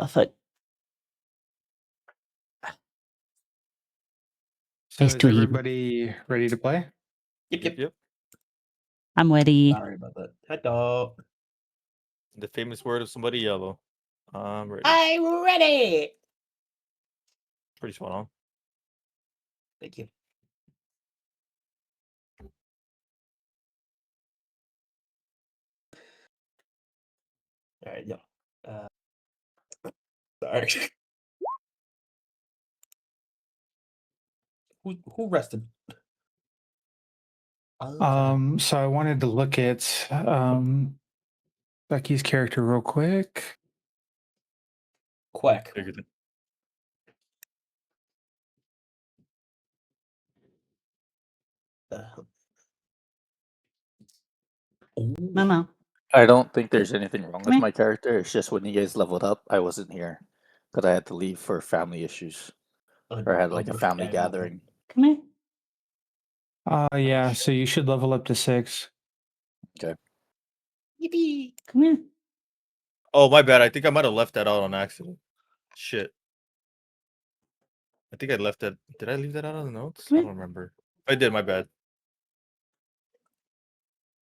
Fuck. So Nice is to hear. everybody ready to play? Yep. I'm ready. Sorry about that. Hello. The famous word of somebody yellow. I'm ready. I'm ready. Pretty spot on. Thank you. All right, yeah. Sorry. Who rested? Okay. So I wanted to look at Becky's character real quick. Quick. Figured it. Mama. I don't think there's anything wrong with Meh. my character. It's just when you guys leveled up, I wasn't here because I had to leave for family issues or I had like a family gathering. Come here. Yeah, so you should level up to 6. Yippee. Come here. Oh, my bad. I think I might have left that out on accident. Shit. I think I left that. Did I leave that out of the notes? Come I in. don't remember. I did. My bad.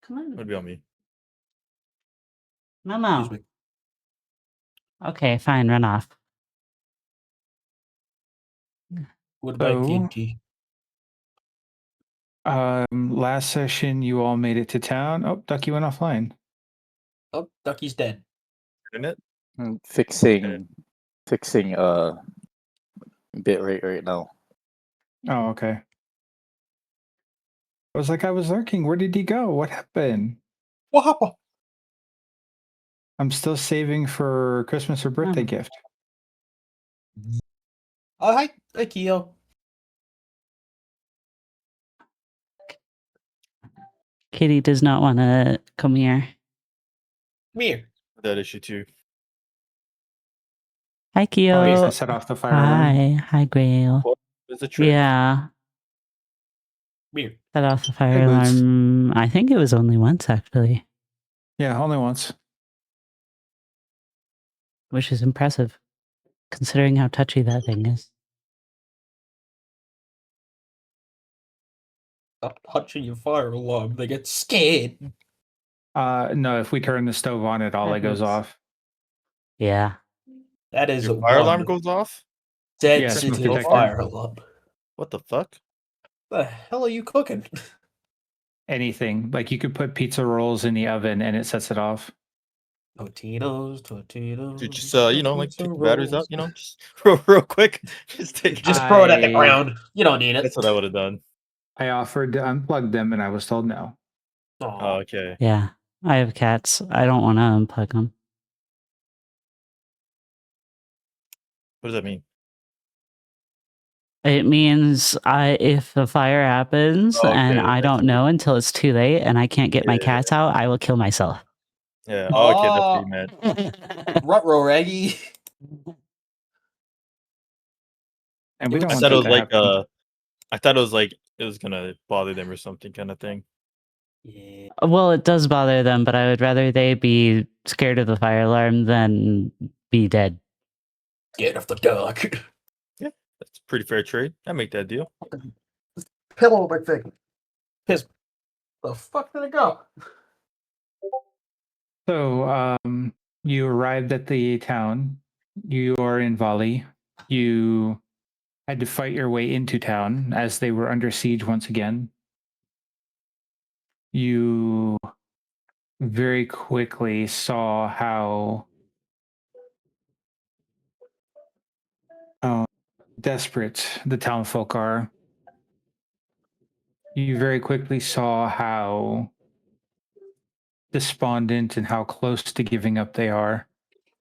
Come on. Would be on me. Memo. Excuse me. Okay, fine. Run off. Goodbye, So- Kinky. Last session, you all made it to town. Oh, Ducky went offline. Oh, Ducky's dead. Internet. Fixing bit rate right now. Oh, okay. I was like, I was lurking. Where did he go? What happened? What happened? I'm still saving for Christmas or birthday gift. Oh, hi. Hi, Keo. Kitty does not want to come here. Come here. That issue too. Hi, Keo. Oh, he's gonna set off the fire alarm. Hi. Hi, Grail. It's a trick. Yeah. Come here. Set off the fire Hey, Boots. alarm. I think it was only once, actually, Yeah, only once. which is impressive, considering how touchy that thing is. Stop touching your fire alarm. They get scared. No, if we turn the stove on, it all goes Happens. off. Yeah. That is Your a fire alarm one goes off. Yeah, smoke sensitive detector. fire alarm. What the fuck? The hell are you cooking? Anything. Like you could put pizza rolls in the oven and it sets it off. Totinos. Dude, just like pizza take the batteries rolls. out. Just real quick. Just take. Just throw it at the I- ground. You don't need it. That's what I would have done. I offered to unplug them and I was told no. Aw. Oh, okay. Yeah. I have cats. I don't want to unplug them. What does that mean? It means if the fire happens and Okay, I I don't see. know until it's too late and I can't get my Yeah. cats out, I will kill myself. Yeah. Oh, okay, that's what Oh. you meant. Ruh-roh, Raggy. And we I don't I want thought that it was to like happen. I thought it was like it was gonna bother them or something kind of thing. Yeah. Well, it does bother them, but I would rather they be scared of the fire alarm than be dead. Scared of the dark. That's a pretty fair trade. I make that deal. Pillow my thing. Piss. The fuck did it go? So, you arrived at the town. You are in Vhali. You had to fight your way into town as they were under siege once again. You very quickly saw how desperate the townfolk are. You very quickly saw how despondent and how close to giving up they are.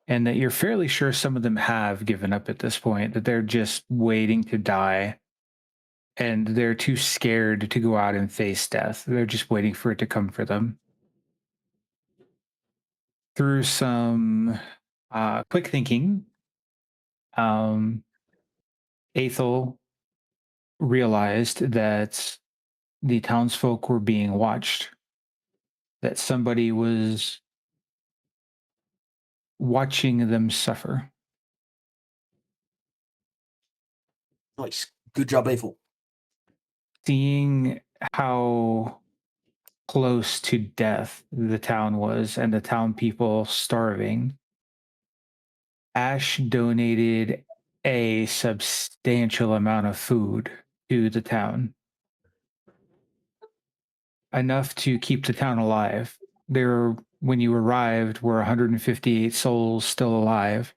And that you're fairly sure some of them have given up at this point, that they're just waiting to die. And they're too scared to go out and face death. They're just waiting for it to come for them. Through some quick thinking, Aethel realized that the townsfolk were being watched, that somebody was watching them suffer. Nice. Good job, Eiffel. Seeing how close to death the town was and the town people starving, Ash donated a substantial amount of food to the town. Enough to keep the town alive. There, when you arrived, were 158 souls still alive.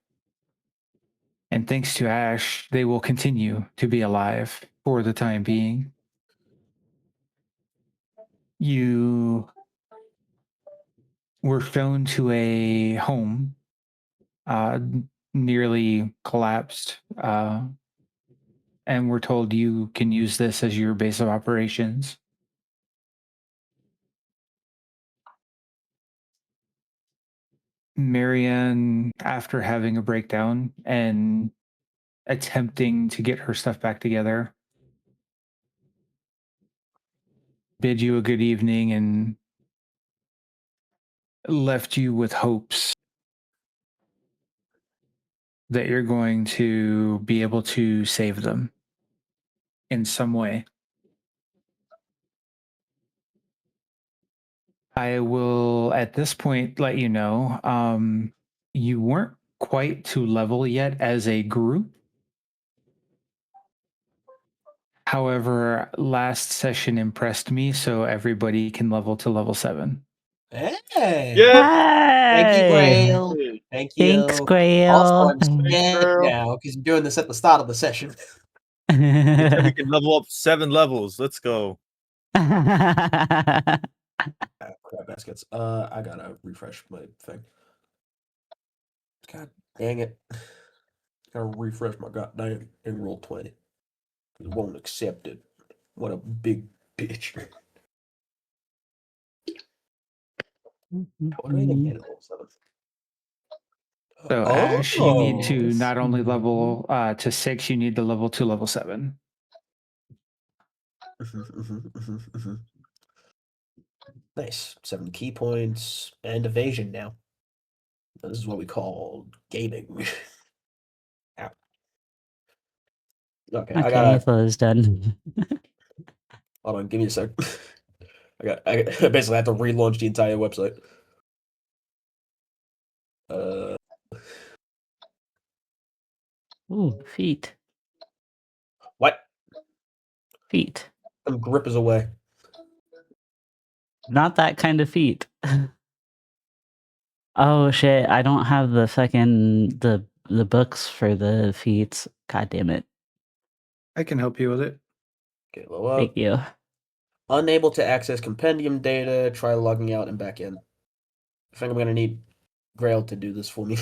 And thanks to Ash, they will continue to be alive for the time being. You were shown to a home, nearly collapsed, and we're told you can use this as your base of operations. Marianne, after having a breakdown and attempting to get her stuff back together, bid you a good evening and left you with hopes that you're going to be able to save them. in some way. I will at this point let you know you weren't quite to level yet as a group. However, last session impressed me, so everybody can level to level 7. Hey. Yeah. Thank you, Hey! Grail. Thank you. Thanks, Grail. Also, I'm scared Girl. now because I'm doing this at the start of the session. He said we can level up 7 levels. Let's go. Crap baskets. I gotta refresh my thing. God dang it. Gotta refresh my goddamn roll 20. It won't accept it. What a big bitch. How do I even get it level 7? So Ash, you need to not only level to 6, you need to level to level 7. Nice. 7 key points and evasion now. This is what we call gaming. Ow. Okay, I Okay, gotta Aethel is done. hold on, give me a sec. I basically have to relaunch the entire website. Ooh, feet. What? Feet. Some grip is away. Not that kind of feet. Oh shit, I don't have the fucking the books for the feats. God damn it. I can help you with it. Okay, low up. Thank you. Unable to access compendium data. Try logging out and back in. I think I'm gonna need Grail to do this for me.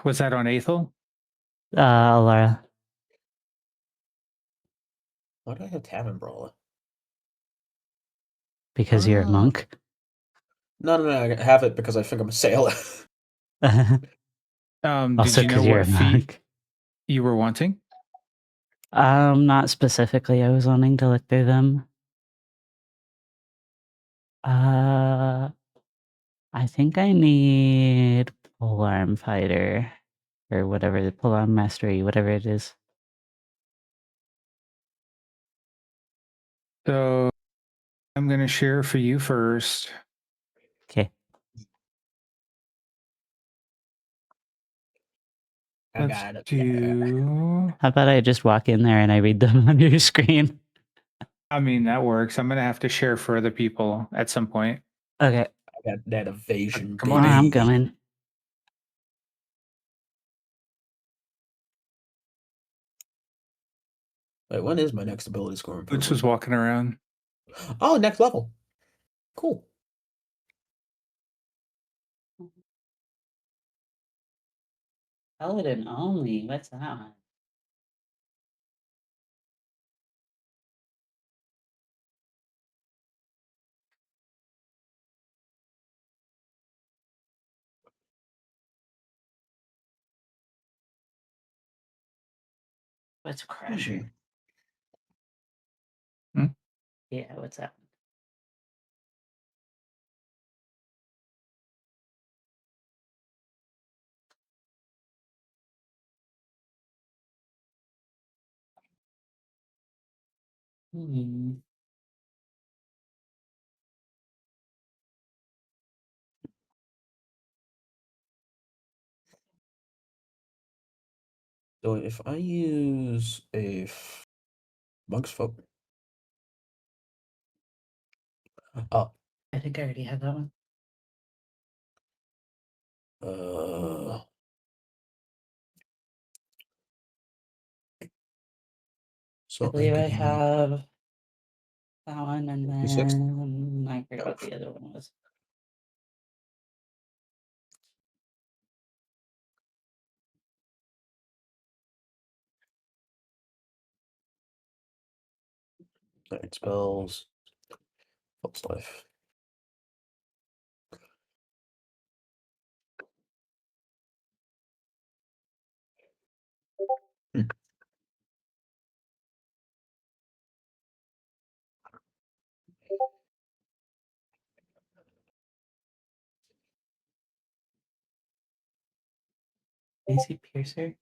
Was that on Aethel? Laura. Why do I have Tavern Brawler? Because you're a monk. No, I have it because I think I'm a sailor. Did Also you know because you're what a feat monk. you were wanting? Not specifically. I was wanting to look through them. I think I need Polearm Fighter. Or whatever, the Polearm Mastery, whatever it is. So I'm going to share for you first. Okay. I got it. Do... How about I just walk in there and I read them on your screen? I mean, that works. I'm going to have to share for other people at some point. Okay. I got that evasion. Come Oh, on in. I'm coming. Wait, when is my next ability score Boots improvement? was walking around. Oh, next level. Cool. Paladin only. What's that one? What's Crusher? Hmm? Yeah, what's that one? Hmm. So if I use a monk's folk. Oh. I think I already have that one. So I believe I I'm getting have that one, and 56. then I forget what the other one was. Night spells. What's life? AC Piercer.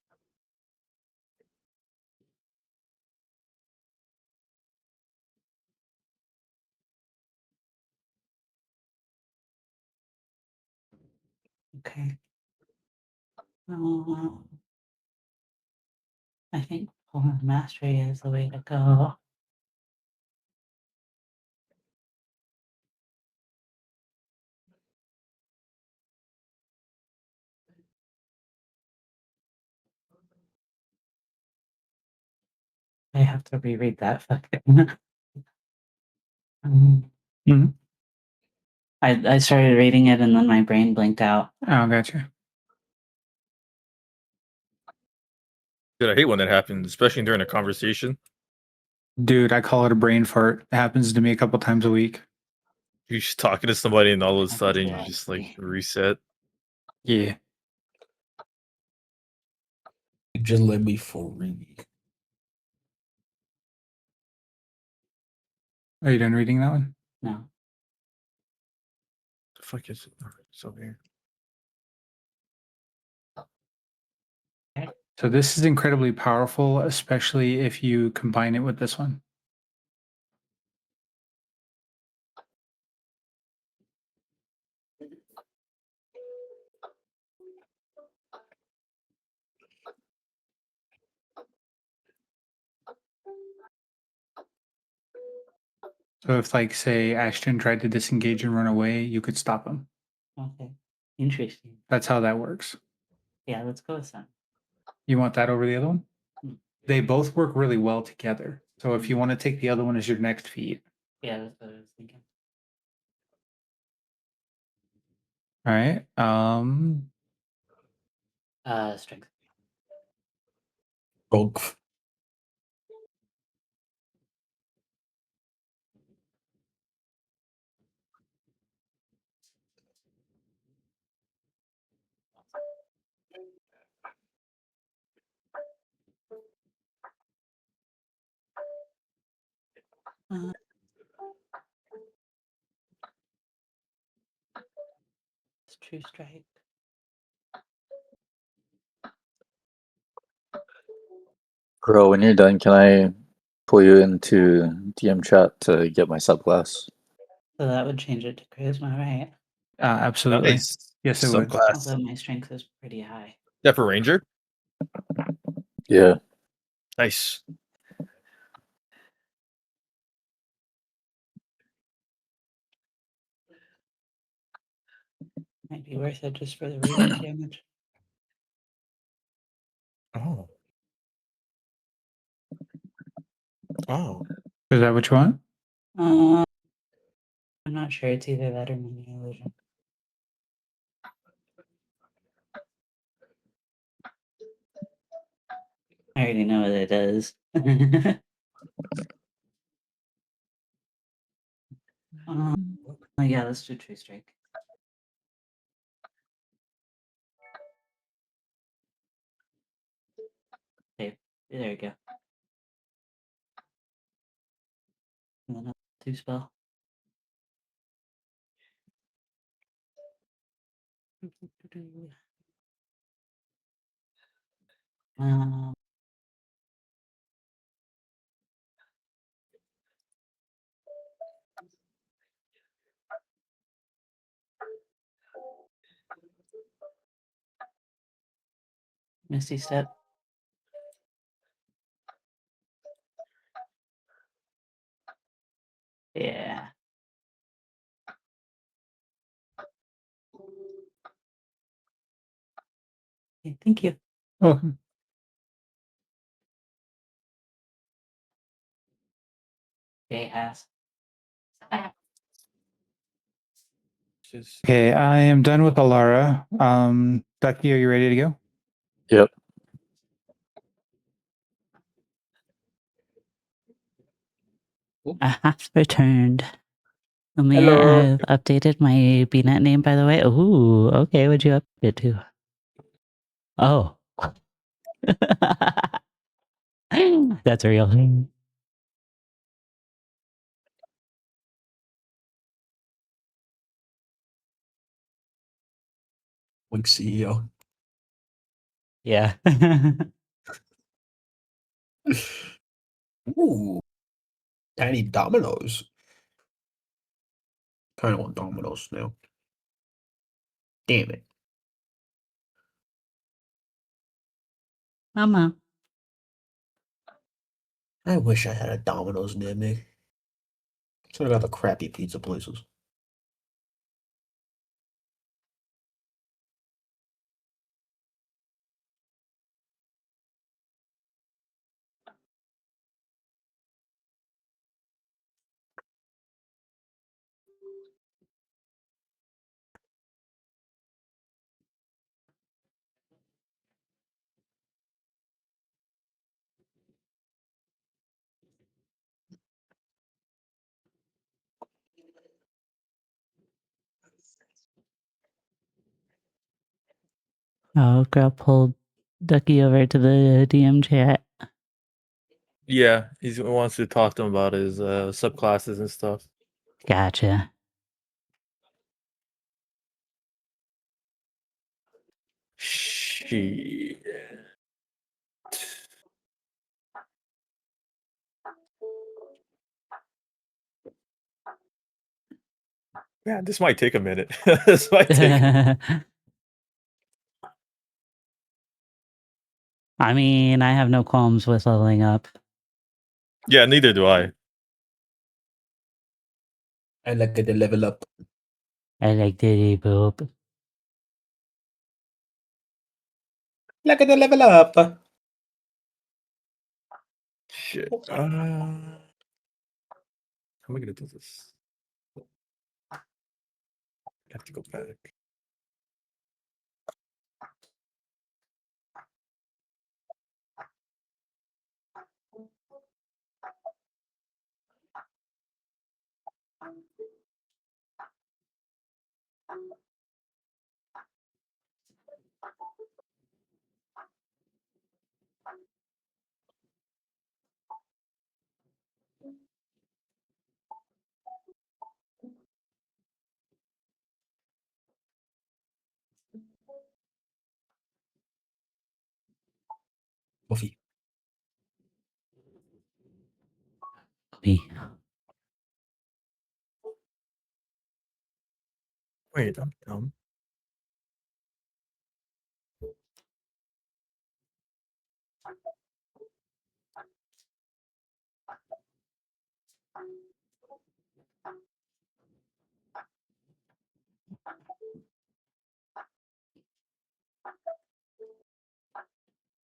Okay. I think Polar Mastery is the way to go. I have to reread that fucking. Mhm. I started reading it and then my brain blinked out. Oh, gotcha. Dude, I hate when that happens, especially during a conversation. Dude, I call it a brain fart. It happens to me a couple times a week. You're just talking to somebody and all of a Happens sudden a you lot just to like me. reset. Yeah. Just let me free. Are you done reading that one? No. The fuck is it? It's over here. So this is incredibly powerful, especially if you combine it with this one. So if, like, say, Ashton tried to disengage and run away, you could stop him. Okay. Interesting. That's how that works. Yeah, let's go with that. You want that over the other one? Hmm. They both work really well together. So if you want to take the other one as your next feat. Yeah, that's what I was thinking. All right. Strength. Bonk. Uh, it's True Strike. Bro, when you're done, can I pull you into DM chat to get my subclass? So that would change it to charisma, right? Absolutely. Nice. Yes, it would. Subclass. Although my strength is pretty high. Yeah, for Ranger. Yeah. Nice. Might be worth it just for the radiant damage. Oh. Oh. Is that what you want? I'm not sure. It's either that or Mini Illusion. I already know what it is. Oh yeah, let's do True Strike. Okay, there you go. And then I'll do spell. Um, Misty Step. Yeah. Okay, thank you. Welcome. Jay has. Just Okay, I am done with Alara. Ducky, are you ready to go? Yep. I have returned. Hello. I've updated my BNet name, by the way. Ooh, okay. What'd you update it to? Oh. That's real. Wink CEO. Yeah. Ooh, tiny dominoes. Kind of want dominoes now. Damn it. Mama. I wish I had a Domino's near me. Should have got the crappy pizza places. Oh, girl pulled Ducky over to the DM chat. Yeah, he wants to talk to him about his subclasses and stuff. Gotcha. Shit. Yeah, this might take a minute. This might take. I mean, I have no qualms with leveling up. Yeah, neither do I. I like the level up. I like Diddy Boop. Look at the level up. Shit. How am I gonna do this? I have to go back. Coffee. Me. Wait, I'm dumb.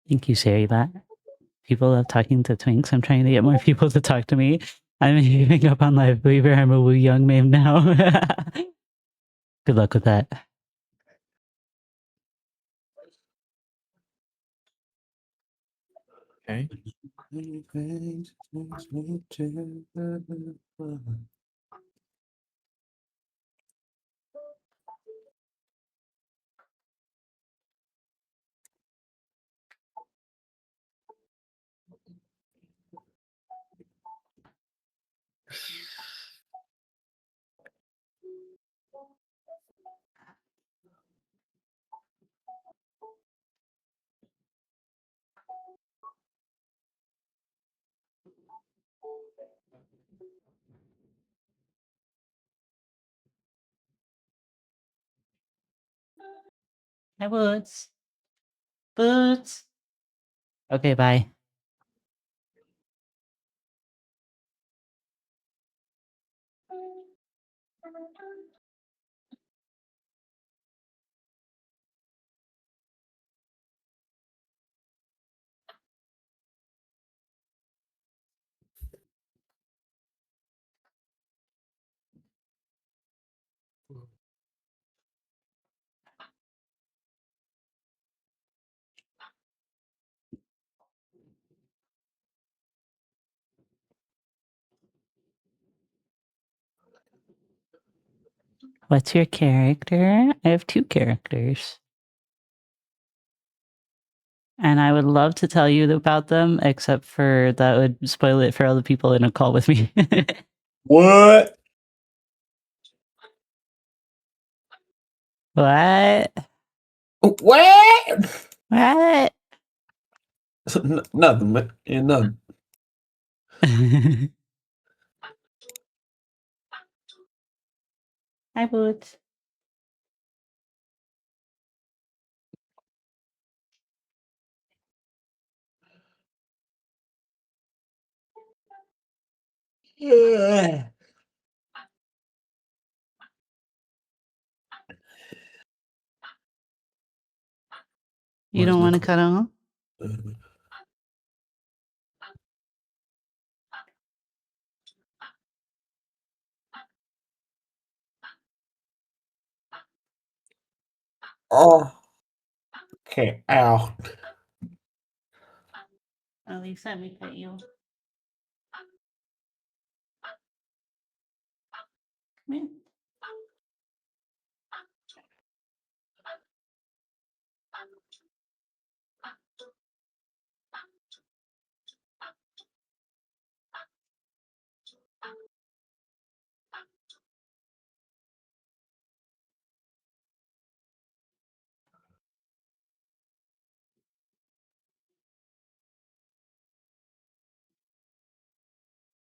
Thank you, Sari. That people love talking to Twinks. I'm trying to get more people to talk to me. I'm giving up on Live Believer. I'm a Woo Young meme now. Good luck with that. Okay. Hi, Woods. Boots. Okay, bye. What's your character? I have 2 characters. And I would love to tell you about them, except for that would spoil it for other people in a call with me. What? What? What? What? What? Nothing, man. Yeah, nothing. Hi, Boots. Yeah. You don't want to cut off? Oh. Okay. Ow. At least let me pet you. Come here.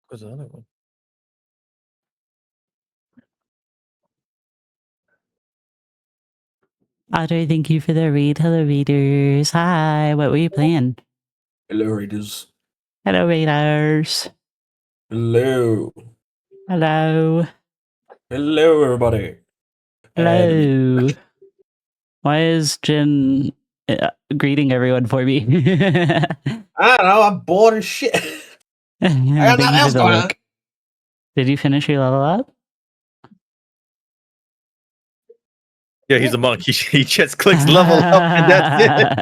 What's the other one? Audrey, thank you for the read. Hello, readers. Hi, what were you playing? Hello, readers. Hello, readers. Hello. Hello. Hello, everybody. Hello. Why is Jen greeting everyone for me? I don't know. I'm bored as shit. I got Thank nothing you for else the going on. look. Did you finish your level up? Yeah, he's a monk. He just clicks level up, and that's it.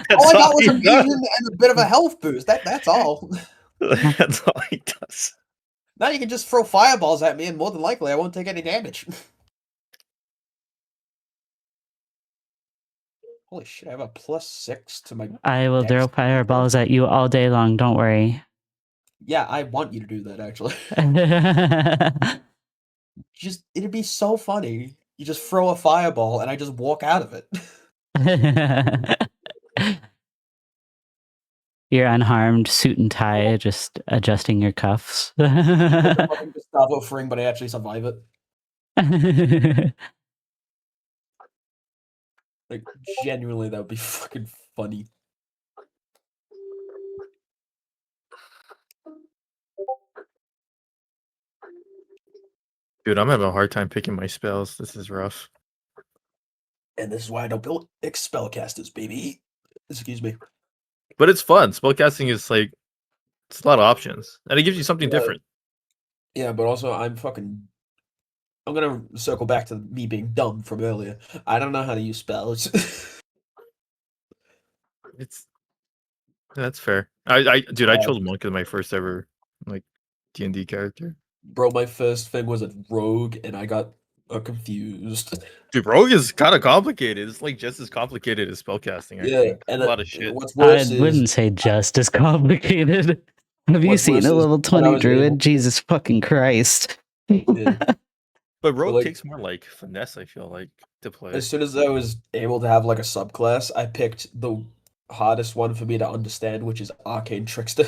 That's All I got was he a does. vision and a bit of a health boost. That's all. That's all he does. Now you can just throw fireballs at me, and more than likely, I won't take any damage. Holy shit! I have a +6 to my. I will Dex throw fireballs at you all day long. Don't worry. Yeah, I want you to do that. Actually, just it'd be so funny. You just throw a fireball, and I just walk out of it. You're unharmed, suit and tie, just adjusting your cuffs. Fucking Gustavo Fring, but I actually survive it. Like, genuinely, that would be fucking funny. Dude, I'm having a hard time picking my spells. This is rough. And this is why I don't build spellcasters, baby. Excuse me. But it's fun. Spellcasting is like, it's a lot of options. And it gives you something different. Yeah, but also I'm gonna circle back to me being dumb from earlier. I don't know how to use spells. That's fair. Dude, I chose monk as my first ever like D&D character. Bro, my first thing was a rogue, and I got confused. Dude, rogue is kind of complicated. It's like just as complicated as spellcasting. I think and a lot of shit. What's I worse is wouldn't say just as complicated. Have you What's seen worse a is level when I 20 was able druid? to- Jesus fucking Christ. yeah. But rogue like- takes more like finesse, I feel like, to play. As soon as I was able to have like a subclass, I picked the hardest one for me to understand, which is Arcane Trickster.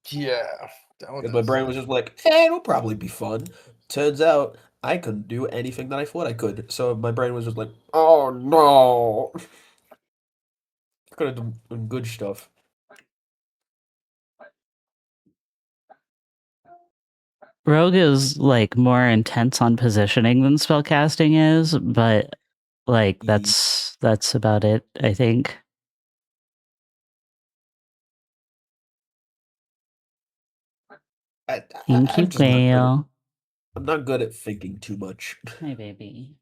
Yeah. Because my brain was just like, hey, it'll probably be fun. Turns out I couldn't do anything that I thought I could. So my brain was just like, oh no. Could have done good stuff. Rogue is like more intense on positioning than spellcasting is, but like that's about it, I think. Thank you, I'm just not good at- Gail. I'm not good at thinking too much. Hi, baby.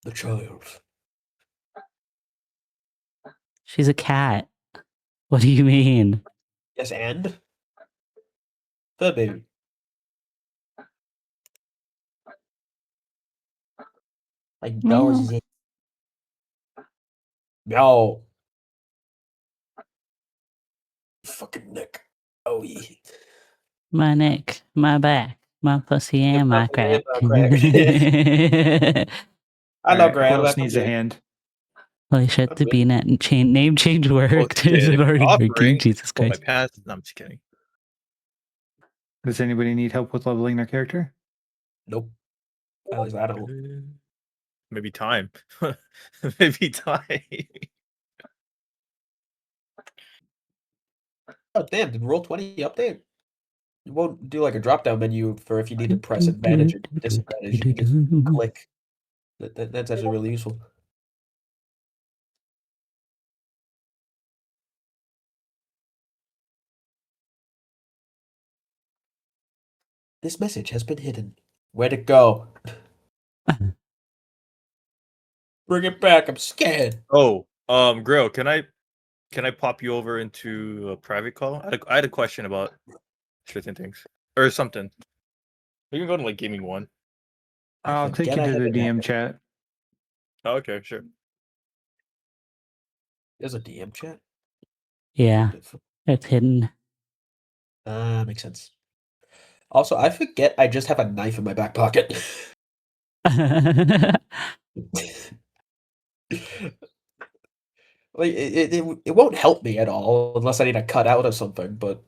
The child. She's a cat. What do you mean? Yes, and? Third baby. Like, those is it. Yo. Fucking neck. Oh, yeah. My neck, my back, my pussy, and my pussy and crack. my crack. I love Alright, Graham. who else That's needs a okay. hand? Holy shit, I'm the good. BNet and name change worked. shit, Is it if already you're working? offering, Jesus pull my Christ. pants. No, I'm just kidding. Does anybody need help with leveling their character? Nope. At least I don't. Maybe time. Maybe time. Oh damn! Did Roll20 update? You won't do like a drop down menu for if you need to press advantage or disadvantage. You can just click. That's actually really useful. This message has been hidden. Where'd it go? Bring it back. I'm scared. Oh, Grill, can I pop you over into a private call? I had a question about certain things or something. We can go to like gaming one. I'll take forget you I to had the an DM app. chat. Oh, okay, sure. There's a DM chat. Yeah, it's hidden. Makes sense. Also, I forget I just have a knife in my back pocket. Like it won't help me at all unless I need to cut out or something, but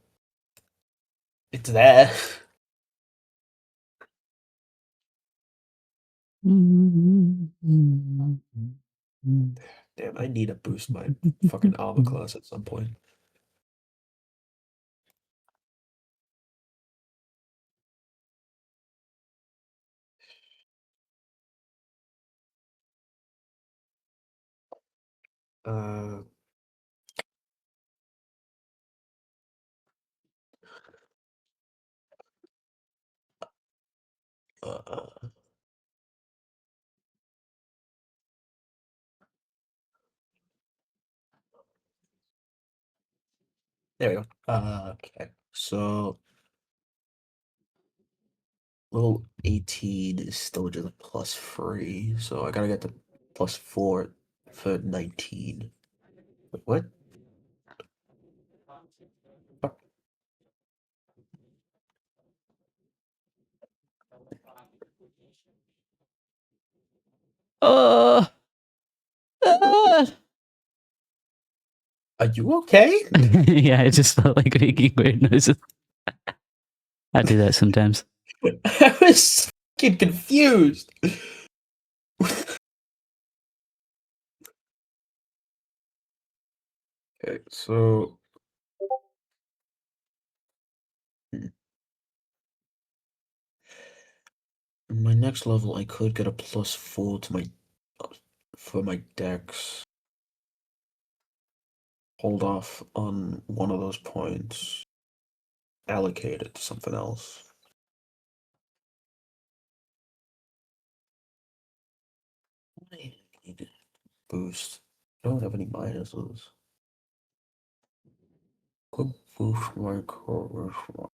it's there. Damn, I need to boost my fucking armor class at some point. Uh, uh, there we go. Okay, so level 18 is still just a +3, so I gotta get the +4 for 19. Wait, what? Fuck. Oh. Are you okay? Yeah, I just felt like making weird noises. I do that sometimes. I was fucking confused. Okay, so my next level, I could get a +4 to my for my dex. Hold off on one of those points. Allocate it to something else. I need to boost. I don't have any minuses. Could boost my charisma.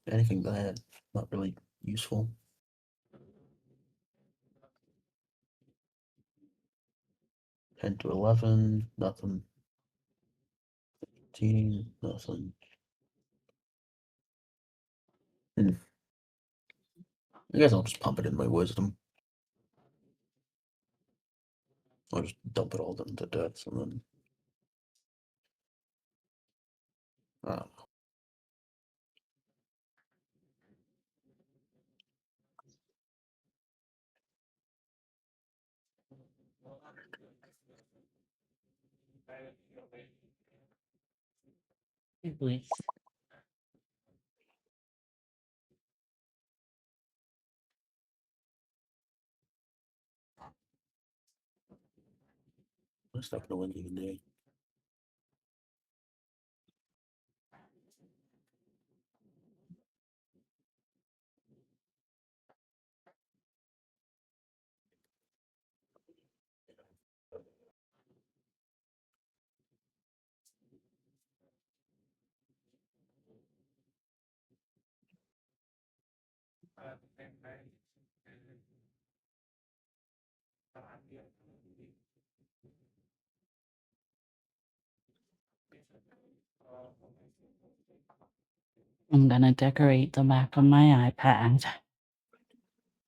Anything bad? Not really useful. 10 to 11, nothing. 15, nothing. I guess I'll just pump it in my wisdom. I'll just dump it all into deaths and then. I don't know. It's not gonna win even day. I'm gonna decorate the back of my iPad.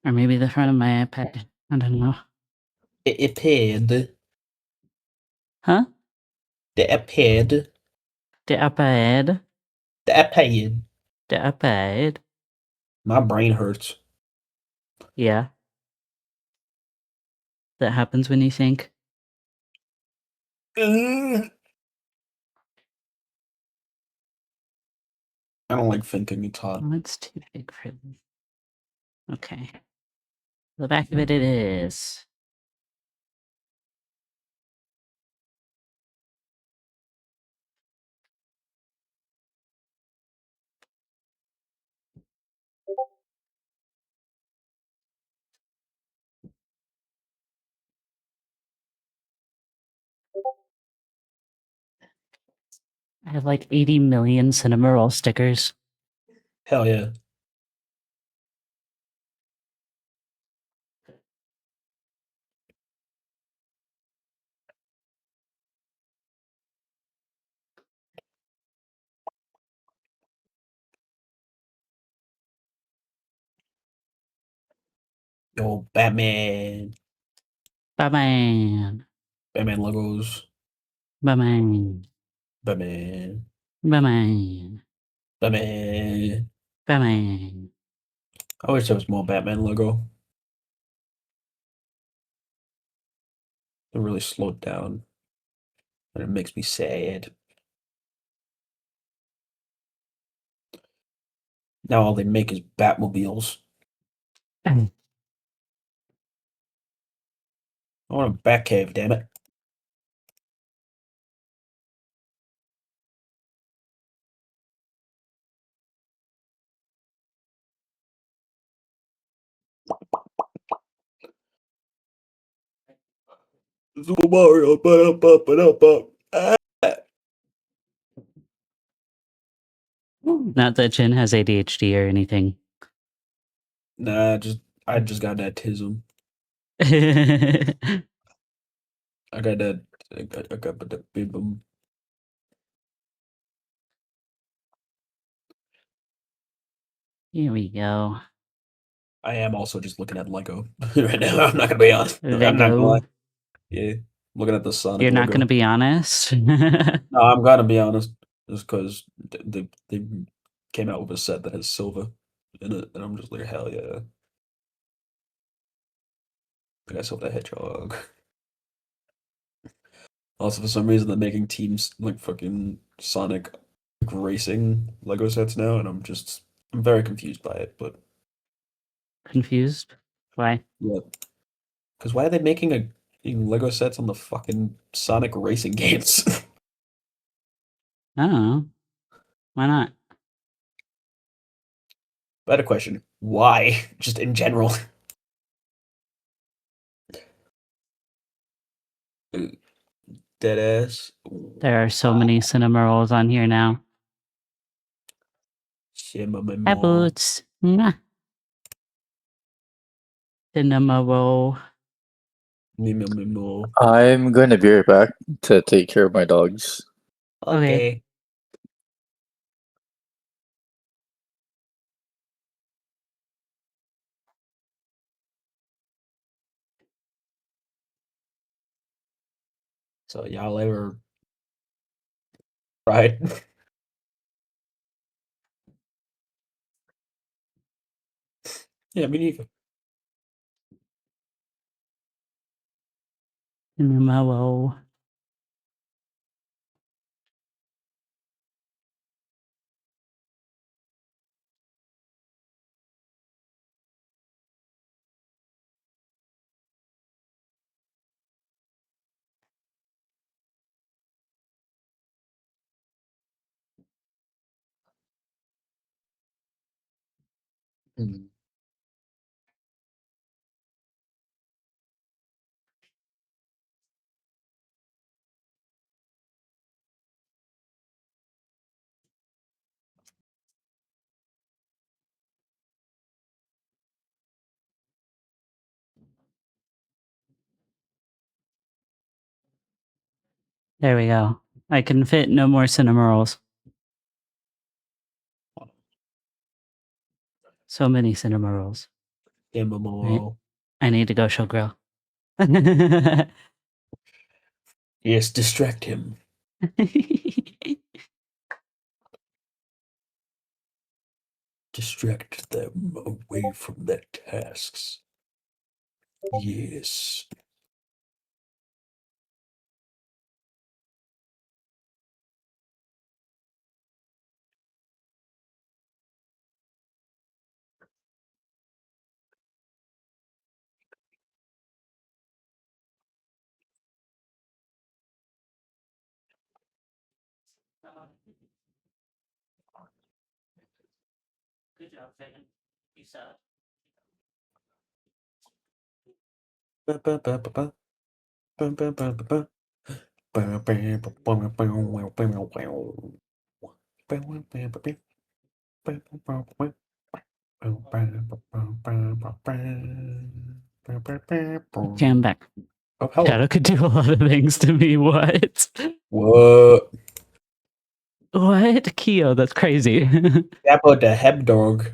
Or maybe the front of my iPad. I don't know. iPad. Huh? The iPad. The iPad. The iPad. The iPad. My brain hurts. Yeah. That happens when you think. I don't like thinking it's hot. Oh, it's too big for them. Okay. The back of it is. I have like 80 million cinema roll stickers. Hell yeah. Yo, Batman. Batman. Batman Legos. Batman. Batman. Batman. Batman. Batman. I wish there was more Batman Lego. It really slowed down. And it makes me sad. Now all they make is Batmobiles. I want a Batcave, damn it. Super Mario, ba-da-ba-ba-da-ba. Not that Jen has ADHD or anything. Nah, I just got that tism. Here I got that. I got the bibum. we go. I am also just looking at Lego right now. I'm not gonna be honest. I'm not gonna lie. Lego. Yeah, looking at the Sonic. You're not Lego. going to be honest? No, I'm gonna be honest. Just because they came out with a set that has silver in it, and I'm just like, hell yeah. I got Silver the Hedgehog. Also, for some reason, they're making teams like fucking Sonic racing Lego sets now, and I'm very confused by it. But Confused? Why? yeah, because why are they making a Lego sets on the fucking Sonic racing games? I don't know. Why not? I had a question. Why? Just in general. Deadass. There are so many cinema rolls on here now. Hi, Boots. Mwah. Cinema roll. I'm going to be right back to take care of my dogs. Okay. So y'all ever tried? Yeah, me neither. Cinema roll. Mm. There we go. I can fit no more cinema rolls. So many cinema rolls. MMO. I need to go show Grill. Yes, distract him. Distract them away from their tasks. Yes. Good job, Fan. Peace out. Okay, I'm back. Oh, hello. Shadow could do a lot of things to me. What? What? What? Keo, that's crazy. How about the heb dog?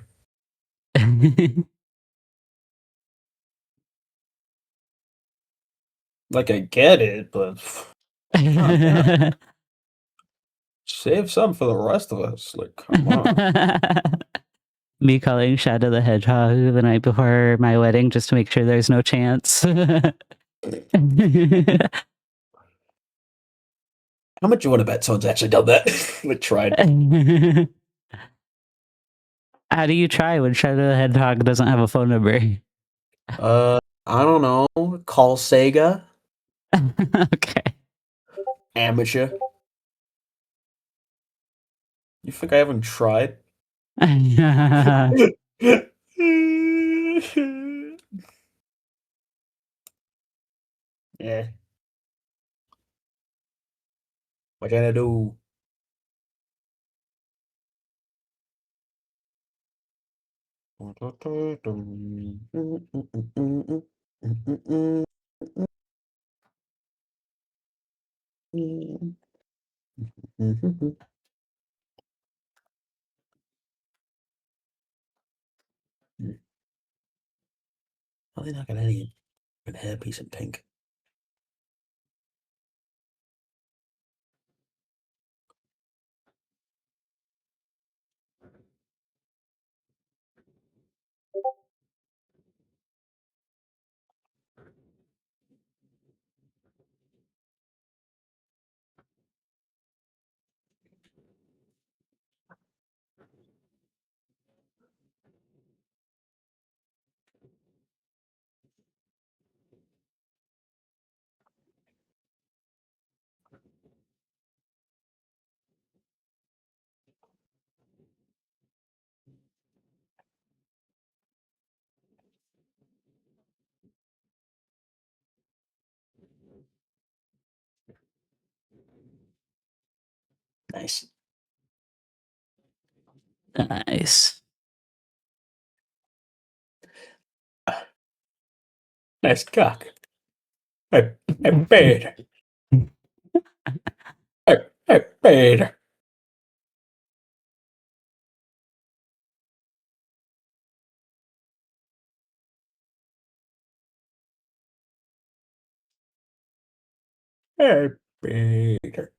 Like, I get it, but save some for the rest of us. Like, come on. Me calling Shadow the Hedgehog the night before my wedding just to make sure there's no chance. How much you want to bet someone's actually done that? We tried. How do you try when Shadow the Hedgehog doesn't have a phone number? I don't know. Call Sega. Okay. Amateur. You think I haven't tried? Yeah. What can I do? Are they not got any good hairpiece in pink? Nice. Nice. Nice cock. Hey, Peter. Hey, Peter. Hey, Peter.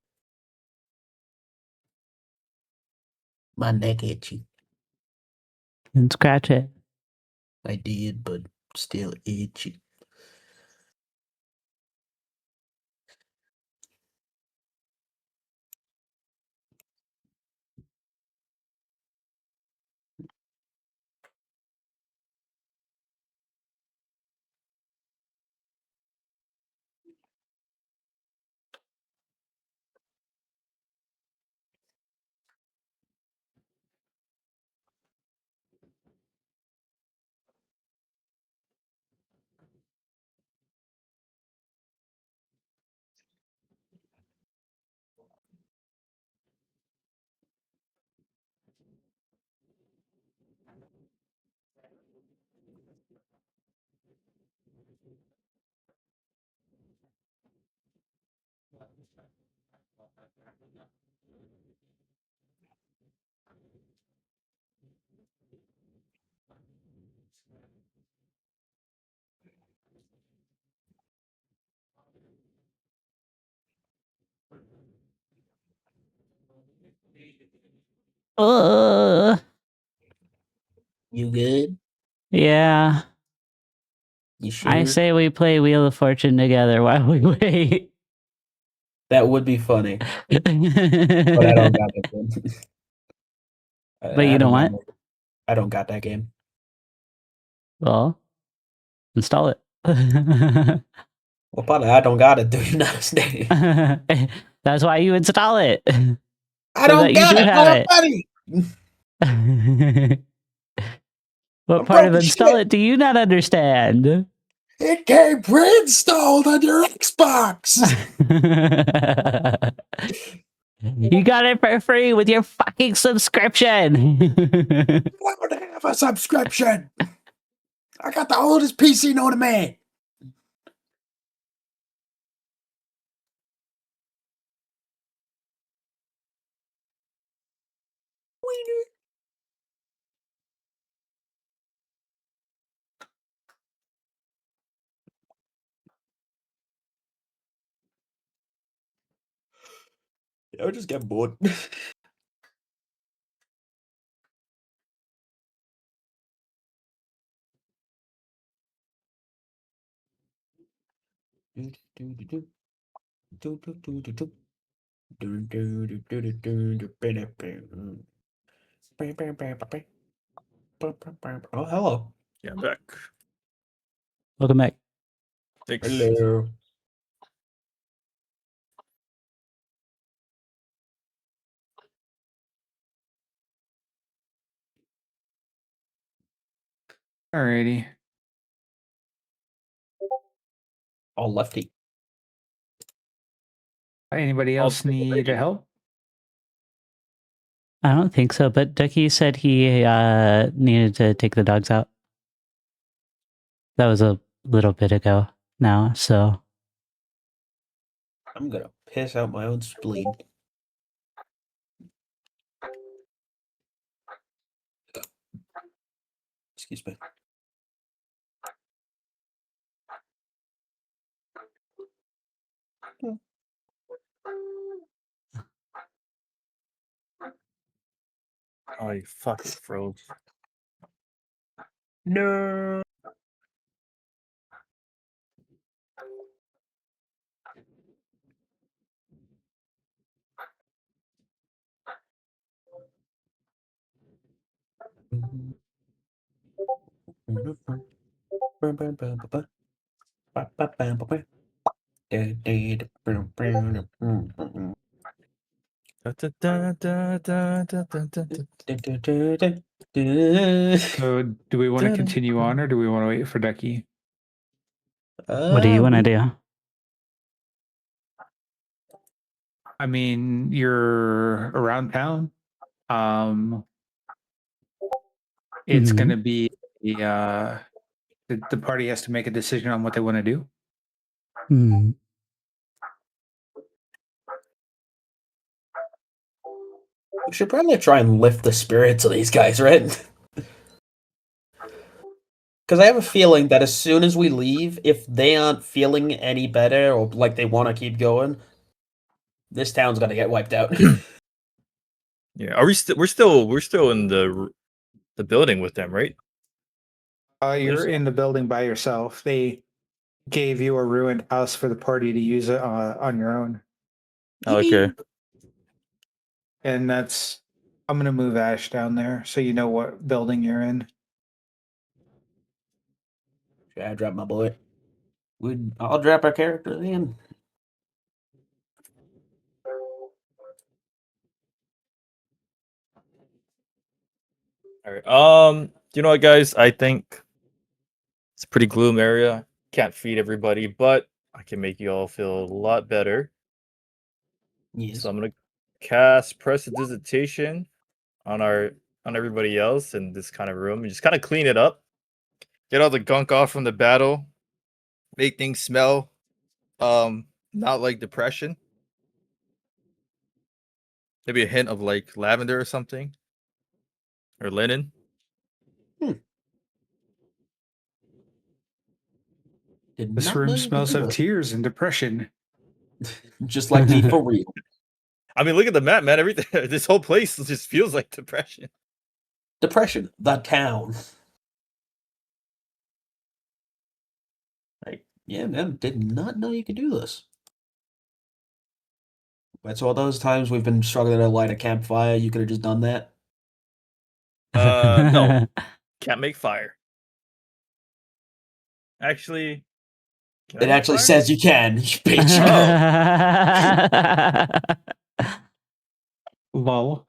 My neck itchy. And scratch it. I did, but still itchy. You good? Yeah. You sure? I say we play Wheel of Fortune together while we wait. That would be funny, but but I don't got that game. But you know got what? that- I don't got that game. Well, install it. Well, part of I don't got it. Do you not understand? That's why you install it. I So don't that you got do it have already. it. What I'm part of broke as install shit. it do you not understand? It came pre-installed on your Xbox. You got it for free with your fucking subscription. I don't have a subscription. I got the oldest PC known to man. I would just get bored. Oh, hello. Yeah, I'm back. Welcome back. Thanks. Hello. Alrighty. Oh, lefty. Anybody I'll else take a need break. help? I don't think so, but Ducky said he needed to take the dogs out. That was a little bit ago now, so I'm gonna piss out my own spleen. Excuse me. Oh, you fucking froze. No. Da, da, da, da, da, da, da, da, da. So, do we want to continue on, or do we want to wait for Ducky? what do you want to do? I mean, you're around town. It's Mhm. going to be the party has to make a decision on what they want to do. Hmm. We should probably try and lift the spirits of these guys, right? Because I have a feeling that as soon as we leave, if they aren't feeling any better or like they want to keep going, this town's gonna get wiped out. Yeah, are we still? We're still in the building with them, right? You're in the building by yourself. They gave you a ruined house for the party to use it on your own, Oh, okay. and that's. I'm going to move Ash down there so you know what building you're in. Should I drop my bullet? I'll drop our character then. All right. You know what, guys? I think it's a pretty gloom area. Can't feed everybody, but I can make you all feel a lot better. Yes. So I'm gonna cast Prestidigitation on everybody else in this kind of room and just kind of clean it up, get all the gunk off from the battle, make things smell not like depression. Maybe a hint of like lavender or something, or linen. Did This not know room you could smells do of that. tears and depression. Just like me for real. I mean, look at the map, man. Everything. This whole place just feels like depression. Depression, the town. Like, yeah, man, did not know you could do this. That's all those times we've been struggling to light a campfire. You could have just done that. No, can't make fire. Actually, can I It make actually fire? says you can, you bitch. Lol.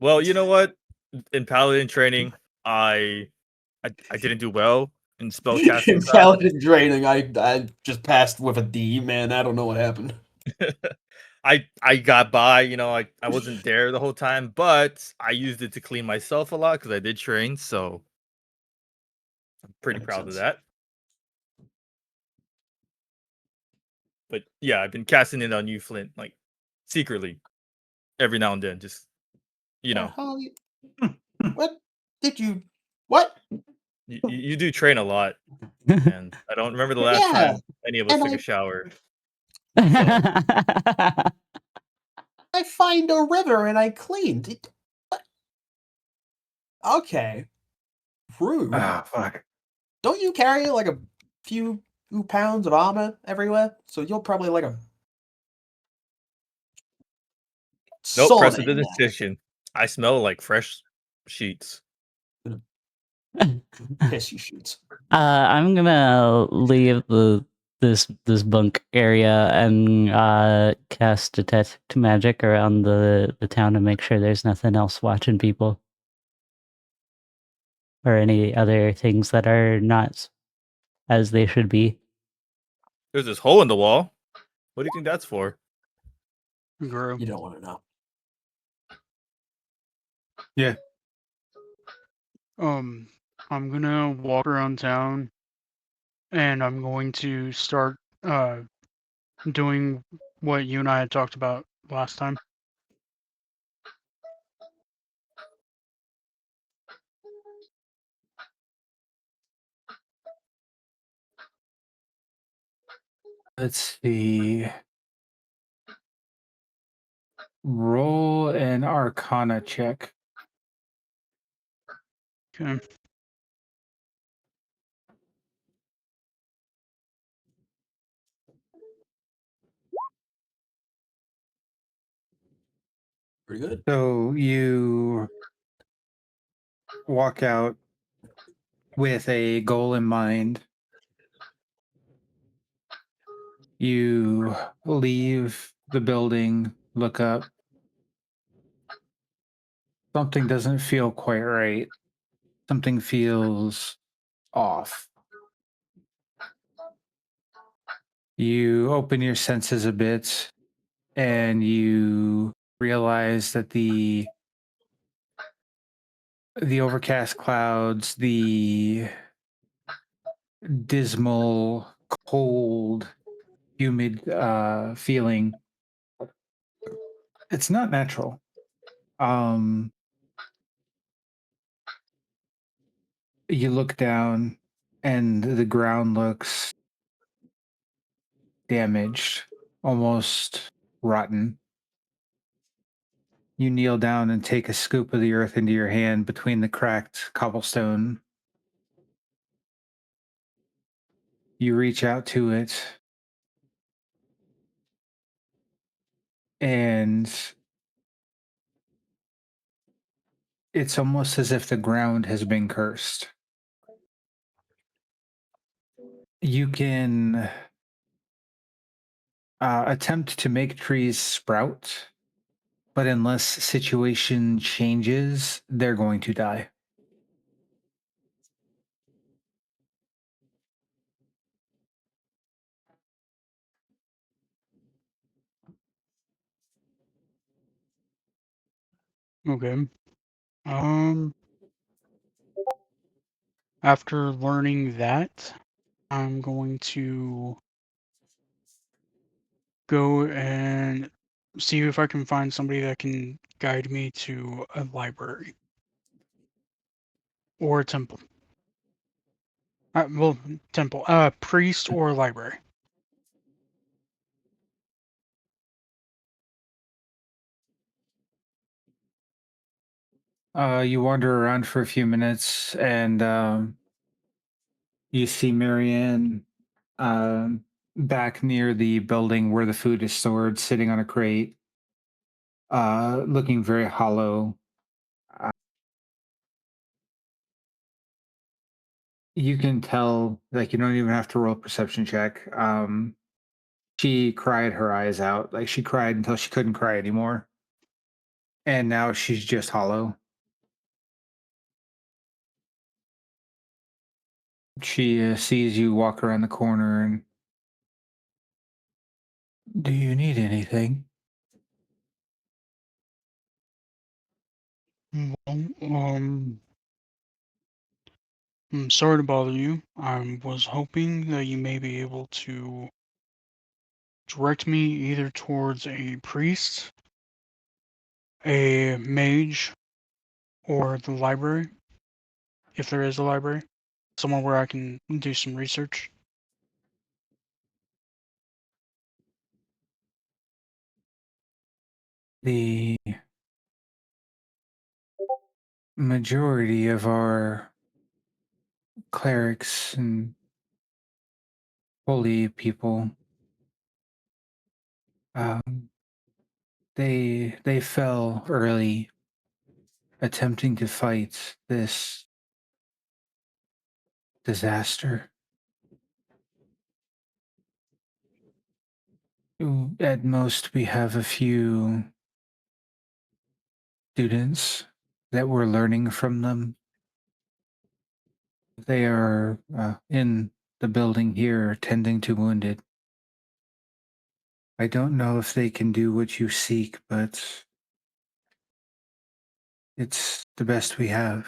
Well, you know what? In paladin training, I didn't do well in spellcasting In class. paladin training, I just passed with a D, man. I don't know what happened. I got by, you know, I wasn't there the whole time, but I used it to clean myself a lot because I did train, so I'm pretty That makes proud of sense. that. But yeah, I've been casting it on you, Flint, like secretly, every now and then. Just you know, What did you? What? you do train a lot, and I don't remember the last Yeah, time any of us and took a shower. I find a river and I cleaned it. What? Okay, rude. Ah, fuck. Don't you carry like a few pounds of armor everywhere? So you'll probably like a Nope, sword press in the there. decision. I smell like fresh sheets. Piss you shoots. I'm gonna leave this bunk area and cast detect magic around the town to make sure there's nothing else watching people or any other things that are not as they should be. There's this hole in the wall. What do you think that's for? Guru. You don't want to know. Yeah. I'm gonna walk around town, and I'm going to start doing what you and I had talked about last time. Let's see. Roll an Arcana check. Okay. Pretty good. So you walk out with a goal in mind. You leave the building, look up. Something doesn't feel quite right. Something feels off. You open your senses a bit and you realize that the overcast clouds, the dismal, cold, humid feeling, it's not natural. You look down and the ground looks damaged, almost rotten. You kneel down and take a scoop of the earth into your hand between the cracked cobblestone. You reach out to it, and it's almost as if the ground has been cursed. You can attempt to make trees sprout, but unless situation changes, they're going to die. Okay. After learning that, I'm going to go and see if I can find somebody that can guide me to a library or a temple. Well, temple, priest or library. You wander around for a few minutes, and you see Marianne back near the building where the food is stored, sitting on a crate, looking very hollow. You can tell, like, you don't even have to roll a perception check. She cried her eyes out. Like, she cried until she couldn't cry anymore. And now she's just hollow. She sees you walk around the corner and, do you need anything? Well, I'm sorry to bother you. I was hoping that you may be able to direct me either towards a priest, a mage, or the library, if there is a library. Somewhere where I can do some research. The majority of our clerics and holy people, um, they fell early attempting to fight this disaster. At most, we have a few students that we're learning from them. They are in the building here tending to wounded. I don't know if they can do what you seek, but it's the best we have.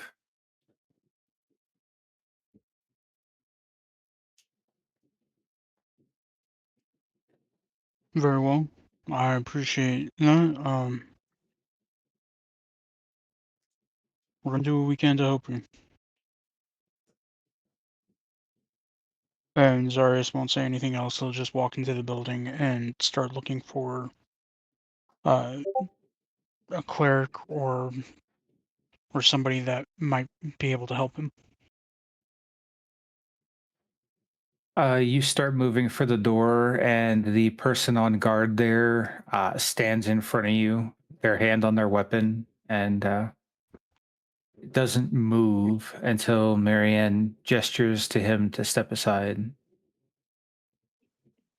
Very well. I appreciate that. We're gonna do what we can to help you. And Zarius won't say anything else. He'll just walk into the building and start looking for uh, a cleric or somebody that might be able to help him. You start moving for the door, and the person on guard there stands in front of you, their hand on their weapon, and doesn't move until Marianne gestures to him to step aside.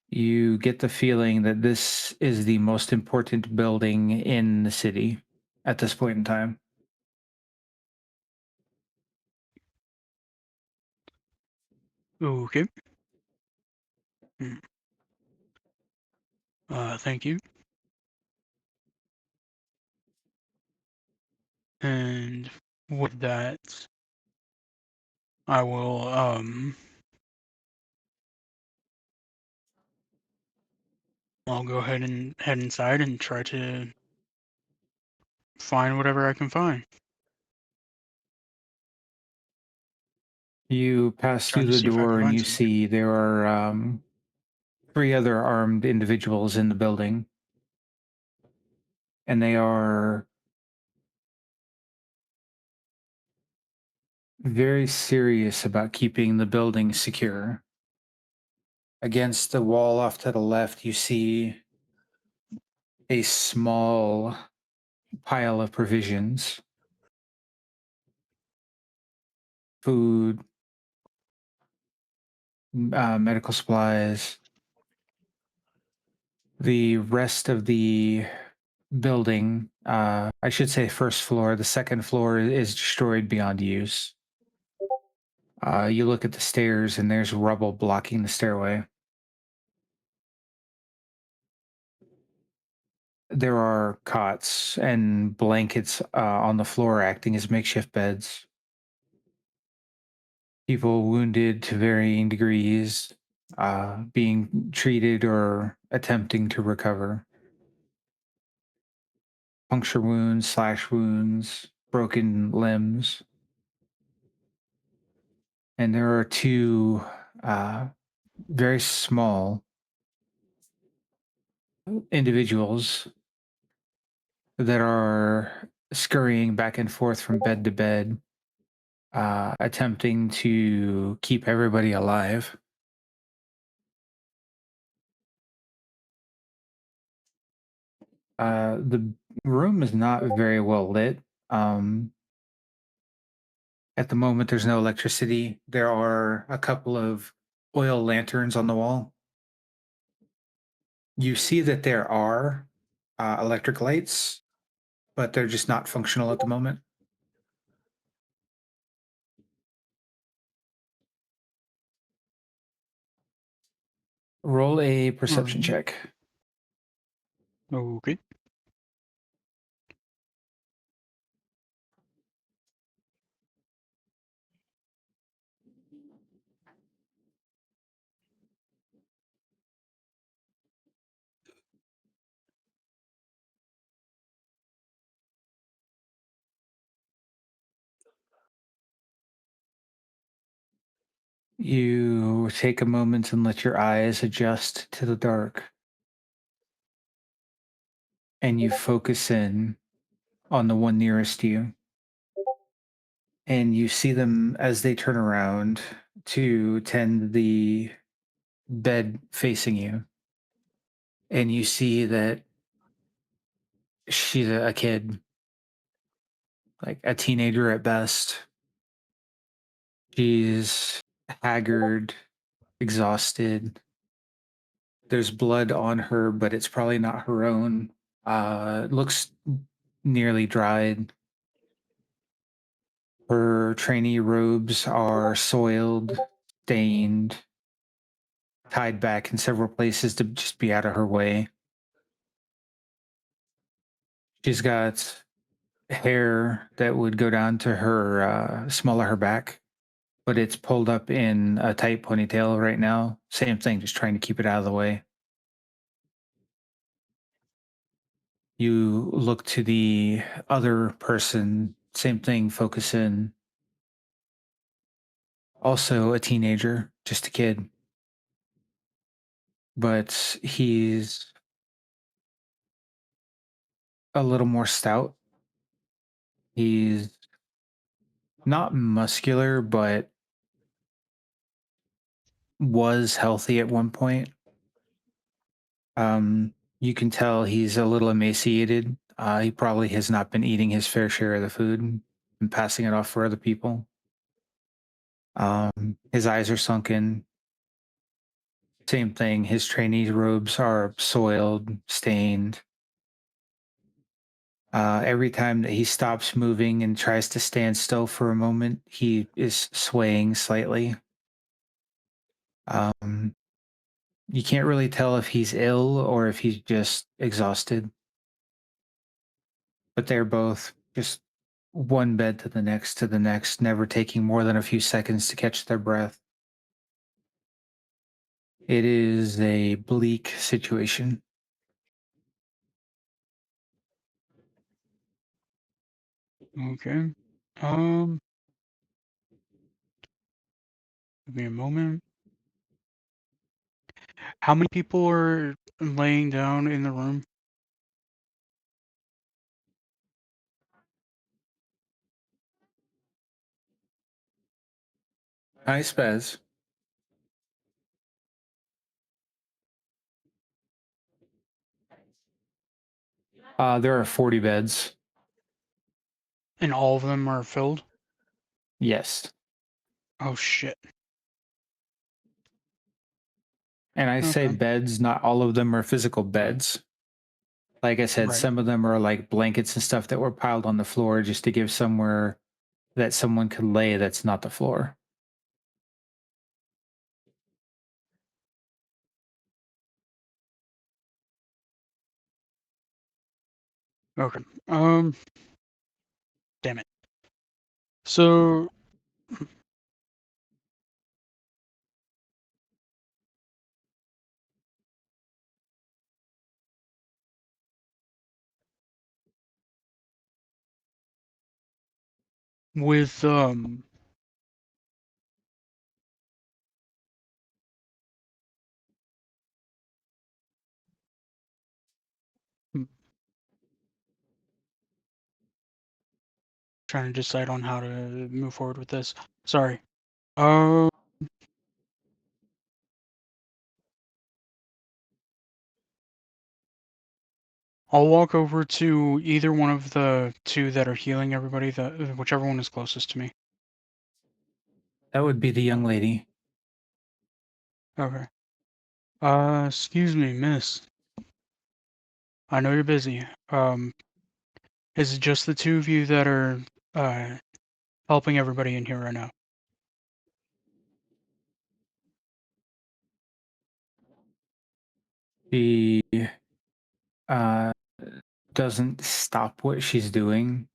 You get the feeling that this is the most important building in the city at this point in time. Okay. Thank you. And with that, I will I'll go ahead and head inside and try to find whatever I can find. You pass Trying through to the see if I can door and find you something. see there are 3 other armed individuals in the building. And they are very serious about keeping the building secure. Against the wall off to the left, you see a small pile of provisions, food, medical supplies. The rest of the building, I should say first floor, the second floor is destroyed beyond use. You look at the stairs and there's rubble blocking the stairway. There are cots and blankets on the floor acting as makeshift beds. People wounded to varying degrees, being treated or attempting to recover. Puncture wounds, slash wounds, broken limbs. And there are 2 very small individuals that are scurrying back and forth from bed to bed, attempting to keep everybody alive. The room is not very well lit. At the moment, there's no electricity. There are a couple of oil lanterns on the wall. You see that there are electric lights, but they're just not functional at the moment. Roll a perception Mhm. check. Okay. You take a moment and let your eyes adjust to the dark. And you focus in on the one nearest to you. And you see them as they turn around to tend the bed facing you. And you see that she's a kid, like a teenager at best. She's haggard, exhausted. There's blood on her, but it's probably not her own. Looks nearly dried. Her trainee robes are soiled, stained, tied back in several places to just be out of her way. She's got hair that would go down to her small of her back, but it's pulled up in a tight ponytail right now. Same thing, just trying to keep it out of the way. You look to the other person, same thing, focus in. Also a teenager, just a kid. But he's a little more stout. He's not muscular, but was healthy at one point. You can tell he's a little emaciated. He probably has not been eating his fair share of the food and passing it off for other people. His eyes are sunken. Same thing. His trainee robes are soiled, stained. Every time that he stops moving and tries to stand still for a moment, he is swaying slightly. You can't really tell if he's ill or if he's just exhausted. But they're both just one bed to the next, never taking more than a few seconds to catch their breath. It is a bleak situation. Okay. Give me a moment. How many people are laying down in the room? Hi, Spez. There are 40 beds. And all of them are filled? Yes. Oh shit. And I say Okay. beds, not all of them are physical beds. Like I said, Right. some of them are like blankets and stuff that were piled on the floor just to give somewhere that someone could lay that's not the floor. Okay. Damn it. So with trying to decide on how to move forward with this. Sorry. I'll walk over to either one of the two that are healing everybody, whichever one is closest to me. That would be the young lady. Okay. Excuse me, miss. I know you're busy. Is it just the two of you that are helping everybody in here right now? She uh, doesn't stop what she's doing.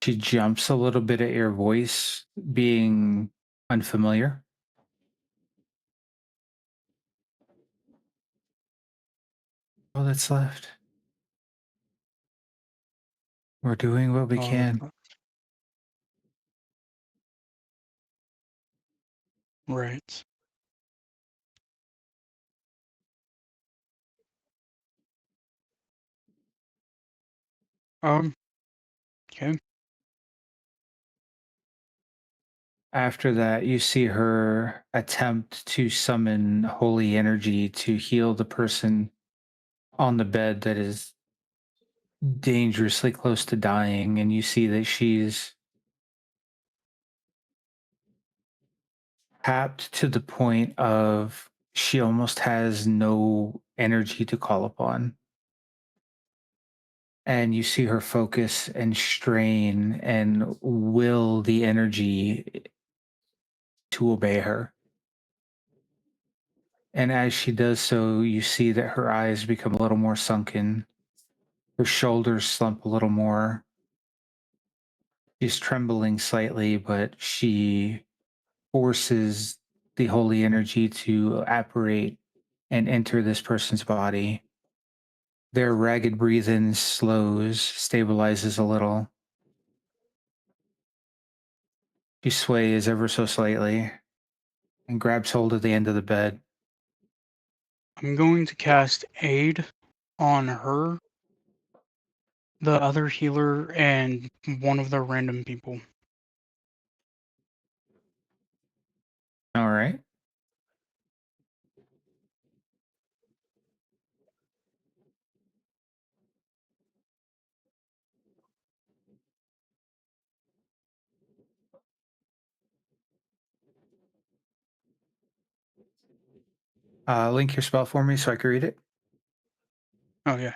She jumps a little bit at your voice being unfamiliar. All that's left. We're doing what we Oh, can. right. Okay. After that, you see her attempt to summon holy energy to heal the person on the bed that is dangerously close to dying, and you see that she's tapped to the point of she almost has no energy to call upon. And you see her focus and strain and will the energy to obey her. And as she does so, you see that her eyes become a little more sunken, her shoulders slump a little more. She's trembling slightly, but she forces the holy energy to apparate and enter this person's body. Their ragged breathing slows, stabilizes a little. She sways ever so slightly and grabs hold of the end of the bed. I'm going to cast Aid on her, the other healer, and one of the random people. All right. Link your spell for me so I can read it. Oh, yeah.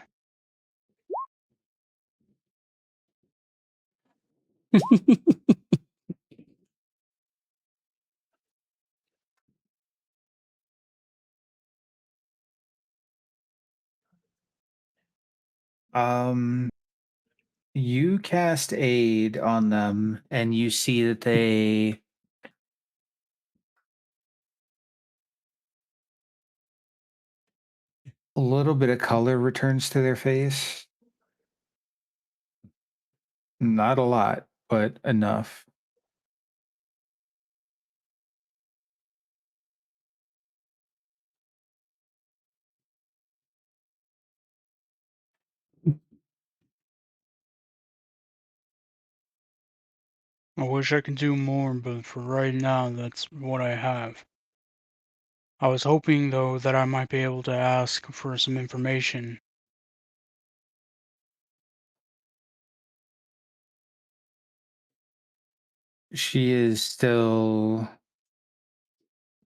You cast aid on them, and you see that they a little bit of color returns to their face. Not a lot, but enough. I wish I could do more, but for right now, that's what I have. I was hoping, though, that I might be able to ask for some information. She is still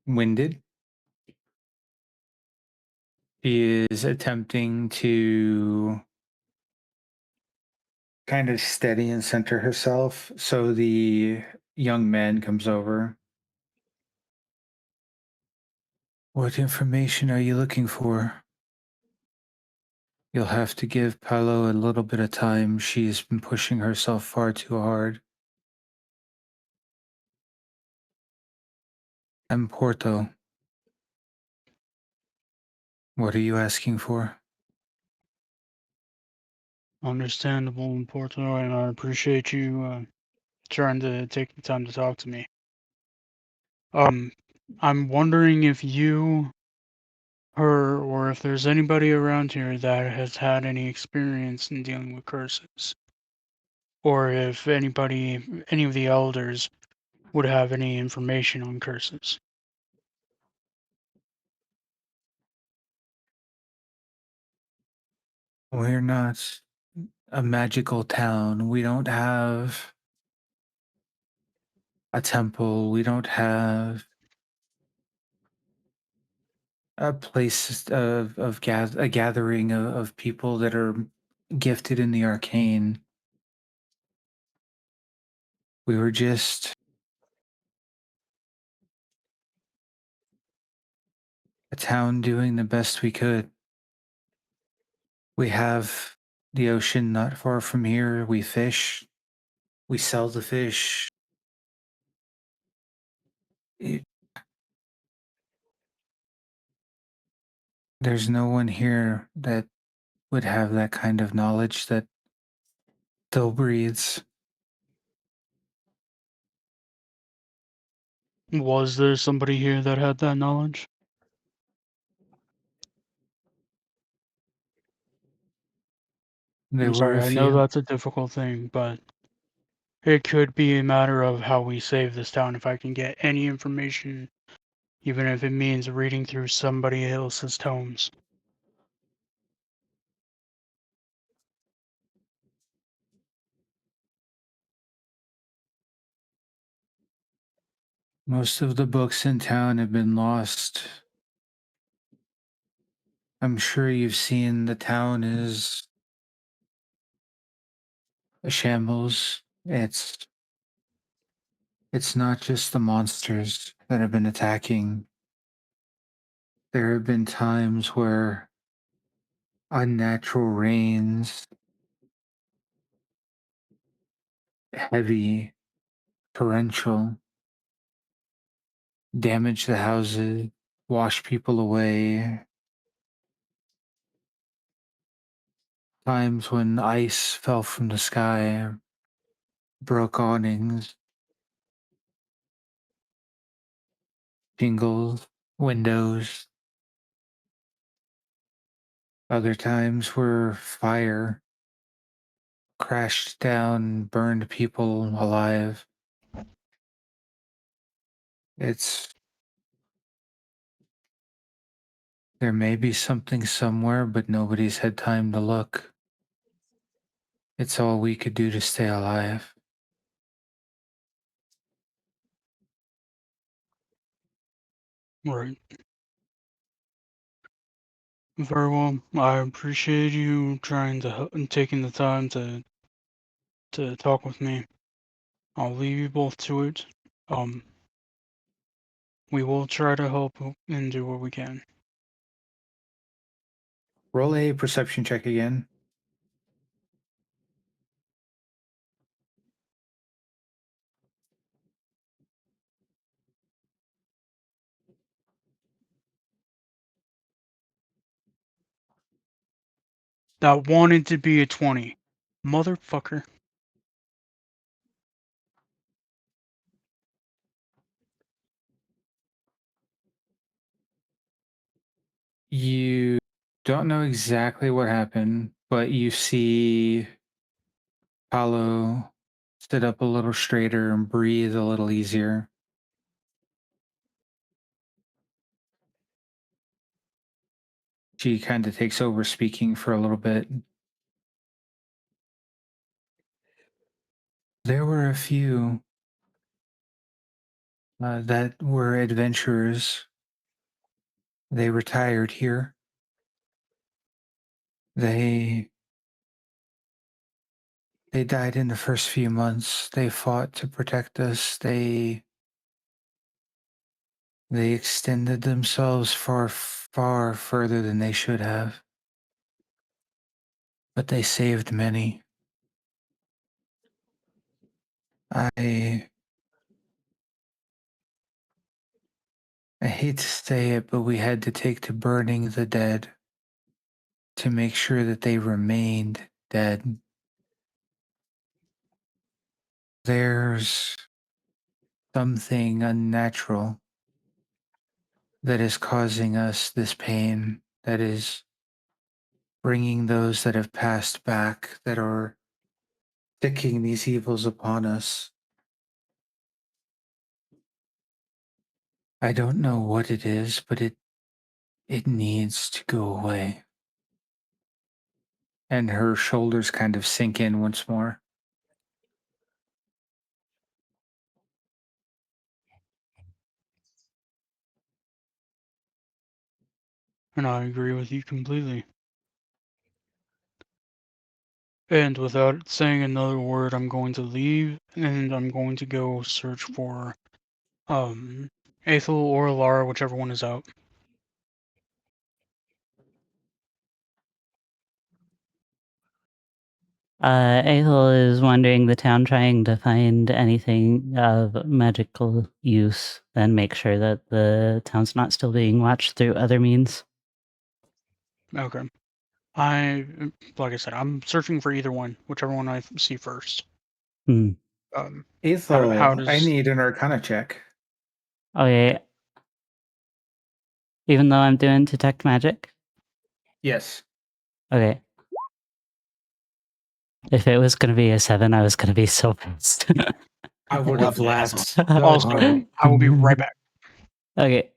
winded. She is attempting to kind of steady and center herself. So the young man comes over. What information are you looking for? You'll have to give Paolo a little bit of time. She's been pushing herself far too hard. I'm Porto. What are you asking for? Understandable, Porto, and I appreciate you trying to take the time to talk to me. I'm wondering if you, her, or if there's anybody around here that has had any experience in dealing with curses. or if any of the elders would have any information on curses. We're not a magical town. We don't have a temple. We don't have a place of a gathering of people that are gifted in the arcane. We were just a town doing the best we could. We have the ocean not far from here. We fish. We sell the fish. There's no one here that would have that kind of knowledge that still breathes. Was there somebody here that had that knowledge? There I'm were sorry, a I know few. that's a difficult thing, but it could be a matter of how we save this town if I can get any information, even if it means reading through somebody else's tomes. Most of the books in town have been lost. I'm sure you've seen the town is a shambles. It's not just the monsters that have been attacking. There have been times where unnatural rains, heavy, torrential, damage the houses, wash people away. Times when ice fell from the sky, broke awnings, shingles, windows. Other times where fire crashed down, burned people alive. It's There may be something somewhere, but nobody's had time to look. It's all we could do to stay alive. Right. Very well. I appreciate you trying to and taking the time to talk with me. I'll leave you both to it. We will try to help and do what we can. Roll a perception check again. That wanted to be a 20. Motherfucker. You don't know exactly what happened, but you see Paulo sit up a little straighter and breathe a little easier. She kind of takes over speaking for a little bit. There were a few that were adventurers. They retired here. They died in the first few months. They fought to protect us. They extended themselves far, far further than they should have. But they saved many. I hate to say it, but we had to take to burning the dead to make sure that they remained dead. There's something unnatural that is causing us this pain, that is bringing those that have passed back, that are sticking these evils upon us. I don't know what it is, but it needs to go away. And her shoulders kind of sink in once more. And I agree with you completely. And without saying another word, I'm going to leave and I'm going to go search for Ethel or Lara, whichever one is out. Ethel is wandering the town trying to find anything of magical use and make sure that the town's not still being watched through other means. Okay. Like I said, I'm searching for either one, whichever one I see first. Hmm. Ethel, how I does- need an Arcana check. Okay. Even though I'm doing detect magic? Yes. Okay. If it was gonna be a 7, I was gonna be so pissed. I would have laughed so Also, hard. I will be right back. Okay.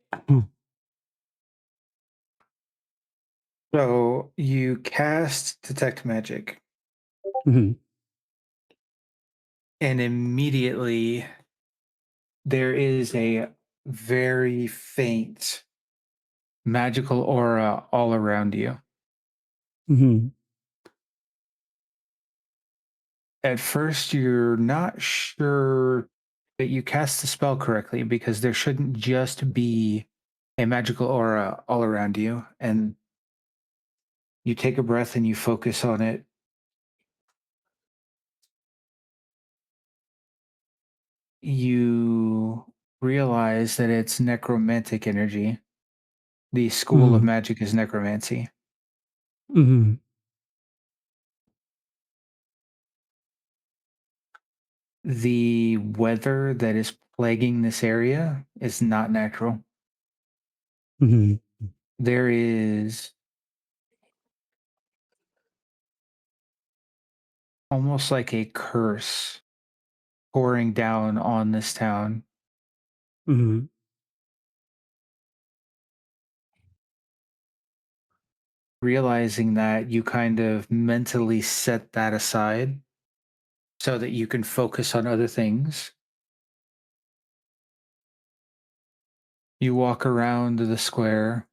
So you cast Detect Magic, Mhm. and immediately there is a very faint magical aura all around you. Mhm. At first, you're not sure that you cast the spell correctly because there shouldn't just be a magical aura all around you. And you take a breath and you focus on it. You realize that it's necromantic energy. The school of magic is necromancy. Mhm. The weather that is plaguing this area is not natural. Mhm. There is almost like a curse pouring down on this town. Mhm. Realizing that, you kind of mentally set that aside so that you can focus on other things. You walk around the square,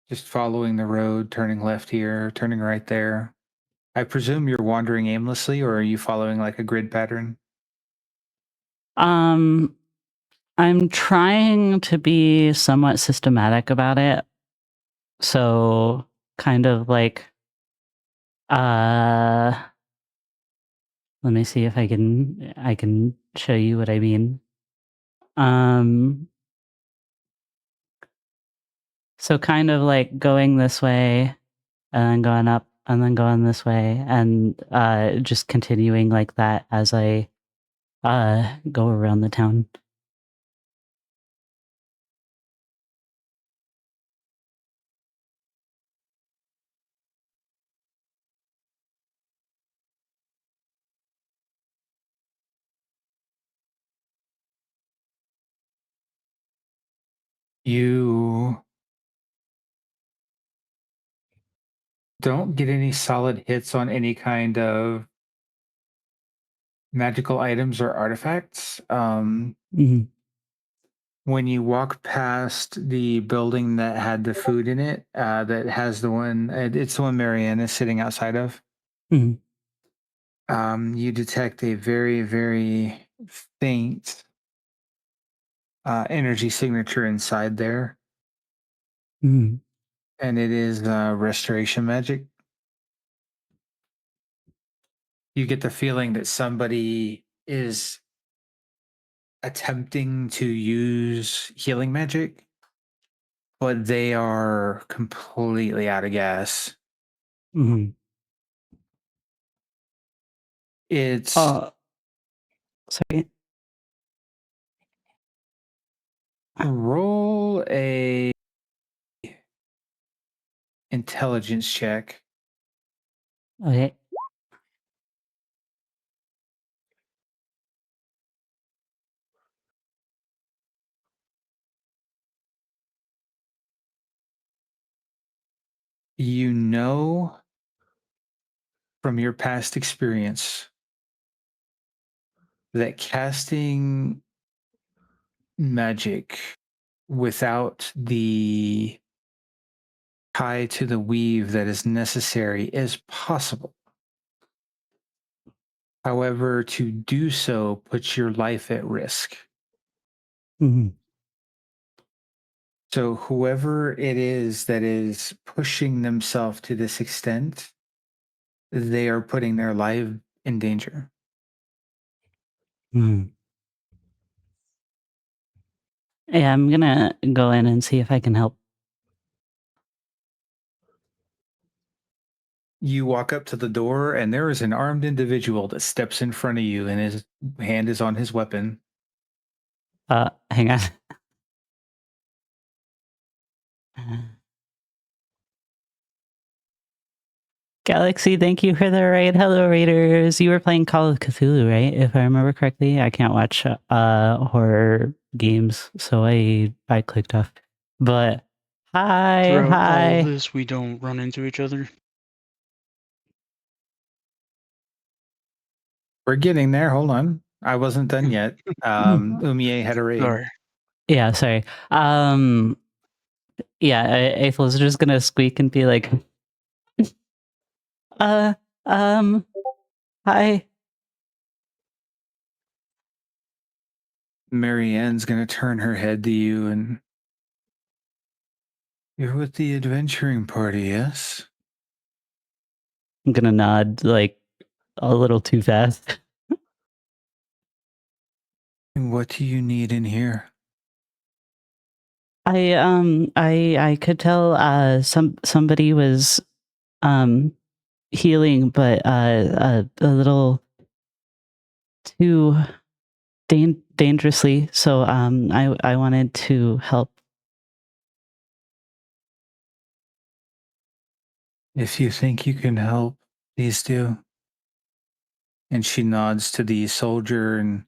just following the road, turning left here, turning right there. I presume you're wandering aimlessly, or are you following like a grid pattern? I'm trying to be somewhat systematic about it. So kind of like let me see if I can show you what I mean. So kind of like going this way and then going up and then going this way and just continuing like that as I go around the town. You don't get any solid hits on any kind of magical items or artifacts. Mhm. When you walk past the building that had the food in it, that has the one, it's the one Marianne is sitting outside of. Mhm. You detect a very, very faint energy signature inside there, Mhm. and it is restoration magic. You get the feeling that somebody is attempting to use healing magic, but they are completely out of gas. Mhm. It's Sorry. roll a intelligence check. Okay. You know from your past experience that casting magic without the tie to the weave that is necessary is possible. However, to do so puts your life at risk. Mhm. So whoever it is that is pushing themselves to this extent, they are putting their life in danger. Mhm. Yeah, I'm gonna go in and see if I can help. You walk up to the door, and there is an armed individual that steps in front of you, and his hand is on his weapon. Hang on. Galaxy, thank you for the raid. Hello, raiders. You were playing Call of Cthulhu, right? If I remember correctly, I can't watch horror games, so I clicked off. But Throughout all of hi. this, we don't run into each other. We're getting there. Hold on. I wasn't done yet. Umie had a raid. Sorry. Yeah, sorry. Yeah, Athel's just gonna squeak and be like, uh, hi. Marianne's gonna turn her head to you, and you're with the adventuring party, yes? I'm gonna nod like a little too fast. And what do you need in here? I could tell somebody was healing, but a little too dangerously. So I wanted to help. If you think you can help, please do. And she nods to the soldier, and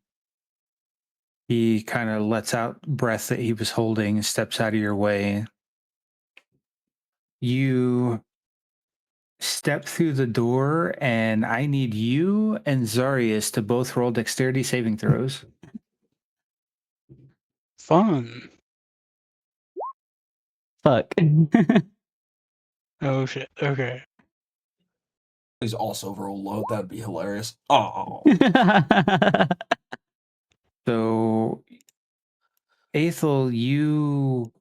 he kind of lets out breath that he was holding and steps out of your way. You step through the door, and I need you and Zarius to both roll dexterity saving throws. Fun. Fuck. Oh shit. Okay. Please also roll low. That'd be hilarious. Oh. So, Aethel, you,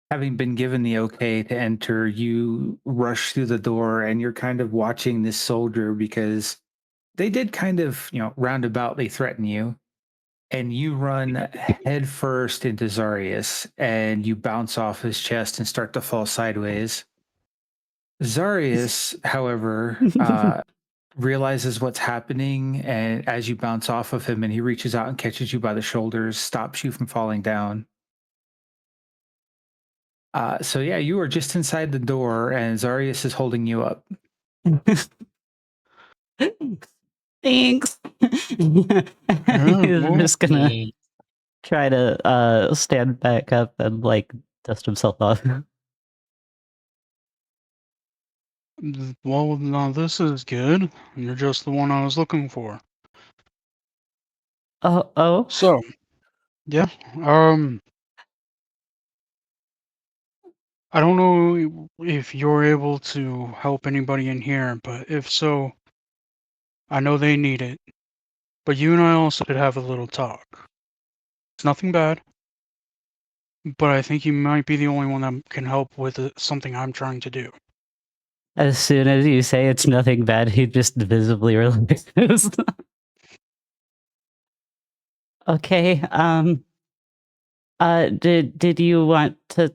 having been given the okay to enter, you rush through the door, and you're kind of watching this soldier because they did kind of, roundaboutly threaten you. And you run headfirst into Zarius, and you bounce off his chest and start to fall sideways. Zarius, however, realizes what's happening, and as you bounce off of him, and he reaches out and catches you by the shoulders, stops you from falling down. So yeah, you are just inside the door, and Zarius is holding you up. Thanks. He's just gonna try to stand back up and like dust himself off. Well, now this is good. You're just the one I was looking for. Oh. So, yeah. I don't know if you're able to help anybody in here, but if so, I know they need it. But you and I also could have a little talk. It's nothing bad, but I think you might be the only one that can help with something I'm trying to do. As soon as you say it's nothing bad, he just visibly relaxes. Okay. Did you want to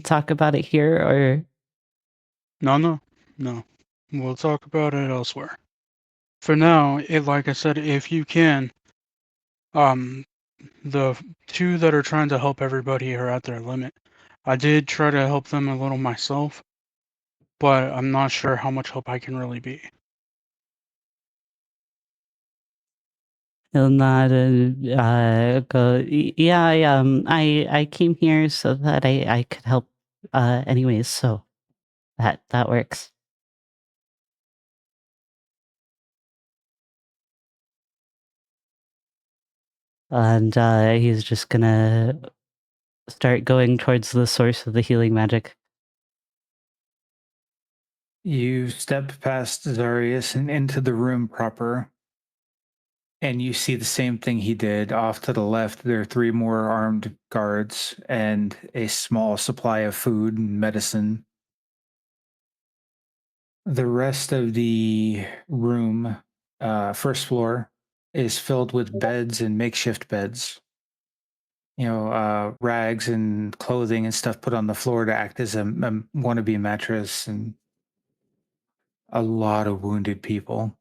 talk about it here or? No. We'll talk about it elsewhere. For now, like I said, if you can, the two that are trying to help everybody are at their limit. I did try to help them a little myself, but I'm not sure how much help I can really be. He'll nod and go. Yeah, I came here so that I could help. Anyways, so That works. And he's just gonna start going towards the source of the healing magic. You step past Zarius and into the room proper, and you see the same thing he did. Off to the left, there are 3 more armed guards and a small supply of food and medicine. The rest of the room, first floor, is filled with beds and makeshift beds. Rags and clothing and stuff put on the floor to act as a wannabe mattress, and a lot of wounded people.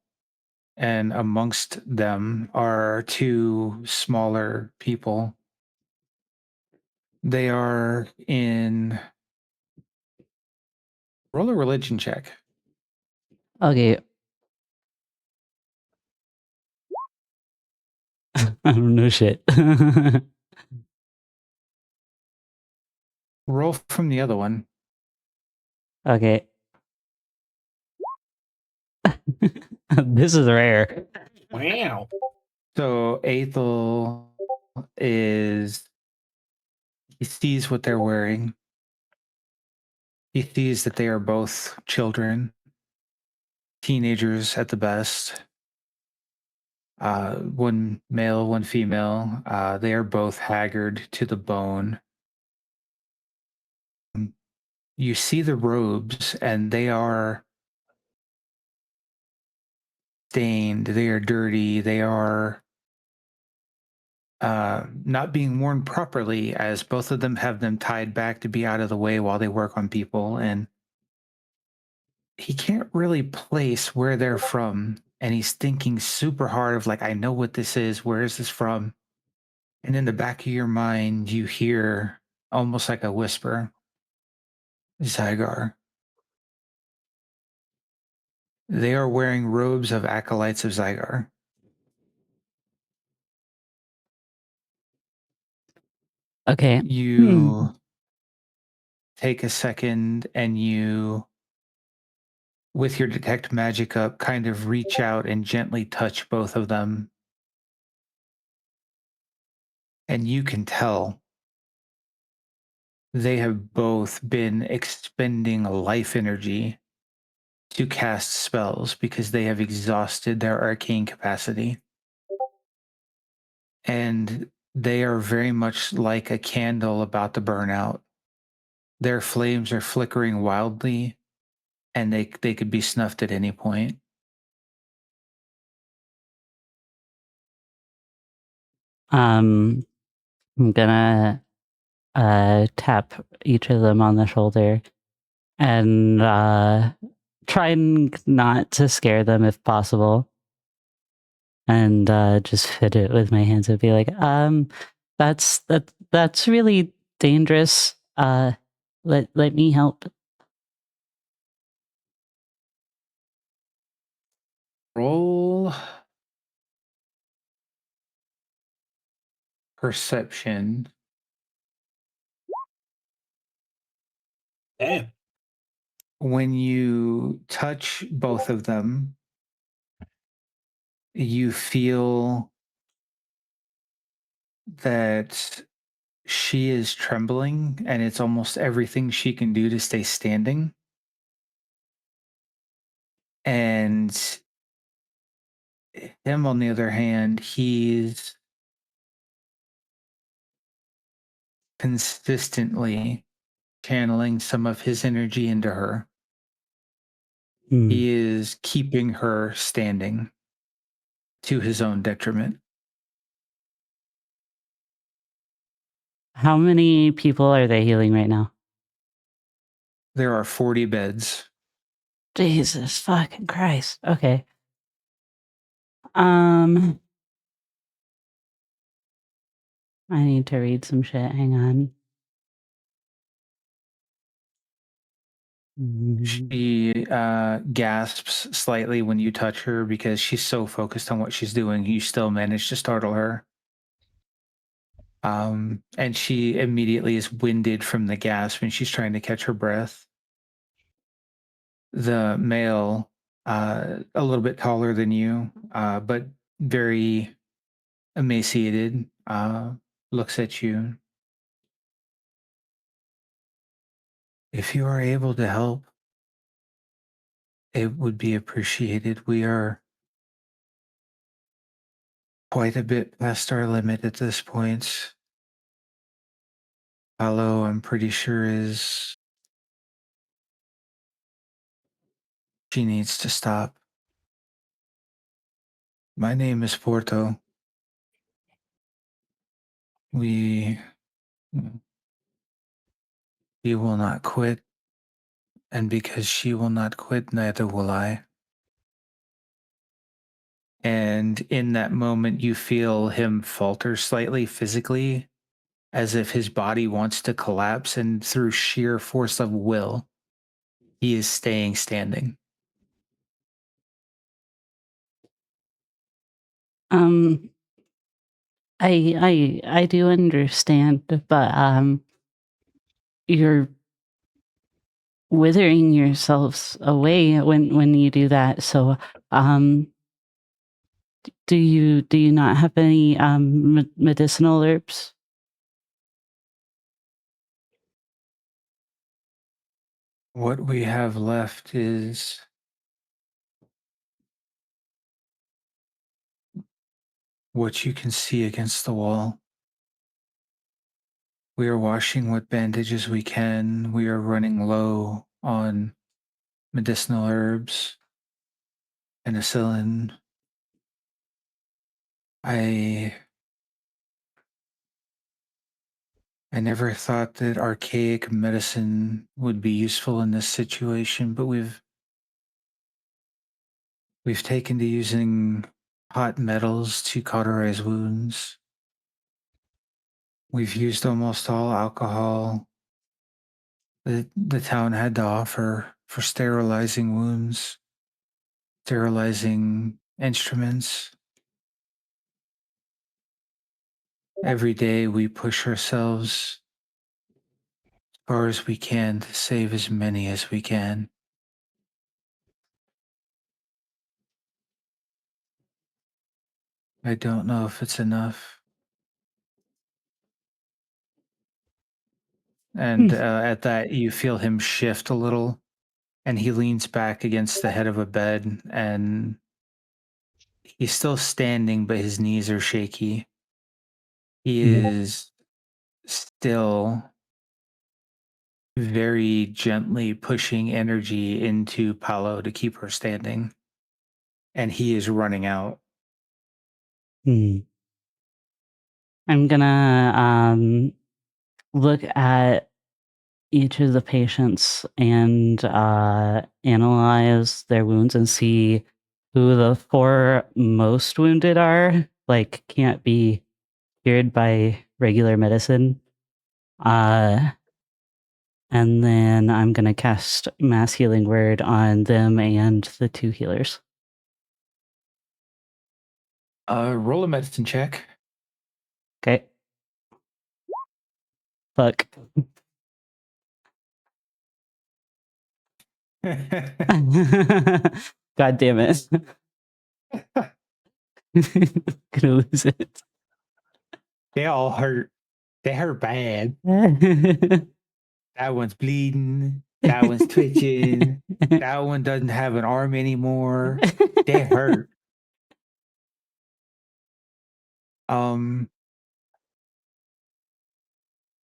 And amongst them are 2 smaller people. They are in roll a religion check. Okay. I don't know shit. Roll from the other one. Okay. This is rare. Wow. So Aethel he sees what they're wearing. He sees that they are both children, teenagers at the best. One male, one female. They are both haggard to the bone. You see the robes, and they are stained. They are dirty. They are not being worn properly, as both of them have them tied back to be out of the way while they work on people. And he can't really place where they're from. And he's thinking super hard of like, I know what this is. Where is this from? And in the back of your mind, you hear almost like a whisper, Zygar. They are wearing robes of acolytes of Zygar. Okay. You take a second and you, with your detect magic up, kind of reach out and gently touch both of them. And you can tell they have both been expending life energy to cast spells because they have exhausted their arcane capacity. And they are very much like a candle about to burn out. Their flames are flickering wildly, and they could be snuffed at any point. I'm gonna tap each of them on the shoulder and try and not to scare them if possible. And just hit it with my hands and be like, that's really dangerous. Let me help. Roll perception. Damn. When you touch both of them, you feel that she is trembling, and it's almost everything she can do to stay standing. And him, on the other hand, he's consistently channeling some of his energy into her. He is keeping her standing to his own detriment. How many people are they healing right now? There are 40 beds. Jesus fucking Christ. Okay. I need to read some shit. Hang on. She gasps slightly when you touch her because she's so focused on what she's doing. You still manage to startle her. And she immediately is winded from the gasp and she's trying to catch her breath. the male, a little bit taller than you, but very emaciated, looks at you. If you are able to help, it would be appreciated. We are quite a bit past our limit at this point. Paolo, I'm pretty sure she needs to stop. My name is Porto. We will not quit, and because she will not quit, neither will I. And in that moment, you feel him falter slightly physically, as if his body wants to collapse, and through sheer force of will, he is staying standing. I do understand, but you're withering yourselves away when you do that. So, do you not have any medicinal herbs? What we have left is what you can see against the wall. We are washing what bandages we can. We are running low on medicinal herbs, penicillin. I never thought that archaic medicine would be useful in this situation, but we've taken to using hot metals to cauterize wounds. We've used almost all alcohol that the town had to offer for sterilizing wounds, sterilizing instruments. Every day we push ourselves as far as we can to save as many as we can. I don't know if it's enough. And at that, you feel him shift a little, and he leans back against the head of a bed, and he's still standing, but his knees are shaky. He is still very gently pushing energy into Paolo to keep her standing, and he is running out. I'm gonna look at each of the patients and analyze their wounds and see who the 4 most wounded are. Like, can't be cured by regular medicine. And then I'm gonna cast Mass Healing Word on them and the 2 healers. Roll a medicine check. Okay. Fuck. God damn it. Gonna lose it. They all hurt. They hurt bad. That one's bleeding. That one's twitching. That one doesn't have an arm anymore. They hurt.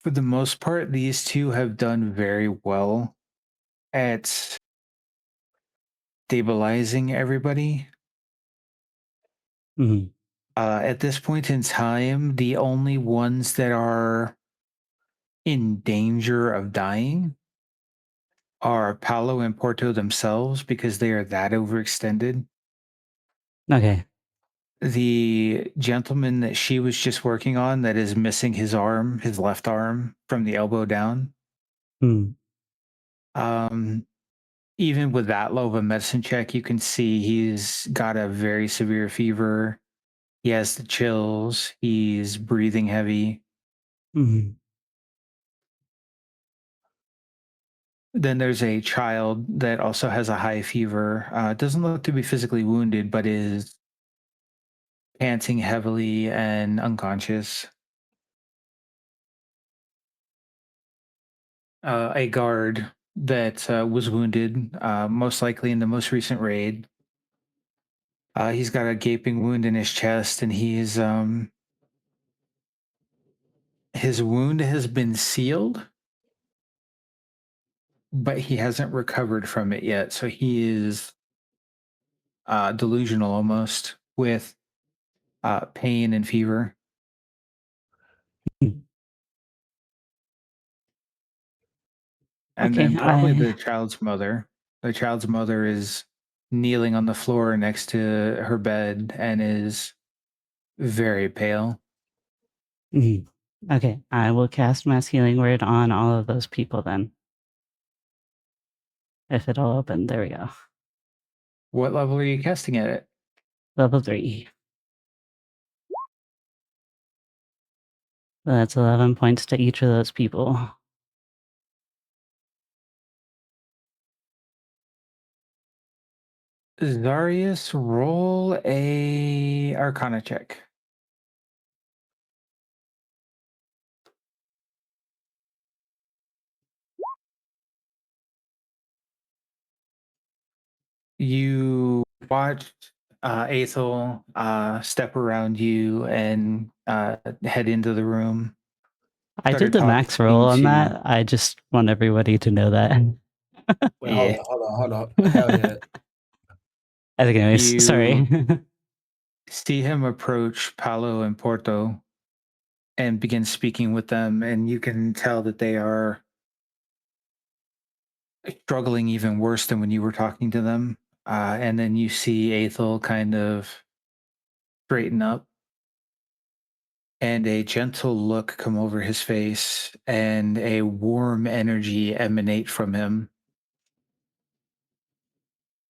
For the most part, these 2 have done very well at stabilizing everybody. Mhm. At this point in time, the only ones that are in danger of dying are Paolo and Porto themselves, because they are that overextended. Okay. The gentleman that she was just working on that is missing his arm, his left arm from the elbow down. Hmm. Even with that low of a medicine check, you can see he's got a very severe fever. He has the chills. He's breathing heavy. Mhm. Then there's a child that also has a high fever. Doesn't look to be physically wounded, but is panting heavily and unconscious. A guard that was wounded, most likely in the most recent raid. He's got a gaping wound in his chest, and his wound has been sealed, but he hasn't recovered from it yet. So he is delusional almost with pain and fever. And Okay, then probably the child's mother. The child's mother is kneeling on the floor next to her bed and is very pale. Mhm. Okay, I will cast Mass Healing Word on all of those people then. If it'll open, there we go. What level are you casting at it? Level 3. That's 11 points to each of those people. Zarius, roll a Arcana check. You watched Aethel step around you and head into the room. I did Started the max roll on talking to- that. I just want everybody to know that. Wait, Yeah. hold on. Hell yeah. I think anyways, You- sorry. See him approach Paolo and Porto and begin speaking with them, and you can tell that they are struggling even worse than when you were talking to them. And then you see Aethel kind of straighten up and a gentle look come over his face and a warm energy emanate from him.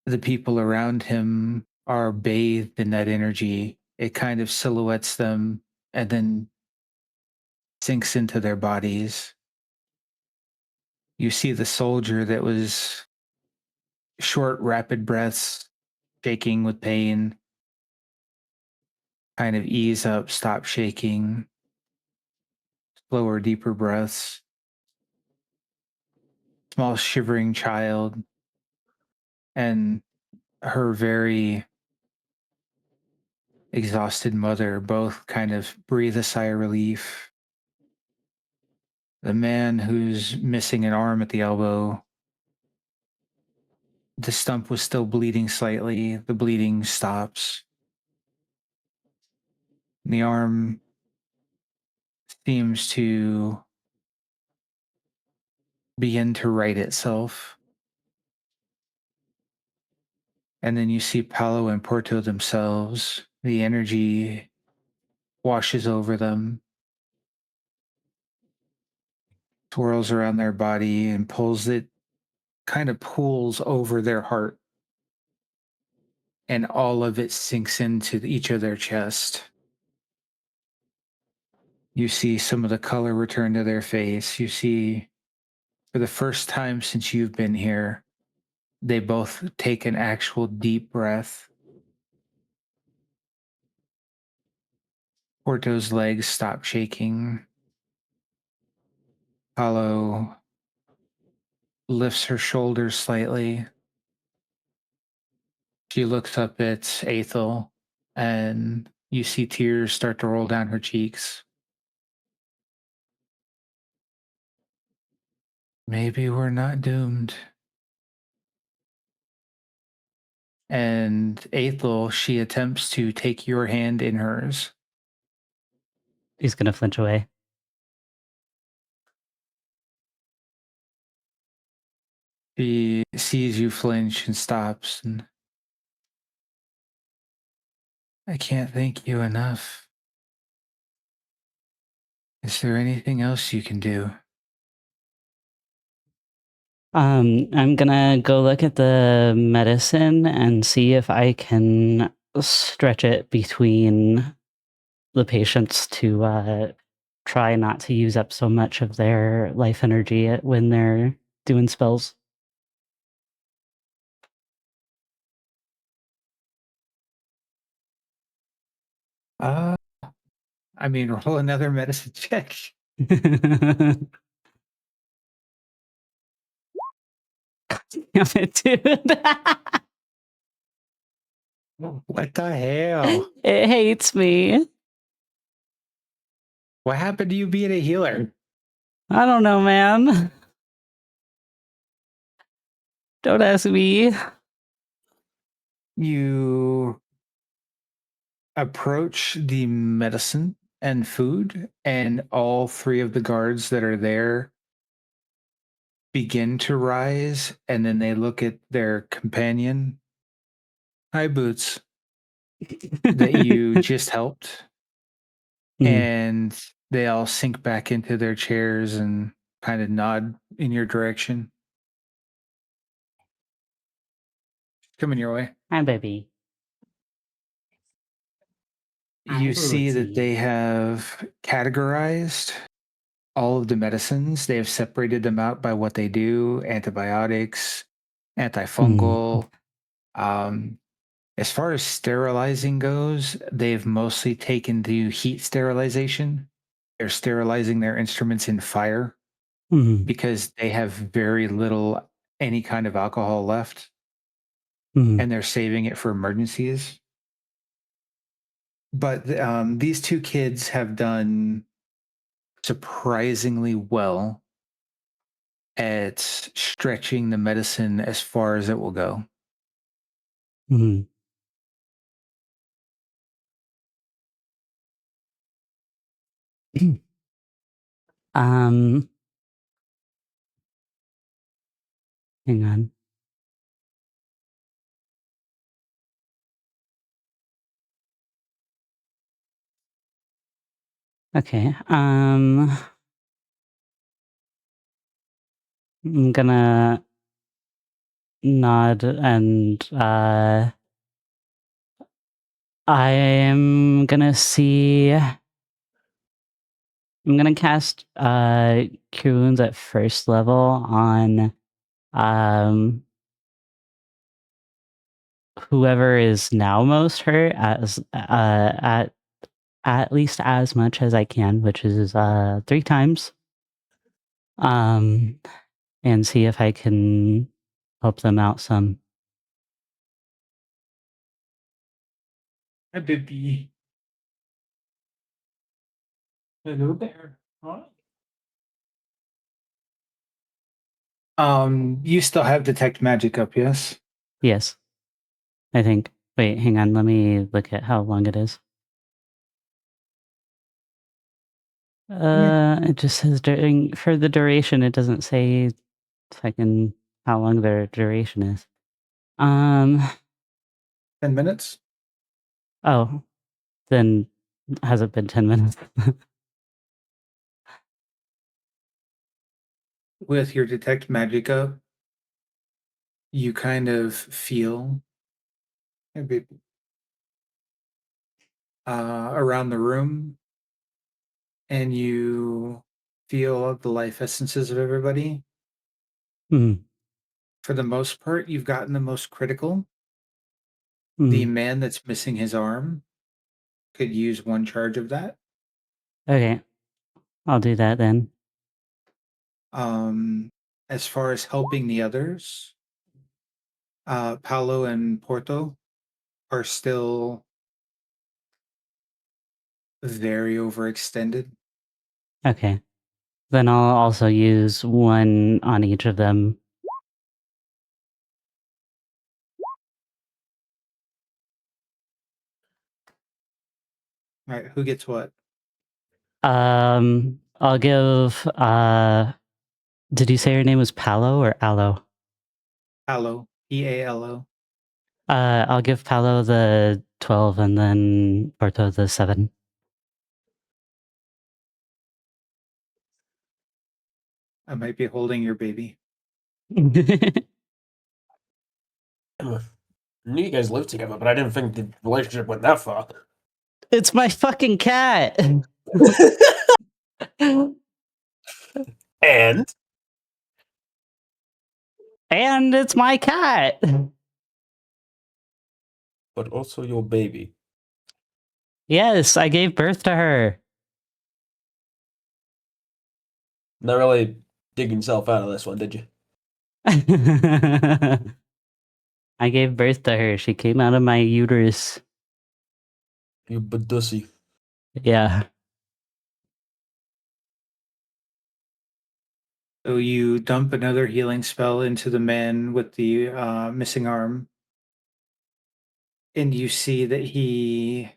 The people around him are bathed in that energy. It kind of silhouettes them and then sinks into their bodies. You see the soldier that was short, rapid breaths, shaking with pain, kind of ease up, stop shaking, slower, deeper breaths. Small, shivering child, and her very exhausted mother both kind of breathe a sigh of relief. The man who's missing an arm at the elbow, the stump was still bleeding slightly. The bleeding stops. The arm seems to begin to right itself. And then you see Paolo and Porto themselves. The energy washes over them, swirls around their body, and kind of pulls over their heart. And all of it sinks into each of their chest. You see some of the color return to their face. You see, for the first time since you've been here, they both take an actual deep breath. Porto's legs stop shaking. Paolo lifts her shoulders slightly. She looks up at Aethel, and you see tears start to roll down her cheeks. Maybe we're not doomed. And Aethel, she attempts to take your hand in hers. He's gonna flinch away. She sees you flinch and stops. And I can't thank you enough. Is there anything else you can do? I'm gonna go look at the medicine and see if I can stretch it between the patients to try not to use up so much of their life energy when they're doing spells. I mean, roll another medicine check. Damn it, dude. What the hell? It hates me. What happened to you being a healer? I don't know, man. Don't ask me. You approach the medicine and food, and all three of the guards that are there begin to rise, and then they look at their companion. Hi, Boots, that you just helped. And they all sink back into their chairs and kind of nod in your direction. Coming your way. Hi, baby. You see that Bootsy. they have categorized all of the medicines. They have separated them out by what they do: antibiotics, antifungal. As far as sterilizing goes, they've mostly taken to heat sterilization. They're sterilizing their instruments in fire because they have very little any kind of alcohol left, and they're saving it for emergencies. But these two kids have done surprisingly well at stretching the medicine as far as it will go. Hang on. Okay. I'm gonna nod and I'm gonna see. I'm gonna cast Cure Wounds at first level on whoever is now most hurt as at least as much as I can, which is 3 times. And see if I can help them out some. Hi, baby. Hello there. Hi. You still have detect magic up, yes? Yes. I think. Wait, hang on. Let me look at how long it is. It just says for the duration. It doesn't say fucking how long their duration is. 10 minutes. Oh, then has it been 10 minutes? With your detect magic up, you kind of feel around the room, and you feel the life essences of everybody. For the most part, you've gotten the most critical. The man that's missing his arm could use 1 charge of that. Okay, I'll do that then. As far as helping the others, Paolo and Porto are still very overextended. Okay. Then I'll also use 1 on each of them. All right, who gets what? I'll give did you say your name was Paolo or Aloe? Paolo, Ealo. I'll give Paolo the 12 and then Porto the 7. I might be holding your baby. I knew you guys lived together, but I didn't think the relationship went that far. It's my fucking cat. And And it's my cat. But also your baby. Yes, I gave birth to her. Not really digging yourself out of this one, did you? I gave birth to her. She came out of my uterus. You badussy. Yeah. So you dump another healing spell into the man with the missing arm, and you see that he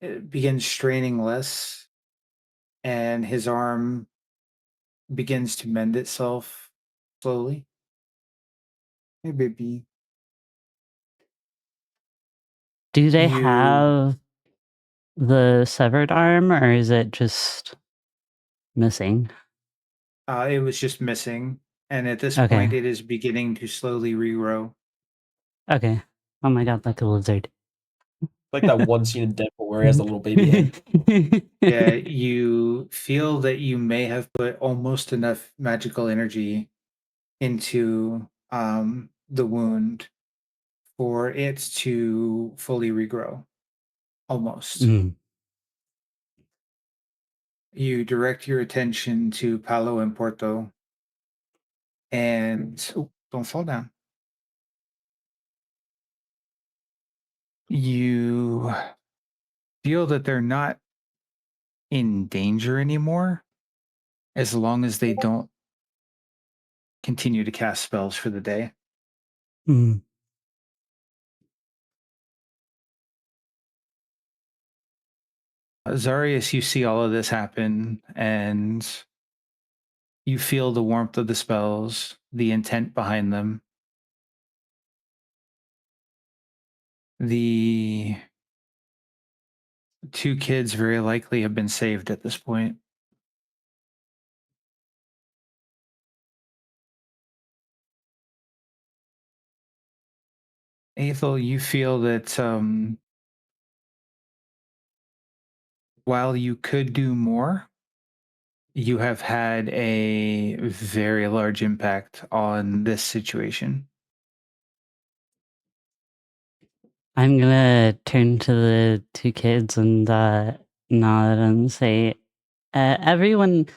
begins straining less, and his arm begins to mend itself slowly. Hey, baby. Do they You- have the severed arm, or is it just missing? It was just missing, and at this Okay. point, it is beginning to slowly regrow. Okay. Oh my god, like a lizard. Like that one scene in Deadpool where he has the little baby head. Yeah, you feel that you may have put almost enough magical energy into the wound for it to fully regrow. Almost. Mm. You direct your attention to Palo and Porto, and don't fall down. You feel that they're not in danger anymore as long as they don't continue to cast spells for the day. Mm. Zarius, you see all of this happen, and you feel the warmth of the spells, the intent behind them. The two kids very likely have been saved at this point. Ethel, you feel that while you could do more, you have had a very large impact on this situation. I'm gonna turn to the two kids and nod and say, everyone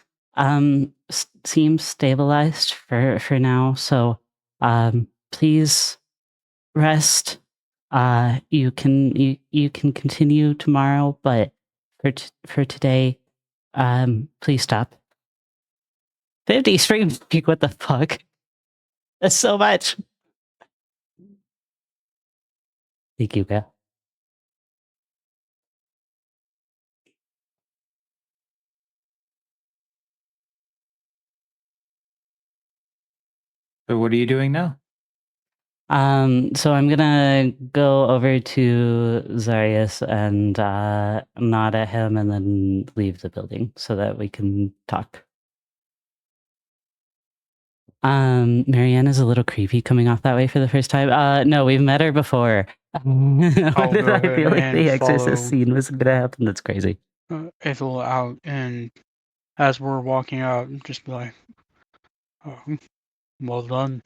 seems stabilized for now, so please rest. You can continue tomorrow, but for today, please stop. 50 streams, like, what the fuck? That's so much. Thank you, Kat. So what are you doing now? So I'm gonna go over to Zarius and nod at him and then leave the building so that we can talk. Marianne is a little creepy coming off that way for the first time. No, we've met her before. I'll What did go I ahead feel like and the Exorcist follow scene was gonna happen? That's crazy. Ethel out, and as we're walking out, just be like, oh, well done.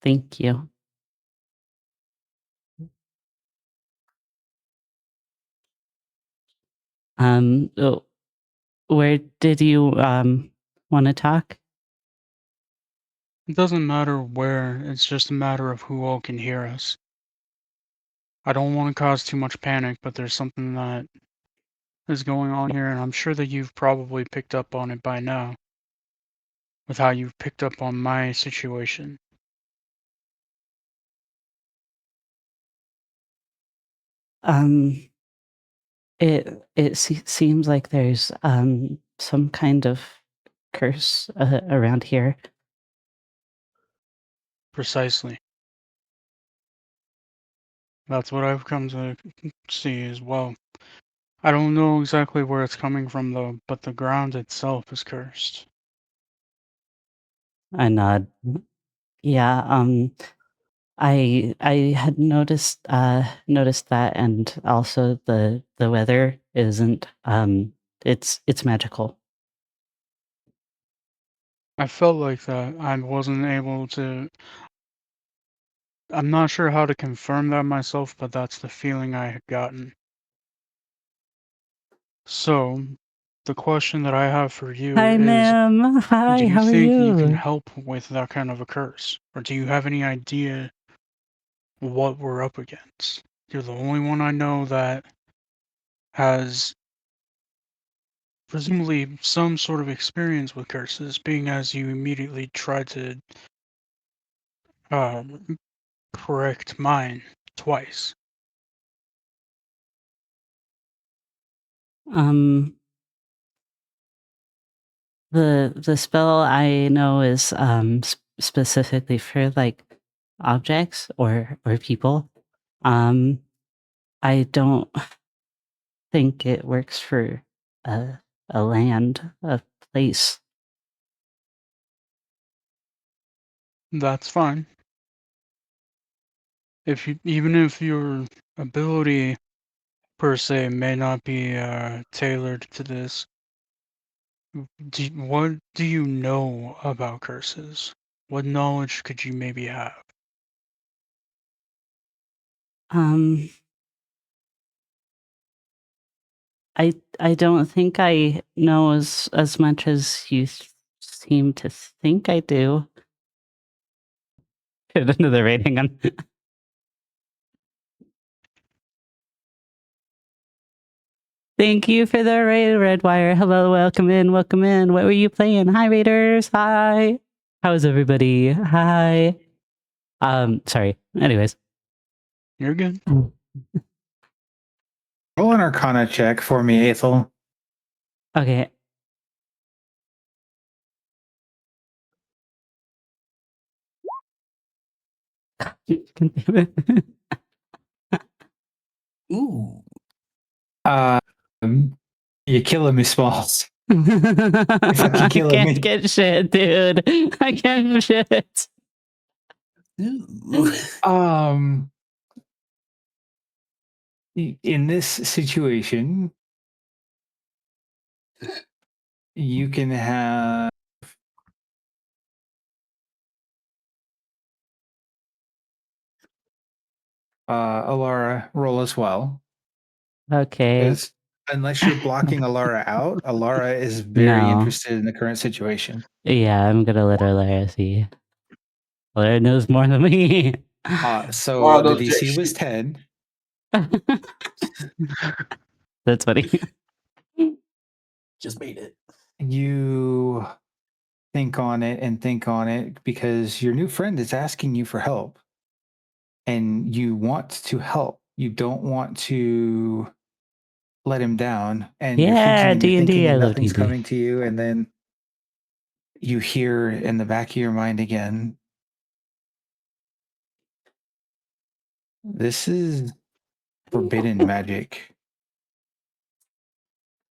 Thank you. Oh, where did you want to talk? It doesn't matter where, it's just a matter of who all can hear us. I don't want to cause too much panic, but there's something that is going on here, and I'm sure that you've probably picked up on it by now, with how you've picked up on my situation. It seems like there's some kind of curse around here. Precisely. That's what I've come to see as well. I don't know exactly where it's coming from though, but the ground itself is cursed. I nod. Yeah, I had noticed that, and also the weather isn't it's magical. I felt like that. I wasn't able to. I'm not sure how to confirm that myself, but that's the feeling I had gotten. So, the question that I have for you Hi, is, ma'am. Hi, do you how are think you can you? help with that kind of a curse? Or do you have any idea what we're up against? You're the only one I know that has presumably some sort of experience with curses, being as you immediately tried to um, correct mine twice. Um, the spell I know is specifically for like objects or people. I don't think it works for a land, a place. That's fine. Even if your ability per se may not be tailored to this, what do you know about curses? What knowledge could you maybe have? Um, I don't think I know as much as you seem to think I do. Get another rating on. Thank you for the raid, Redwire. Hello, welcome in, welcome in. What were you playing? Hi, Raiders. Hi. How's everybody? Hi. Sorry. Anyways. You're good. Roll an Arcana check for me, Ethel. Okay. Ooh. You kill him, Smalls. I killing can't me. get shit, dude. I can't get shit. Ooh. In this situation, you can have Alara roll as well. Okay. Because unless you're blocking Alara out, Alara is very No. interested in the current situation. Yeah, I'm gonna let Lara see. Lara knows more than me. So Wow, the those DC was shit. 10. That's funny. Just made it. You think on it and think on it because your new friend is asking you for help. And you want to help. You don't want to let him down. And you're Yeah, thinking D&D. I and love nothing's D&D. coming to you. And then you hear in the back of your mind again, this is forbidden magic.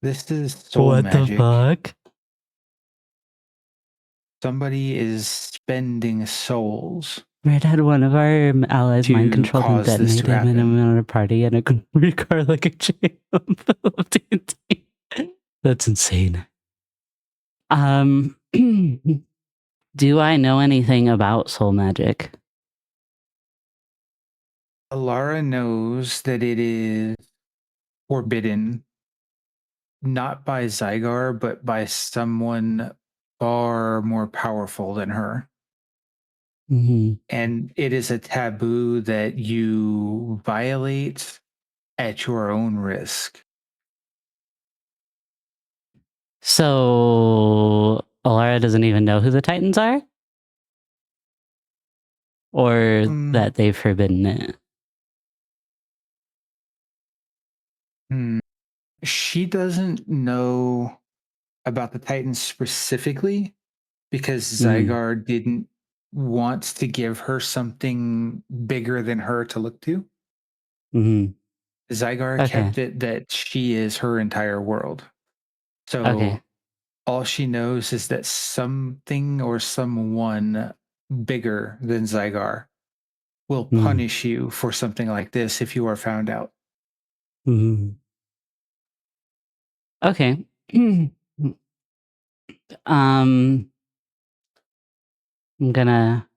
This is soul What magic. the fuck? Somebody is spending souls Red had one of our allies mind to controlled and cause this to detonated him happen. in a party and a glory car like a champ of D&D. That's insane. Do I know anything about soul magic? Alara knows that it is forbidden, not by Zygar, but by someone far more powerful than her. Mm-hmm. And it is a taboo that you violate at your own risk. So Alara doesn't even know who the Titans are? Or that they've forbidden it? She doesn't know about the Titans specifically because Zygar didn't want to give her something bigger than her to look to. Mm-hmm. Zygar kept it that she is her entire world. So all she knows is that something or someone bigger than Zygar will punish you for something like this if you are found out. Mm-hmm. Okay. I'm gonna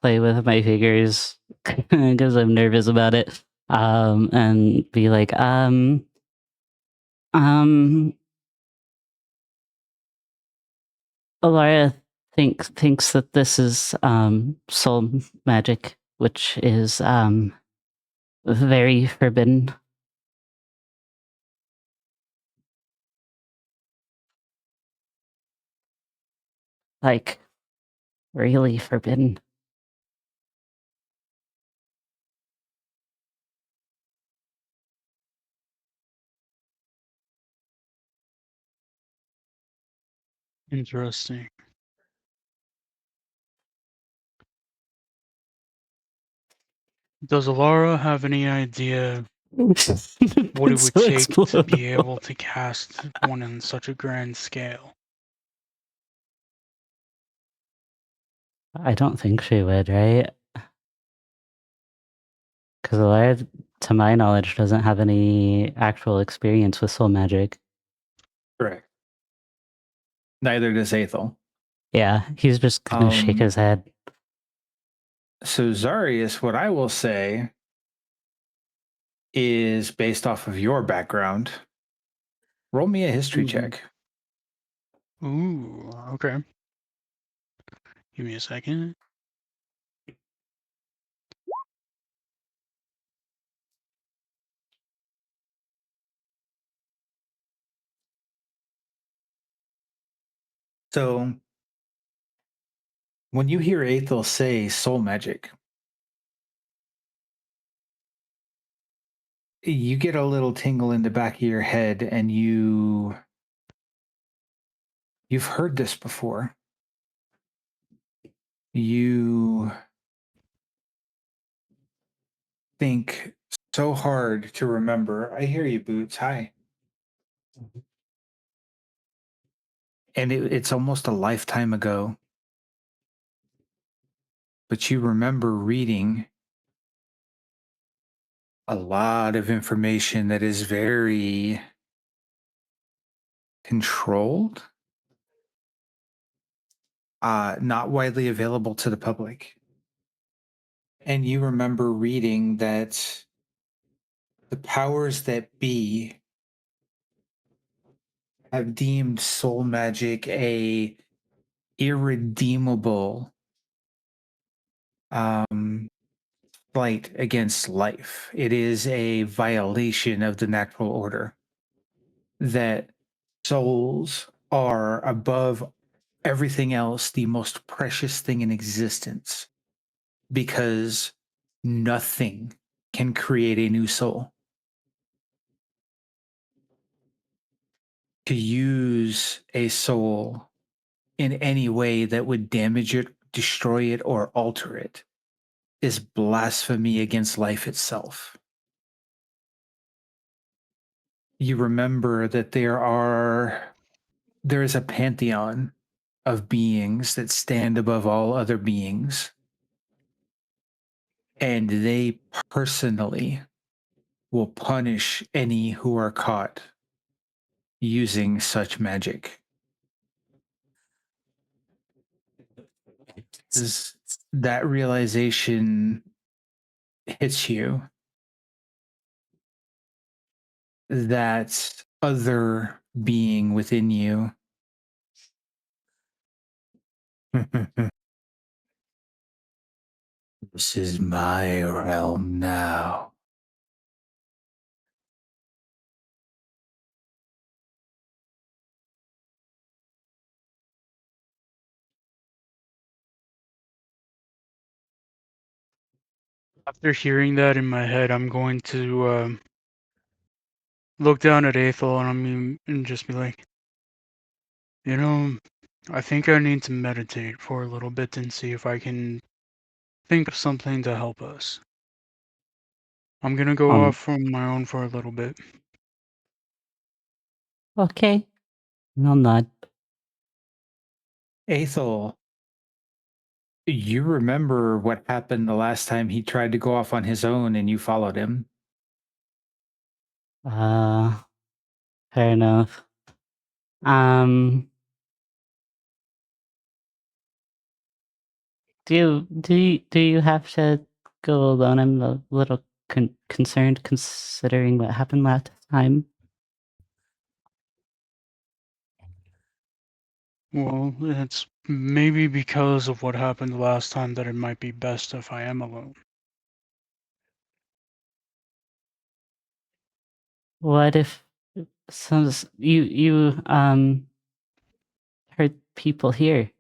play with my fingers because I'm nervous about it. And be like, Alara thinks that this is soul magic, which is very forbidden. Like really forbidden. Interesting. Does Alara have any idea what it would So take to be explodable. able to cast one on such a grand scale? I don't think she would, right? Because Alara, to my knowledge, doesn't have any actual experience with soul magic. Correct. Neither does Aethel. Yeah, he's just gonna shake his head. So Zarius, what I will say is based off of your background. Roll me a history check. Ooh, okay. Give me a second. So when you hear Aethel say soul magic, you get a little tingle in the back of your head, and you've heard this before. You think so hard to remember. I hear you, Boots. Hi. And it's almost a lifetime ago. But you remember reading a lot of information that is very controlled, not widely available to the public. And you remember reading that the powers that be have deemed soul magic a irredeemable fight against life. It is a violation of the natural order. That souls are above everything else the most precious thing in existence, because nothing can create a new soul. To use a soul in any way that would damage it, destroy it, or alter it is blasphemy against life itself. You remember that there is a pantheon of beings that stand above all other beings, and they personally will punish any who are caught using such magic. As that realization hits you, that other being within you this is my realm now. After hearing that in my head, I'm going to look down at Aethel and just be like, you know, I think I need to meditate for a little bit and see if I can think of something to help us. I'm gonna go off on my own for a little bit. Okay. I'll nod. Aethel, you remember what happened the last time he tried to go off on his own and you followed him? Fair enough. Do you have to go alone? I'm a little concerned considering what happened last time. Well, it's maybe because of what happened last time that it might be best if I am alone. What if you hurt people here?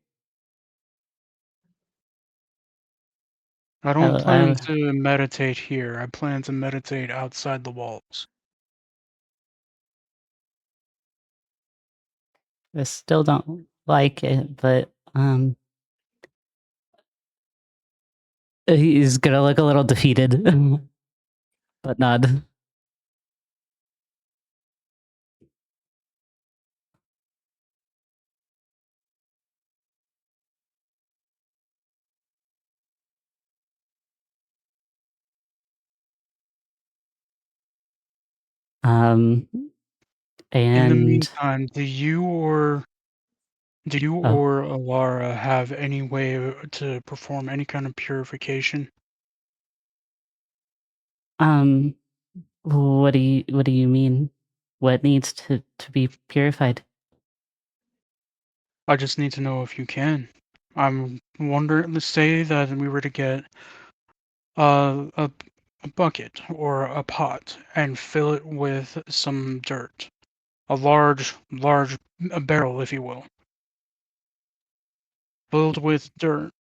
I don't I, plan I, to meditate here. I plan to meditate outside the walls. I still don't like it, but he's gonna look a little defeated, but nod. In the And meantime, do you or oh, Alara have any way to perform any kind of purification? what do you mean? What needs to be purified? I just need to know if you can. I'm wondering, let's say that we were to get a bucket or a pot and fill it with some dirt. A large a barrel, if you will, filled with dirt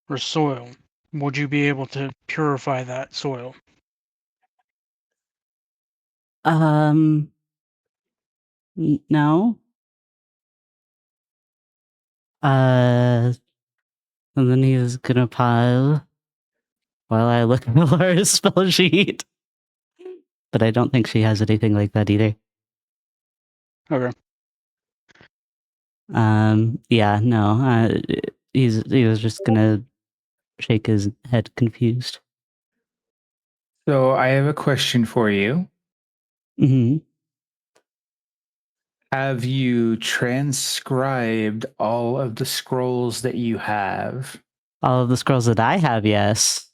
or soil. Would you be able to purify that soil? No. And then he's gonna pause while I look at Laura's spell sheet. But I don't think she has anything like that either. Okay. Yeah, no. He was just gonna shake his head confused. So I have a question for you. Mm-hmm. Have you transcribed all of the scrolls that you have? All of the scrolls that I have, yes.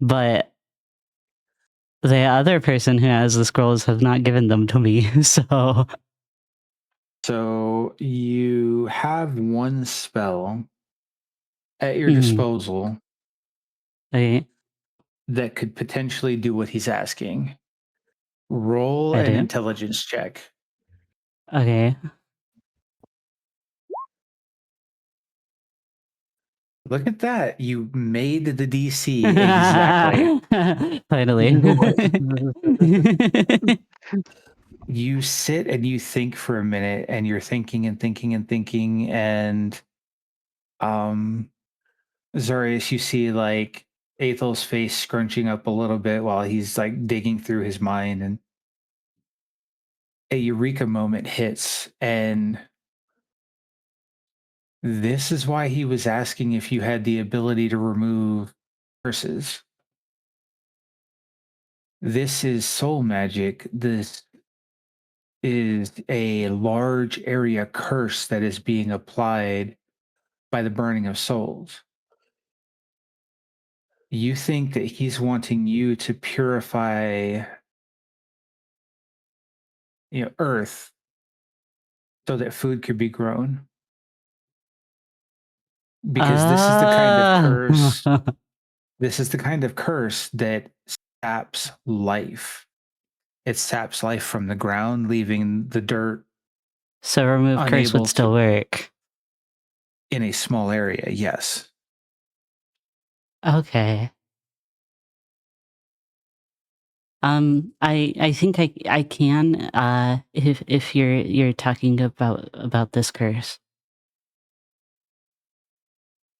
But the other person who has the scrolls have not given them to me, so... So you have one spell at your Mhm. disposal Okay, that could potentially do what he's asking. Roll I an do. intelligence check. Okay. Look at that. You made the DC exactly. Finally. You sit and you think for a minute, and you're thinking and thinking and thinking, and Zarius, you see like Ethel's face scrunching up a little bit while he's like digging through his mind, and a eureka moment hits, and this is why he was asking if you had the ability to remove curses. This is soul magic. This is a large area curse that is being applied by the burning of souls. You think that he's wanting you to purify, earth so that food could be grown. Because this is the kind of curse. This is the kind of curse that saps life. It saps life from the ground, leaving the dirt So remove curse unable would still to- work. in a small area. Yes. Okay. I think I can if you're talking about this curse.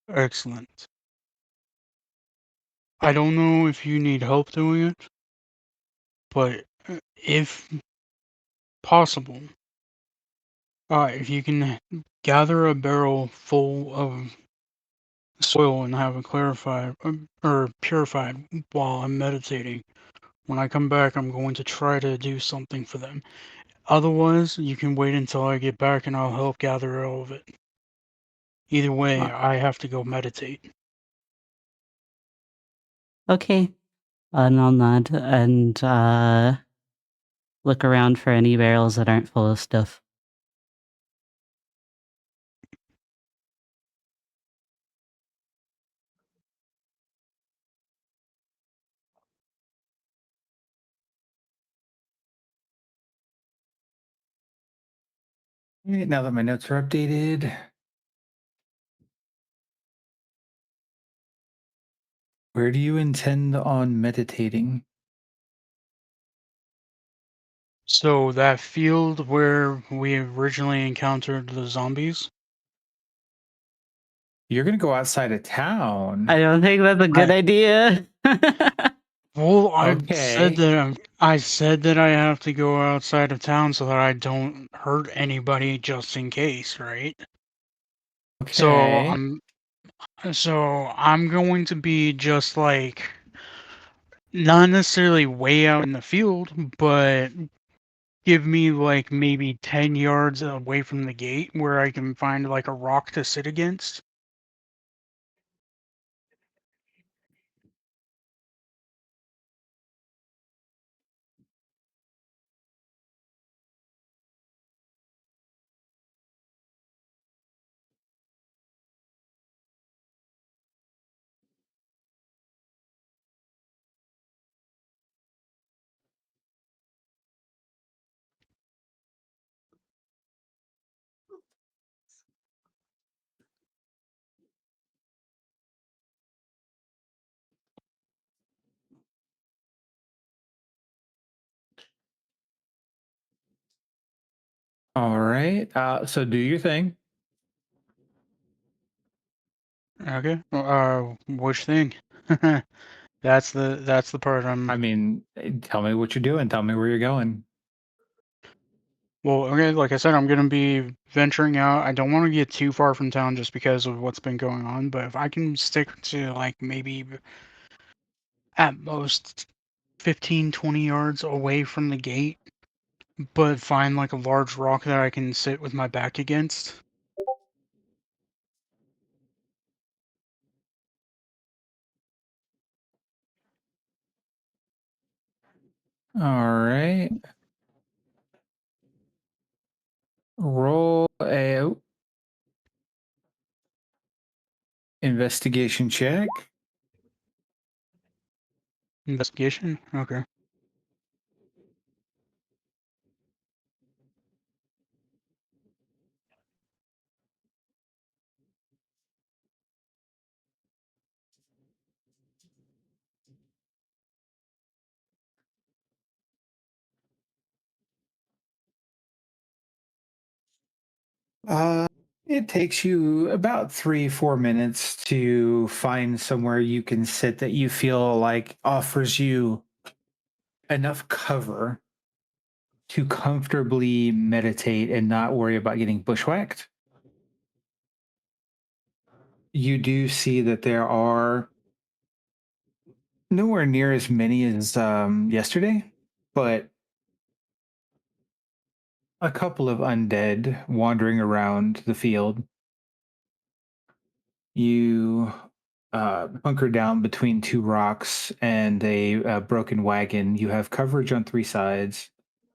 Excellent. I don't know if you need help doing it, but if possible, if you can gather a barrel full of soil and have it clarified or purified while I'm meditating, when I come back, I'm going to try to do something for them. Otherwise, you can wait until I get back and I'll help gather all of it. Either way, I have to go meditate. Okay. And I'll nod and look around for any barrels that aren't full of stuff. All right, now that my notes are updated, where do you intend on meditating? So that field where we originally encountered the zombies. You're going to go outside of town. I don't think that's a good idea. Well, Okay. I said that I have to go outside of town so that I don't hurt anybody just in case, right? So Okay. I'm going to be just like not necessarily way out in the field, but give me like maybe 10 yards away from the gate where I can find like a rock to sit against. All right. So do your thing. Okay. Which thing? That's the part I'm. I mean, tell me what you're doing. Tell me where you're going. Well, okay, like I said, I'm gonna be venturing out. I don't want to get too far from town just because of what's been going on, but if I can stick to like maybe at most 15, 20 yards away from the gate, but find like a large rock that I can sit with my back against. All right. Roll a investigation check. Investigation? Okay. It takes you about 3-4 minutes to find somewhere you can sit that you feel like offers you enough cover to comfortably meditate and not worry about getting bushwhacked. You do see that there are nowhere near as many as yesterday, but a couple of undead wandering around the field. You hunker down between two rocks and a broken wagon. You have coverage on three sides.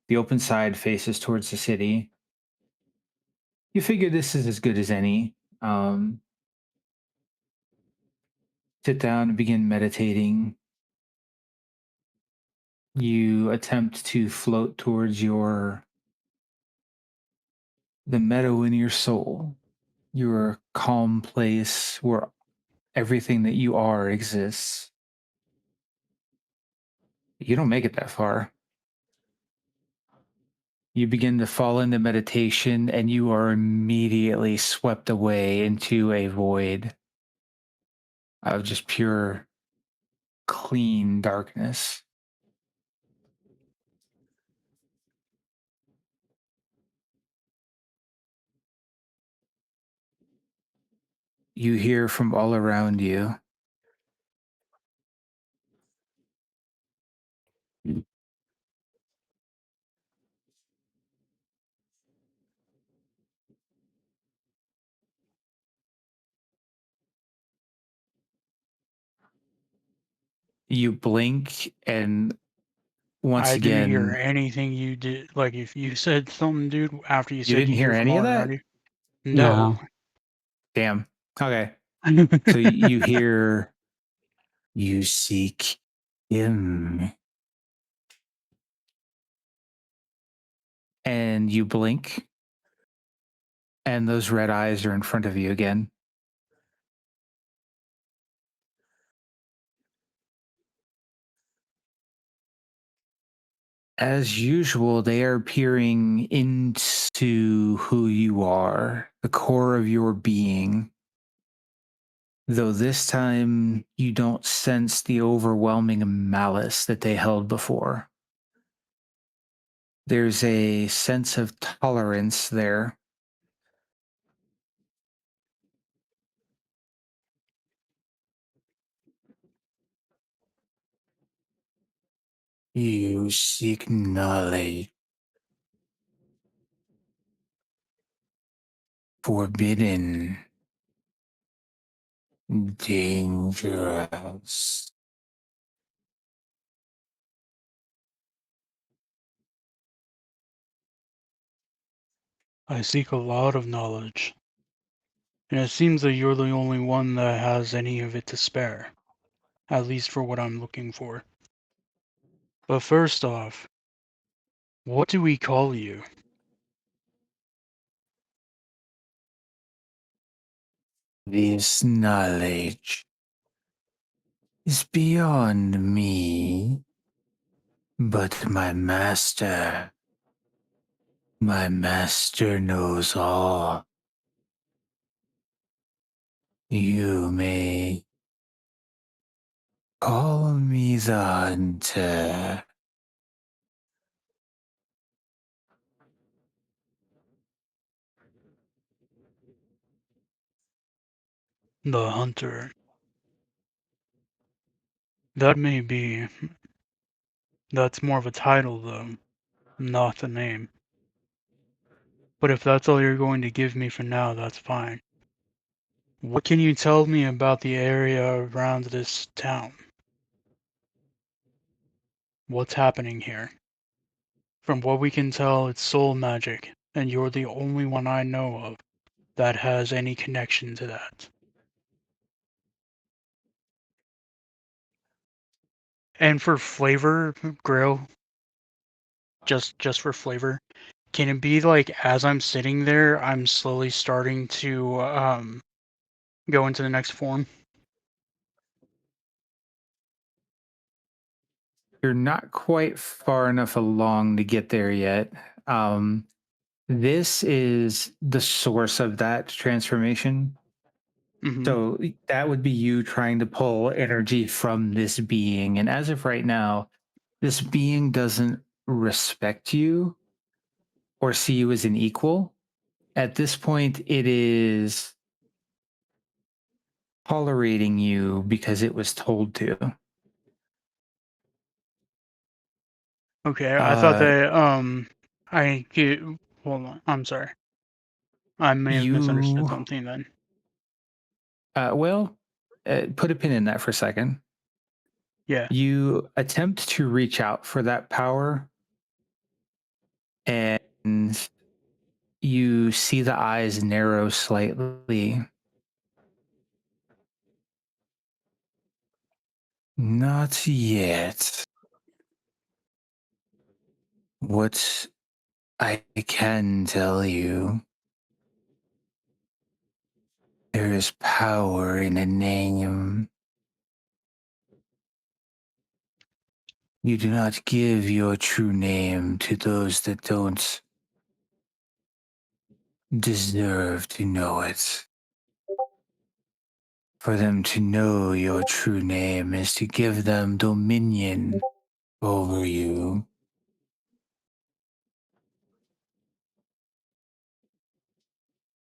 The open side faces towards the city. You figure this is as good as any. Sit down and begin meditating. You attempt to float towards the meadow in your soul, your calm place where everything that you are exists. You don't make it that far. You begin to fall into meditation and you are immediately swept away into a void of just pure, clean darkness. You hear from all around you, You blink, and once I didn't hear again, anything you did. Like, if you said something, dude, after you you said didn't you hear hear from any of that? already. No. No. Damn. Okay. So you hear, you seek him. And you blink, and those red eyes are in front of you again. As usual, they are peering into who you are, the core of your being. Though this time you don't sense the overwhelming malice that they held before. There's a sense of tolerance there. You seek knowledge. Forbidden. Dangerous. I seek a lot of knowledge. And it seems that you're the only one that has any of it to spare. At least for what I'm looking for. But first off, what do we call you? This knowledge is beyond me, but my master knows all. You may call me the hunter. The Hunter. That may be. That's more of a title, though, not a name. But if that's all you're going to give me for now, that's fine. What can you tell me about the area around this town? What's happening here? From what we can tell, it's soul magic, and you're the only one I know of that has any connection to that. And for flavor, Grail, just for flavor, can it be like as I'm sitting there, I'm slowly starting to go into the next form? You're not quite far enough along to get there yet. This is the source of that transformation. Mm-hmm. So that would be you trying to pull energy from this being. And as of right now, this being doesn't respect you or see you as an equal. At this point, it is tolerating you because it was told to. Okay, I thought that hold on, I'm sorry. I may have misunderstood You, something then. well, put a pin in that for a second. Yeah. You attempt to reach out for that power, and you see the eyes narrow slightly. Not yet. What I can tell you, there is power in a name. You do not give your true name to those that don't deserve to know it. For them to know your true name is to give them dominion over you.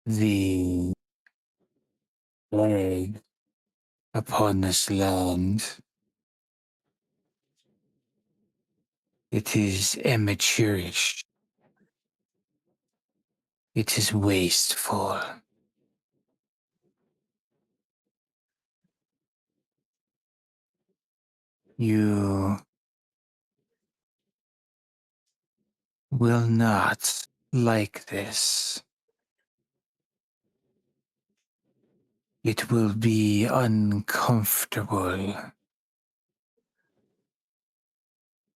The plague upon this land, it is amateurish. It is wasteful. You will not like this. It will be uncomfortable.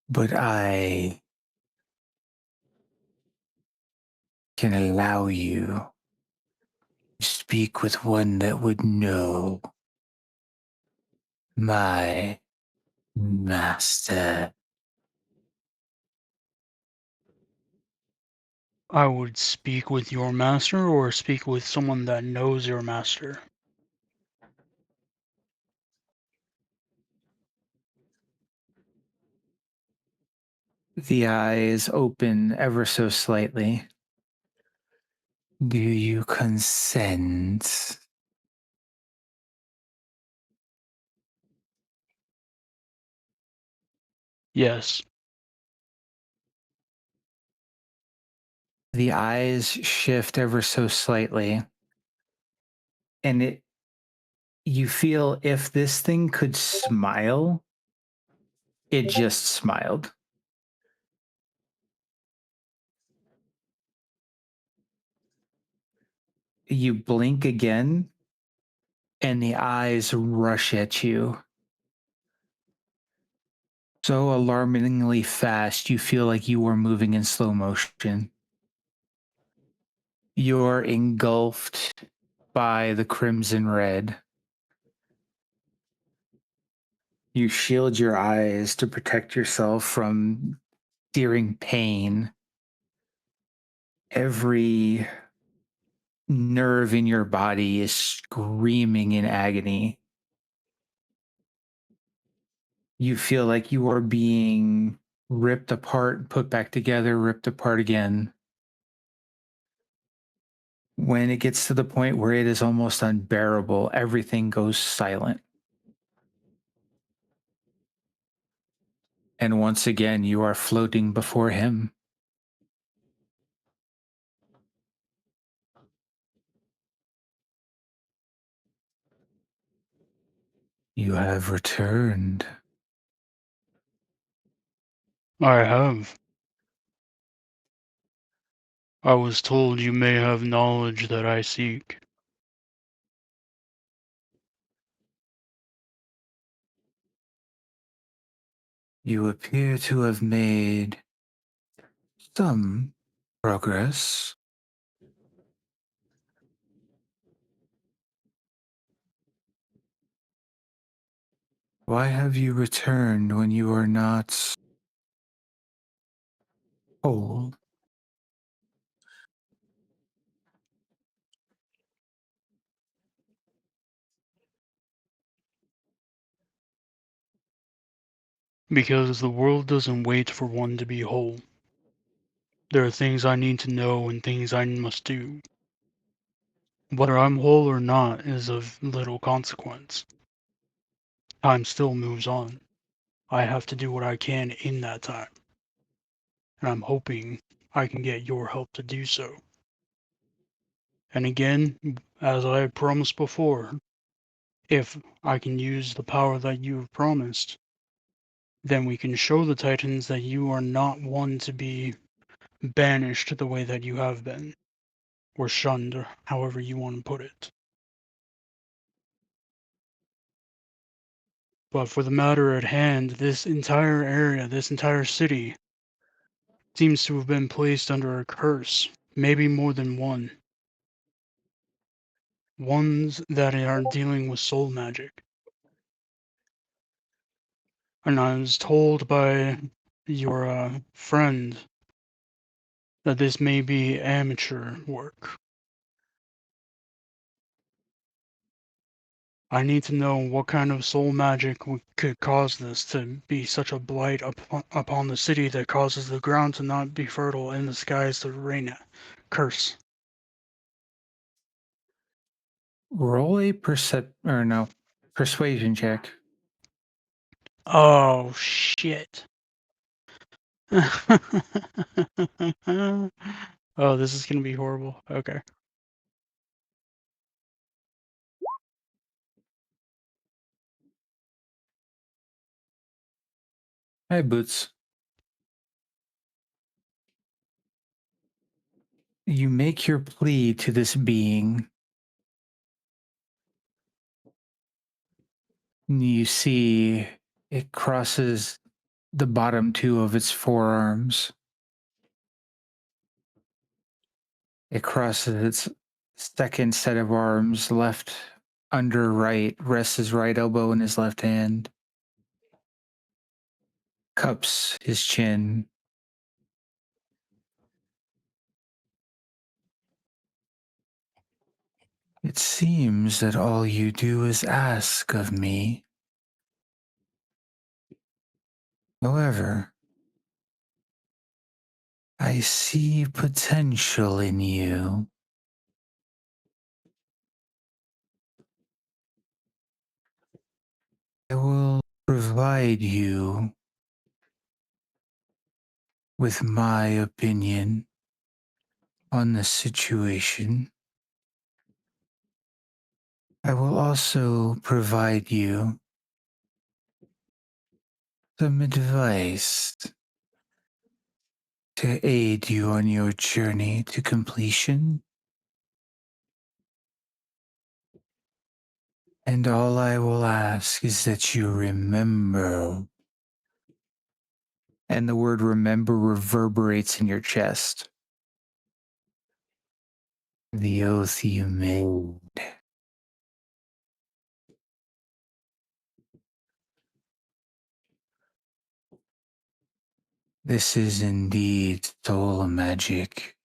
But I can allow you to speak with one that would know my master. I would speak with your master or speak with someone that knows your master. The eyes open ever so slightly. Do you consent? Yes. The eyes shift ever so slightly. And you feel if this thing could smile, it just smiled. You blink again, and the eyes rush at you. So alarmingly fast, you feel like you are moving in slow motion. You're engulfed by the crimson red. You shield your eyes to protect yourself from searing pain. Every nerve in your body is screaming in agony. You feel like you are being ripped apart, put back together, ripped apart again. When it gets to the point where it is almost unbearable, everything goes silent. And once again, you are floating before him. You have returned. I have. I was told you may have knowledge that I seek. You appear to have made some progress. Why have you returned when you are not whole? Because the world doesn't wait for one to be whole. There are things I need to know and things I must do. Whether I'm whole or not is of little consequence. Time still moves on. I have to do what I can in that time. And I'm hoping I can get your help to do so. And again, as I promised before, if I can use the power that you have promised, then we can show the Titans that you are not one to be banished the way that you have been, or shunned, or however you want to put it. But for the matter at hand, this entire area, this entire city, seems to have been placed under a curse, maybe more than one. Ones that are dealing with soul magic. And I was told by your friend that this may be amateur work. I need to know what kind of soul magic could cause this to be such a blight upon the city that causes the ground to not be fertile and the skies to rain curse. Roll a persuasion check. Oh, shit. Oh, this is gonna be horrible. Okay. Hi, Boots. You make your plea to this being. You see it crosses the bottom two of its forearms. It crosses its second set of arms, left under right, rests his right elbow in his left hand, cups his chin. It seems that all you do is ask of me. However, I see potential in you. I will provide you with my opinion on the situation. I will also provide you some advice to aid you on your journey to completion. And all I will ask is that you remember. And the word remember reverberates in your chest. The oath you made. This is indeed soul magic.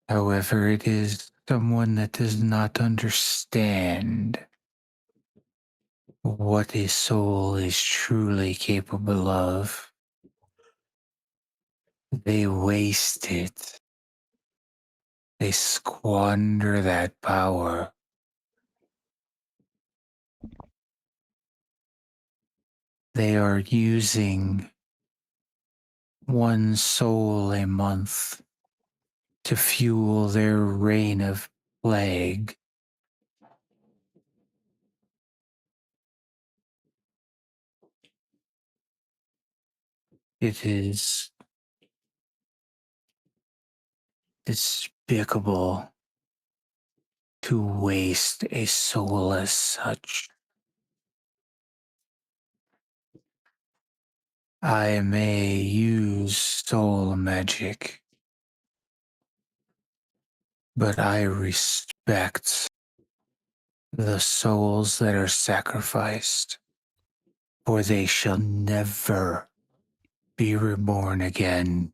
However, it is someone that does not understand what a soul is truly capable of. They waste it. They squander that power. They are using one soul a month to fuel their reign of plague. It is despicable to waste a soul as such. I may use soul magic, but I respect the souls that are sacrificed, for they shall never be reborn again.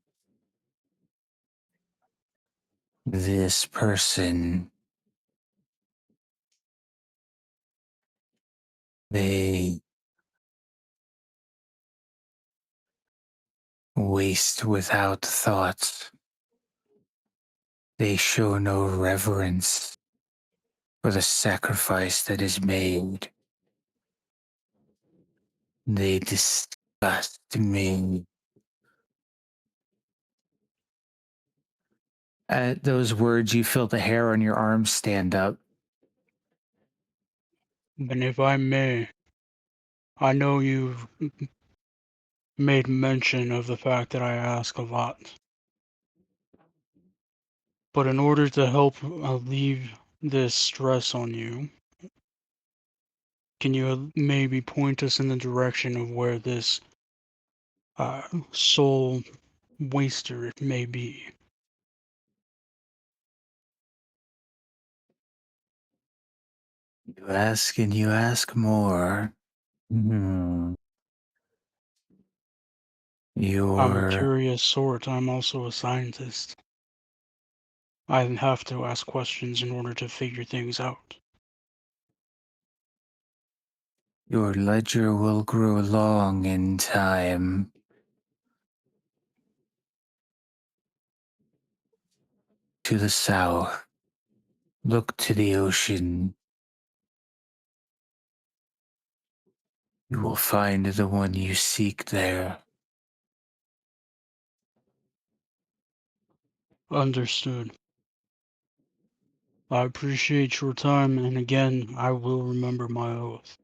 This person, they waste without thought. They show no reverence for the sacrifice that is made. They disgust me. At those words, you feel the hair on your arms stand up. And if I may, I know you've made mention of the fact that I ask a lot. But in order to help alleviate this stress on you, can you maybe point us in the direction of where this soul waster may be? You ask and you ask more. I'm a You're curious sort. I'm also a scientist. I have to ask questions in order to figure things out. Your ledger will grow long in time. To the south, look to the ocean. You will find the one you seek there. Understood. I appreciate your time, and again, I will remember my oath.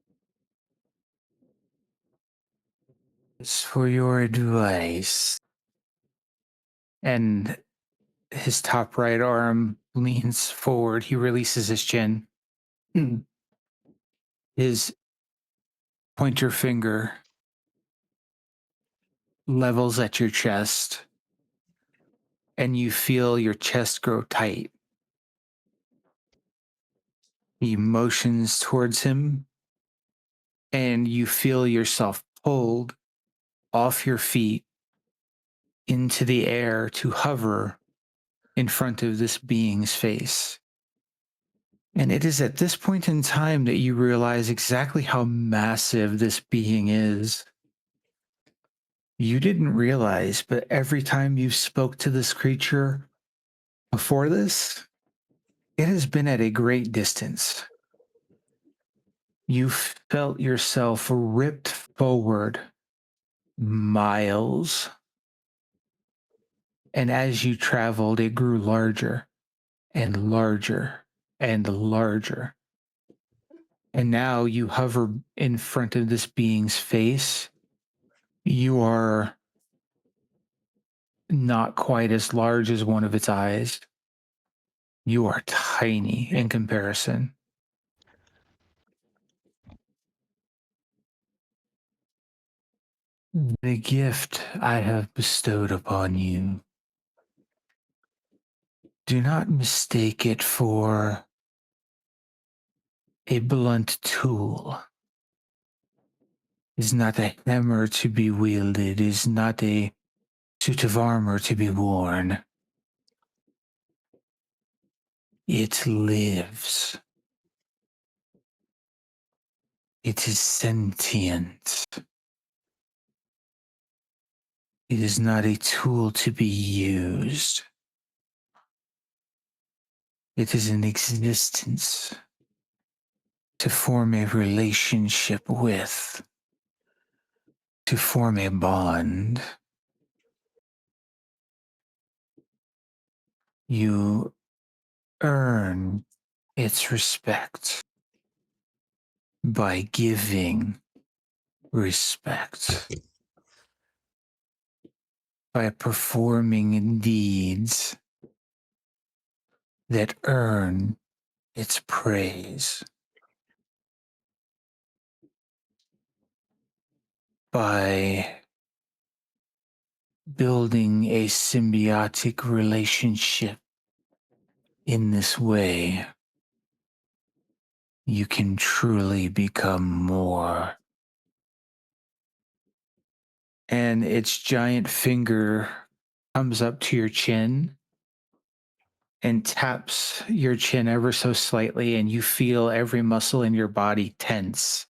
As for your advice. And his top right arm leans forward. He releases his chin. His pointer finger levels at your chest, and you feel your chest grow tight. He motions towards him, and you feel yourself pulled off your feet into the air to hover in front of this being's face. And it is at this point in time that you realize exactly how massive this being is. You didn't realize, but every time you spoke to this creature before this, it has been at a great distance. You felt yourself ripped forward miles. And as you traveled, it grew larger and larger and larger. And now you hover in front of this being's face. You are not quite as large as one of its eyes. You are tiny in comparison. The gift I have bestowed upon you, do not mistake it for a blunt tool. It is not a hammer to be wielded. It is not a suit of armor to be worn. It lives. It is sentient. It is not a tool to be used. It is an existence to form a relationship with, to form a bond. You earn its respect by giving respect, by performing deeds that earn its praise, by building a symbiotic relationship. In this way, you can truly become more. And its giant finger comes up to your chin and taps your chin ever so slightly, and you feel every muscle in your body tense.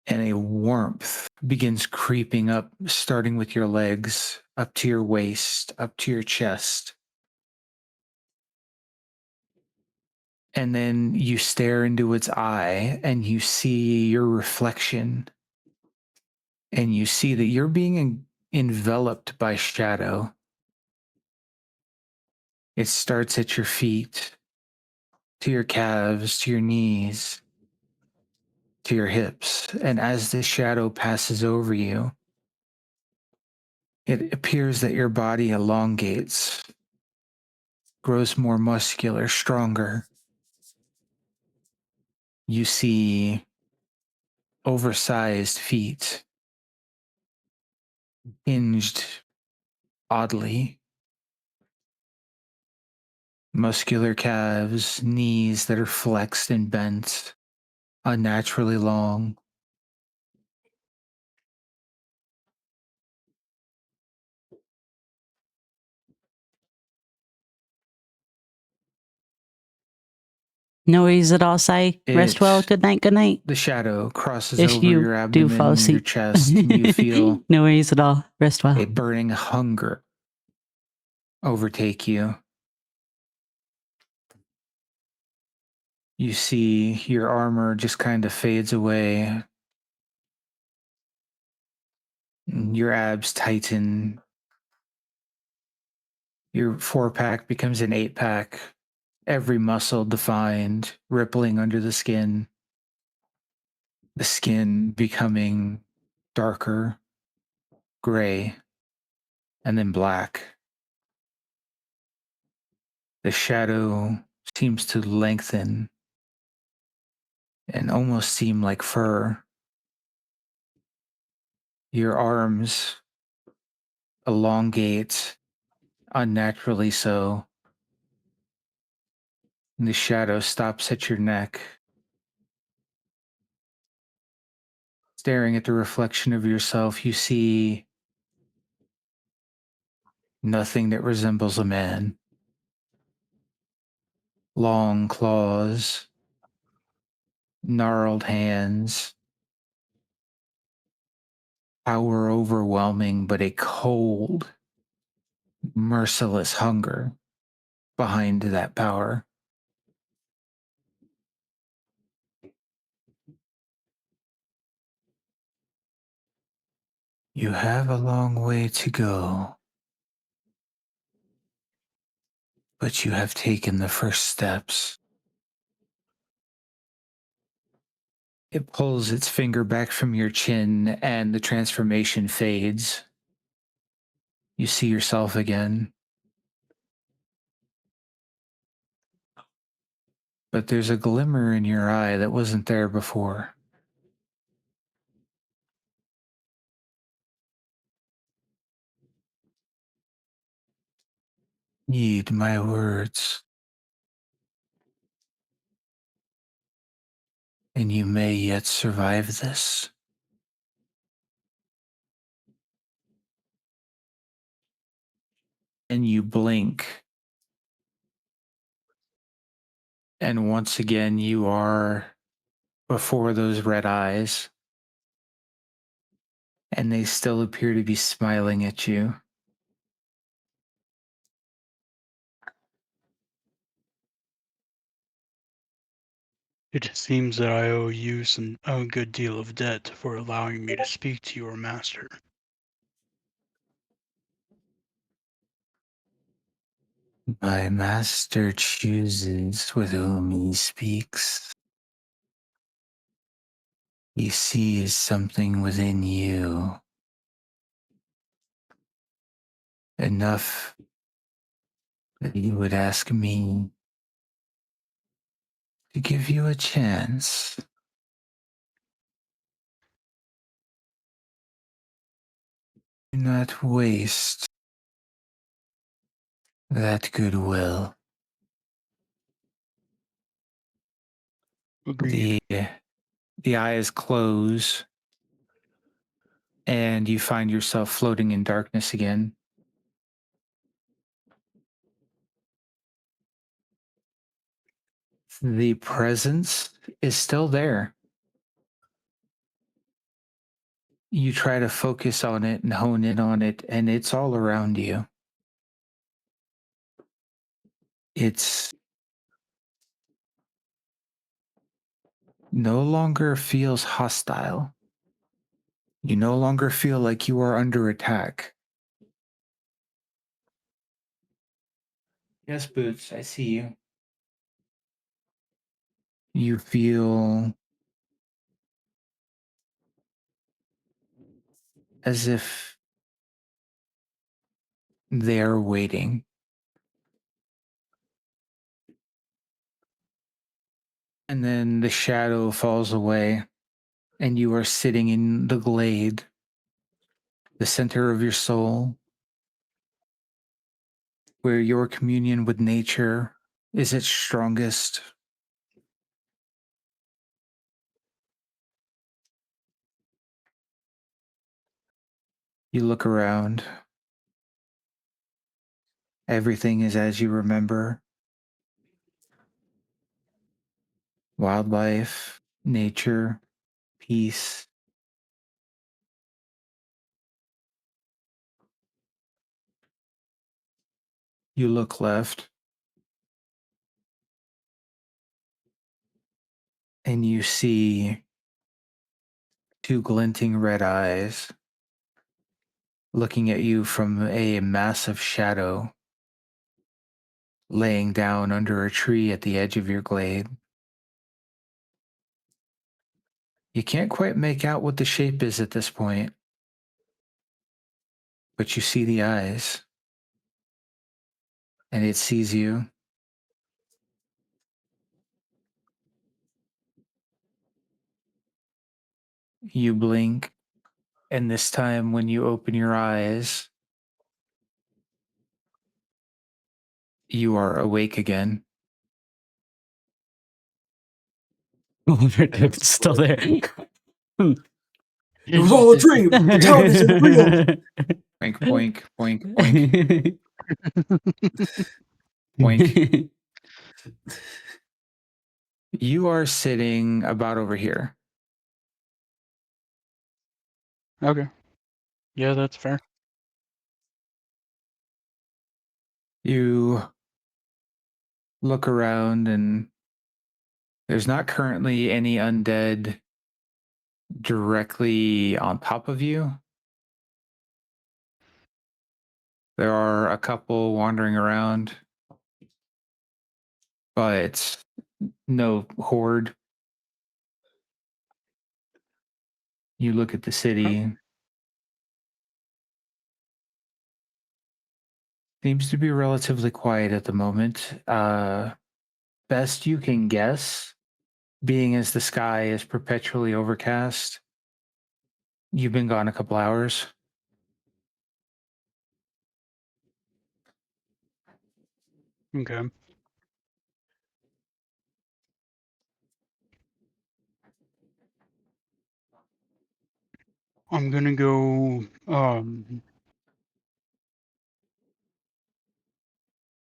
And a warmth begins creeping up, starting with your legs, up to your waist, up to your chest. And then you stare into its eye and you see your reflection. And you see that you're being enveloped by shadow. It starts at your feet, to your calves, to your knees, to your hips. And as the shadow passes over you, it appears that your body elongates, grows more muscular, stronger. You see oversized feet, hinged oddly, muscular calves, knees that are flexed and bent, unnaturally long. No worries at all, Sai. Rest well. It- Good night. Good night. The shadow crosses If over you your do abdomen, fall your asleep. chest, and you feel No worries at all. Rest well. a burning hunger overtake you. You see your armor just kind of fades away. Your abs tighten. Your 4-pack becomes an 8-pack. Every muscle defined, rippling under the skin. The skin becoming darker, gray, and then black. The shadow seems to lengthen and almost seem like fur. Your arms elongate unnaturally so. And the shadow stops at your neck. Staring at the reflection of yourself, you see nothing that resembles a man. Long claws, gnarled hands, power overwhelming, but a cold, merciless hunger behind that power. You have a long way to go, but you have taken the first steps. It pulls its finger back from your chin and the transformation fades. You see yourself again. But there's a glimmer in your eye that wasn't there before. Heed my words, and you may yet survive this. And you blink. And once again, you are before those red eyes. And they still appear to be smiling at you. It seems that I owe you a good deal of debt for allowing me to speak to your master. My master chooses with whom he speaks. He sees something within you. Enough that you would ask me to give you a chance. Do not waste that goodwill. Agreed. The eyes close, and you find yourself floating in darkness again. The presence is still there. You try to focus on it and hone in on it, and it's all around you. It's no longer feels hostile. You no longer feel like you are under attack. Yes, Boots, I see you. You feel as if they're waiting. And then the shadow falls away, and you are sitting in the glade, the center of your soul, where your communion with nature is its strongest. You look around. Everything is as you remember. Wildlife, nature, peace. You look left, and you see two glinting red eyes looking at you from a massive shadow laying down under a tree at the edge of your glade. You can't quite make out what the shape is at this point, but you see the eyes, and it sees you. You blink, and this time when you open your eyes, you are awake again. Oliver Cook's still there. It was all a dream. The town isn't real. Boink, boink, boink, boink, boink. You are sitting about over here. Okay. Yeah, that's fair. You look around, and there's not currently any undead directly on top of you. There are a couple wandering around, but no horde. You look at the city. Seems to be relatively quiet at the moment. Best you can guess, being as the sky is perpetually overcast, you've been gone a couple hours. Okay. I'm gonna go. I'm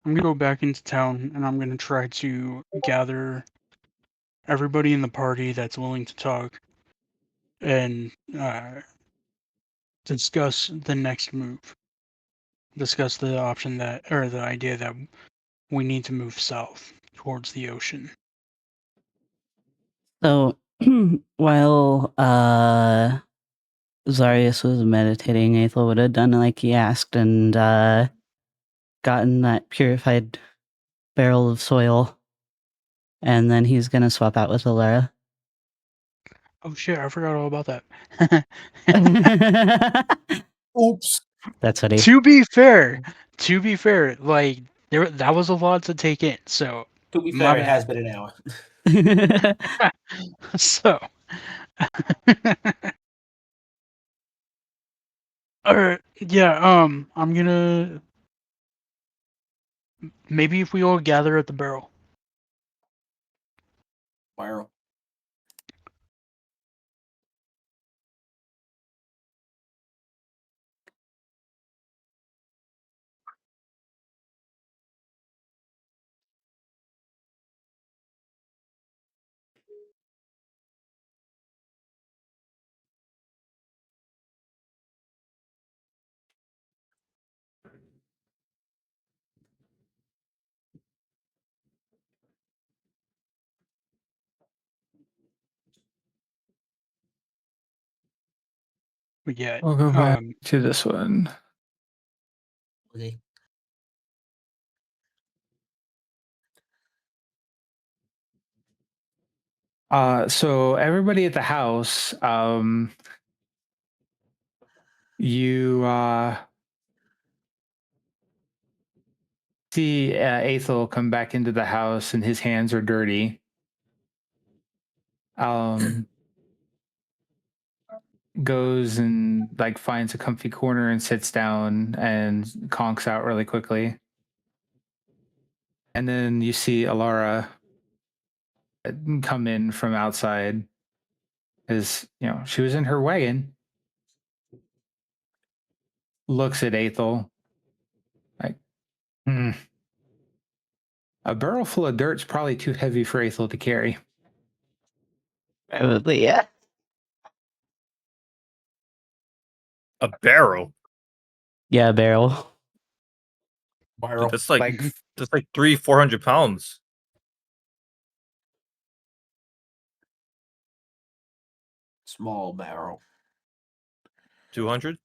gonna go back into town, and I'm gonna try to gather everybody in the party that's willing to talk, and discuss the next move. Discuss the option that, or the idea that we need to move south towards the ocean. So while Zarius was meditating, Aethel would have done like he asked and gotten that purified barrel of soil, and then he's gonna swap out with Alara. Oh shit! I forgot all about that. Oops. That's what he. To be fair, like that was a lot to take in. So To be my fair, it has bad. been an hour. So, alright, yeah. I'm gonna maybe if we all gather at the barrel. Viral. But yeah, We'll go back to this one. Okay. So everybody at the house, you see Aethel come back into the house, and his hands are dirty. Goes and like finds a comfy corner and sits down and conks out really quickly. And then you see Alara come in from outside, as you know, she was in her wagon. Looks at Aethel like, a barrel full of dirt's probably too heavy for Aethel to carry. Probably, yeah. A barrel. Yeah, barrel. Dude, Viral. that's like Like, that's like 300-400 pounds. Small barrel. 200.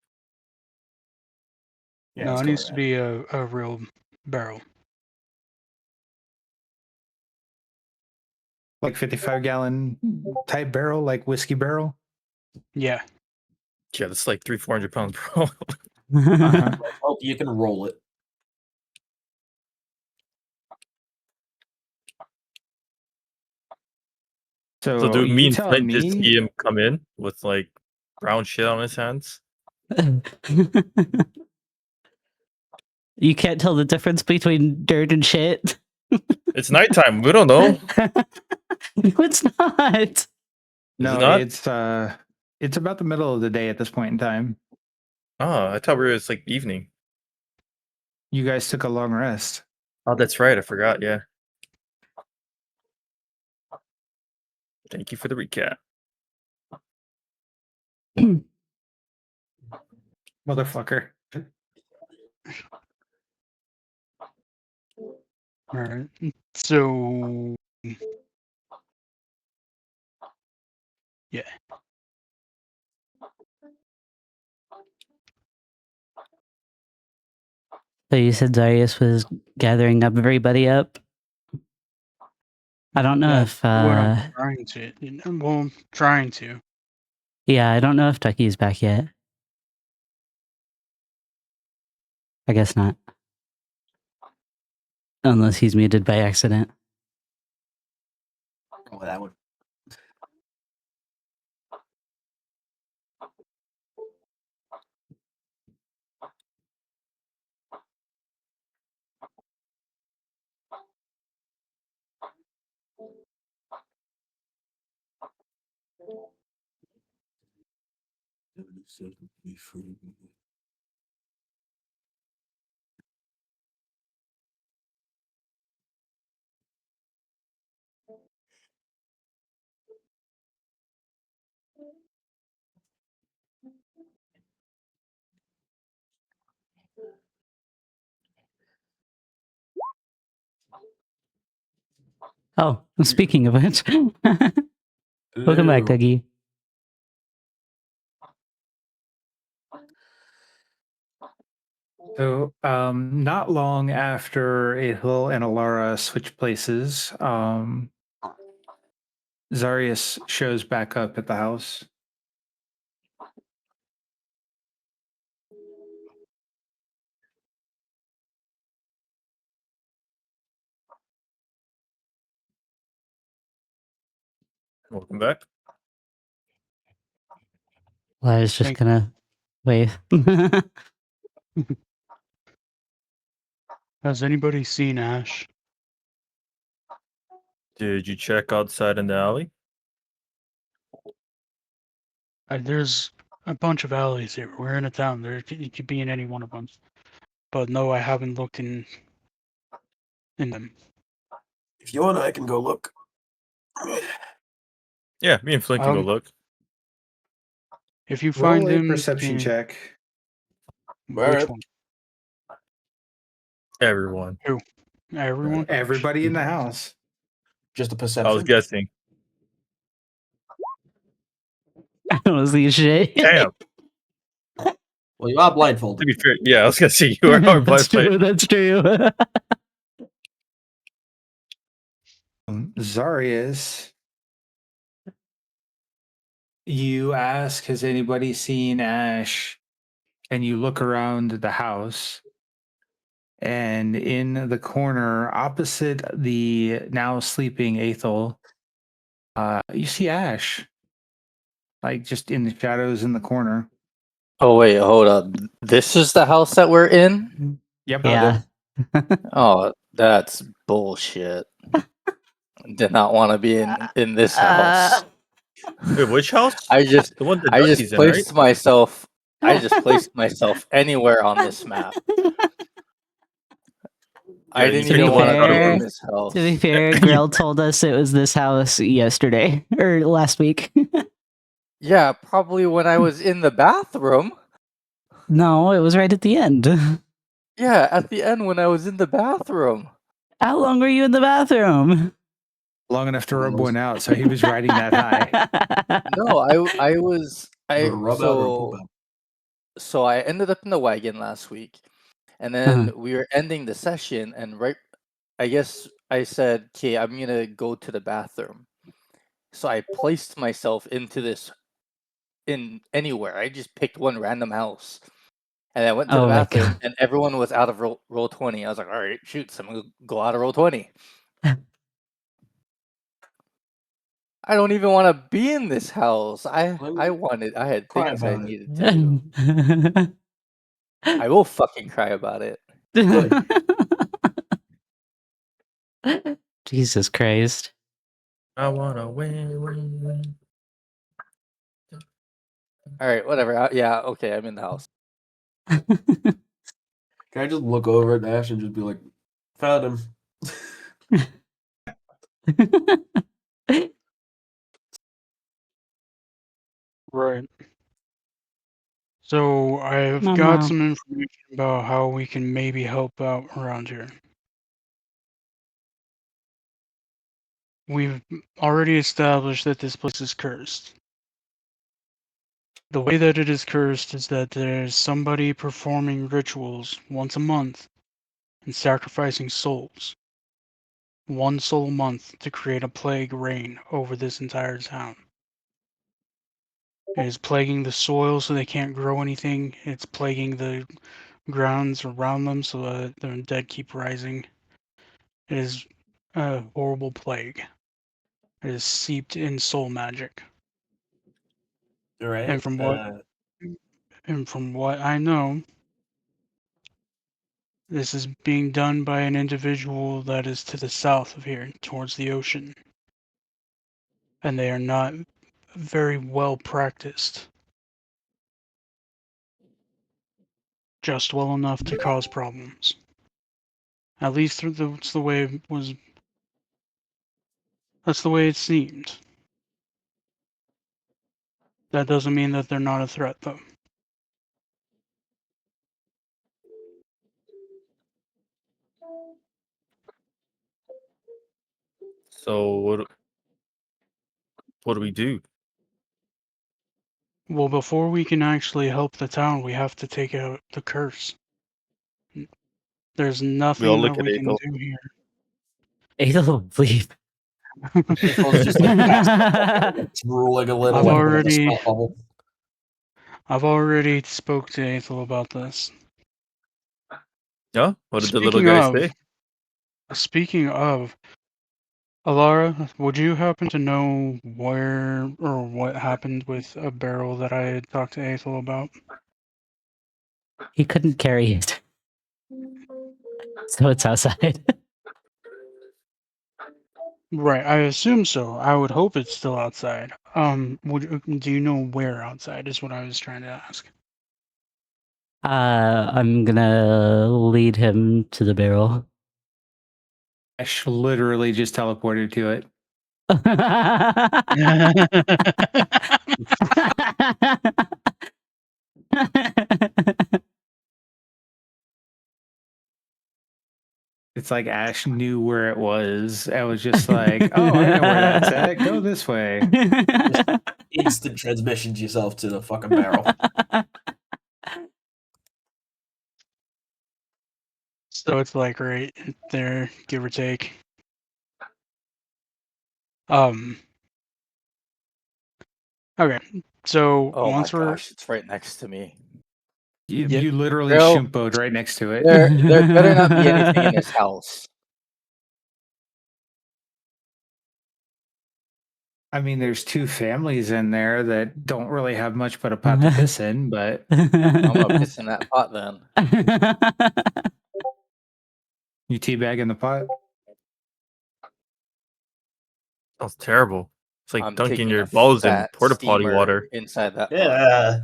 Yeah, no, let's it go needs with to that. be a real barrel. Like 55-gallon type barrel, like whiskey barrel. Yeah. Yeah, that's like 300-400 pounds, bro. Uh-huh. Oh, you can roll it. So So do me you and telling Flint just me see him come in with like brown shit on his hands? You can't tell the difference between dirt and shit. It's nighttime. We don't know. No, it's not. Is no, it not? it's about the middle of the day at this point in time. Oh, I thought it's like evening. You guys took a long rest. Oh, that's right. I forgot. Yeah. Thank you for the recap. Motherfucker. All right. So yeah. So you said Darius was gathering up everybody up? I don't know That's if what I'm trying to. Well, trying to. yeah, I don't know if Ducky's back yet. I guess not. Unless he's muted by accident. Oh, that one. Oh, speaking of which. Welcome back, Dougie. So, not long after Ahil and Alara switch places, Zarius shows back up at the house. Welcome back. Well, I was just Thank- gonna wave. Has anybody seen Ash? Did you check outside in the alley? There's a bunch of alleys here. We're in a town. You could be in any one of them. But no, I haven't looked in them. If you want, I can go look. Yeah, me and Flint can go look. If you find Roll a him, perception check. which Alright. one? Everyone. Everyone? Everybody in the house. Just a I perception. was guessing. I don't see shit. Damn. Well, you are To blindfolded. be fair, yeah, I was gonna say you are That's blind. true. That's true. Zarius, you ask, has anybody seen Ash? And you look around the house, and in the corner opposite the now sleeping Aethel, you see Ash, like just in the shadows in the corner. Oh wait, hold up. This is the house that we're in? Yep. Yeah. Oh, that's bullshit. Did not want to be in this house. Wait, which house? I just The one that I Ducky's just in, right? placed myself I just placed myself anywhere on this map. I Yeah, didn't you even picked want to the one be out in of this house. To be fair, Grell told us it was this house yesterday or last week. Yeah, probably when I was in the bathroom. No, it was right at the end. Yeah, at the end when I was in the bathroom. How long were you in the bathroom? Long enough to rub one out, so he was riding that high. No, I was Rub out or poop out. so I ended up in the wagon last week, and then we were ending the session, and I guess I said, "Okay, I'm gonna go to the bathroom," So I placed myself into this in anywhere. I just picked one random house. And I went to the Oh my bathroom God. and everyone was out of roll 20. I was like, all right, shoot, someone go out of roll 20. I don't even want to be in this house. I had Cry things I about it. needed to do. I will fucking cry about it. Good. Jesus Christ. I wanna win. All right, whatever. Yeah, okay, I'm in the house. Can I just look over at Ash and just be like, found him? Right. So I've got Mama. some information about how we can maybe help out around here. We've already established that this place is cursed. The way that it is cursed is that there's somebody performing rituals once a month and sacrificing souls. 1 soul a month to create a plague reign over this entire town. It is plaguing the soil so they can't grow anything. It's plaguing the grounds around them so that the dead keep rising. It is a horrible plague. It is seeped in soul magic. All right. And from what I know, this is being done by an individual that is to the south of here, towards the ocean. And they are not very well practiced. Just well enough to cause problems. At least that's the way it was. That's the way it seemed. That doesn't mean that they're not a threat, though. So what do we do? Well, before we can actually help the town, we have to take out the curse. There's We all nothing look that at we can Aethel. do here. Aethel, leave. April's just like drooling a little. I've like already- a snot bubble. I've already spoke to Aethel about this. Yeah? What did the little guy say? Speaking of, Alara, would you happen to know where or what happened with a barrel that I had talked to Aethel about? He couldn't carry it. So it's outside. Right, I assume so. I would hope it's still outside. Do you know where outside is what I was trying to ask. I'm gonna lead him to the barrel. Ash literally just teleported to it. It's like Ash knew where it was. I was just like, oh, I know where that's at. Go this way. Instant transmissions yourself to the fucking barrel. So it's like right there, give or take. Okay. So Oh my once we're gosh, it's right next to me. You literally Well, shimpoed right next to it. There better not be anything in this house. I mean, there's 2 families in there that don't really have much but a pot to piss in, but I'm gonna piss in that pot then. you teabag in the pot. Sounds terrible. It's like I'm dunking taking your a balls in fat porta potty steamer water. inside that pot. Yeah.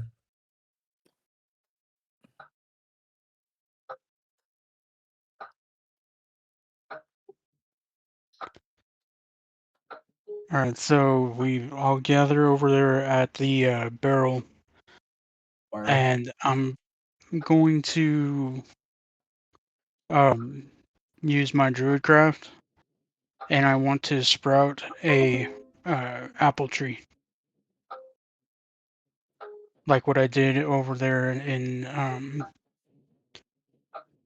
Alright, so we all gather over there at the barrel, and I'm going to use my druidcraft, and I want to sprout a apple tree, like what I did over there in